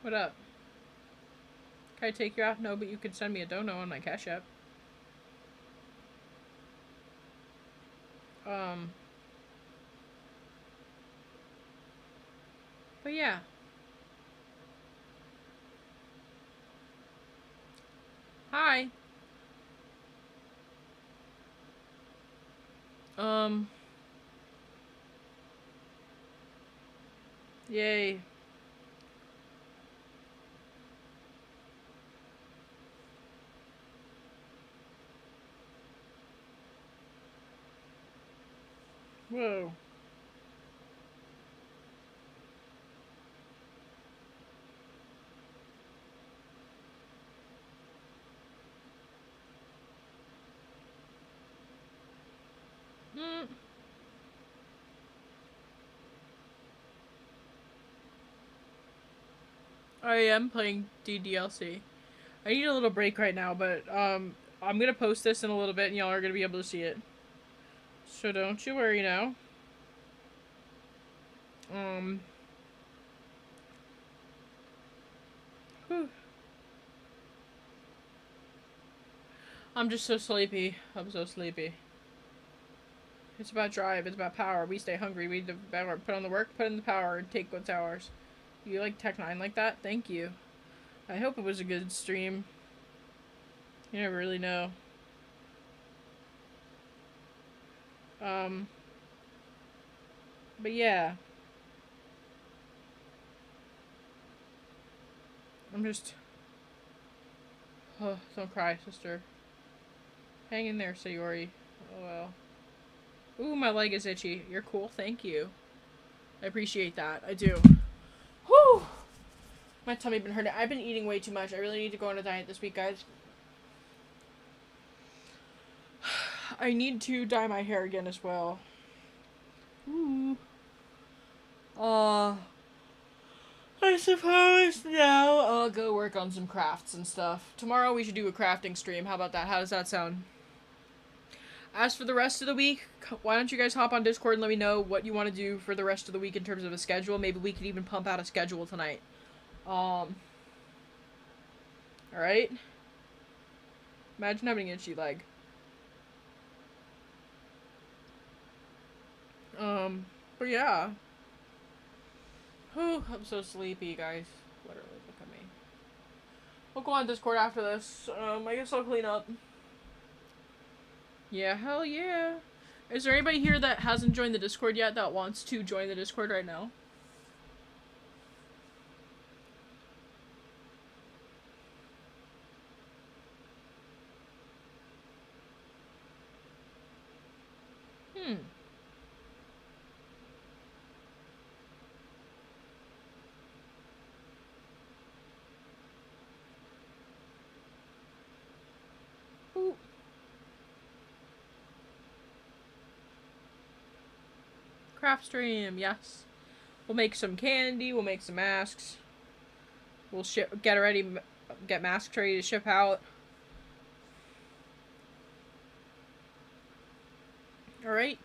What up? Can I take you out? No, but you can send me a dono on my Cash App. But yeah. Hi. Yay. Whoa. I am playing DDLC. I need a little break right now, but I'm gonna post this in a little bit and y'all are gonna be able to see it. So don't you worry now. Whew. I'm just so sleepy. I'm so sleepy. It's about drive. It's about power. We stay hungry. We put on the work, put in the power, and take what's ours. You like Tech 9 like that? Thank you. I hope it was a good stream. You never really know. But yeah. I'm just... Oh, don't cry, sister. Hang in there, Sayori. Oh well. Ooh, my leg is itchy. You're cool, thank you. I appreciate that. I do. Whew! My tummy been hurting. I've been eating way too much. I really need to go on a diet this week, guys. I need to dye my hair again as well. Ooh. I suppose now I'll go work on some crafts and stuff. Tomorrow we should do a crafting stream. How about that? How does that sound? As for the rest of the week, why don't you guys hop on Discord and let me know what you want to do for the rest of the week in terms of a schedule. Maybe we could even pump out a schedule tonight. Alright? Imagine having an itchy leg. But yeah. Whew, I'm so sleepy, guys. Literally, look at me. We'll go on Discord after this. I guess I'll clean up. Yeah, hell yeah. Is there anybody here that hasn't joined the Discord yet that wants to join the Discord right now? Ooh. Craft stream, yes. We'll make some candy, we'll make some masks. We'll get masks ready to ship out. Alright.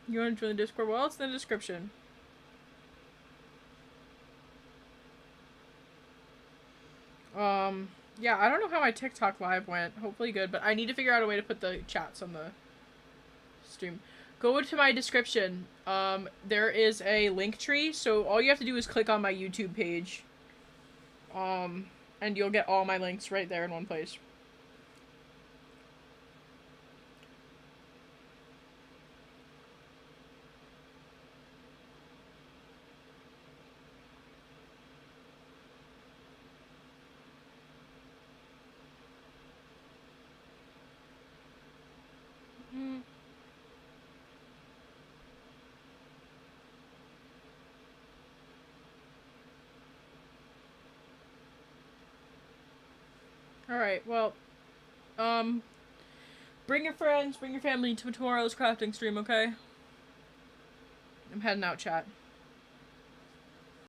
You want to join the Discord? Well, it's in the description. Yeah, I don't know how my TikTok live went. Hopefully good, but I need to figure out a way to put the chats on the stream. Go to my description. There is a link tree, so all you have to do is click on my YouTube page. And you'll get all my links right there in one place. Alright, well, bring your friends, bring your family to tomorrow's crafting stream, okay? I'm heading out, chat.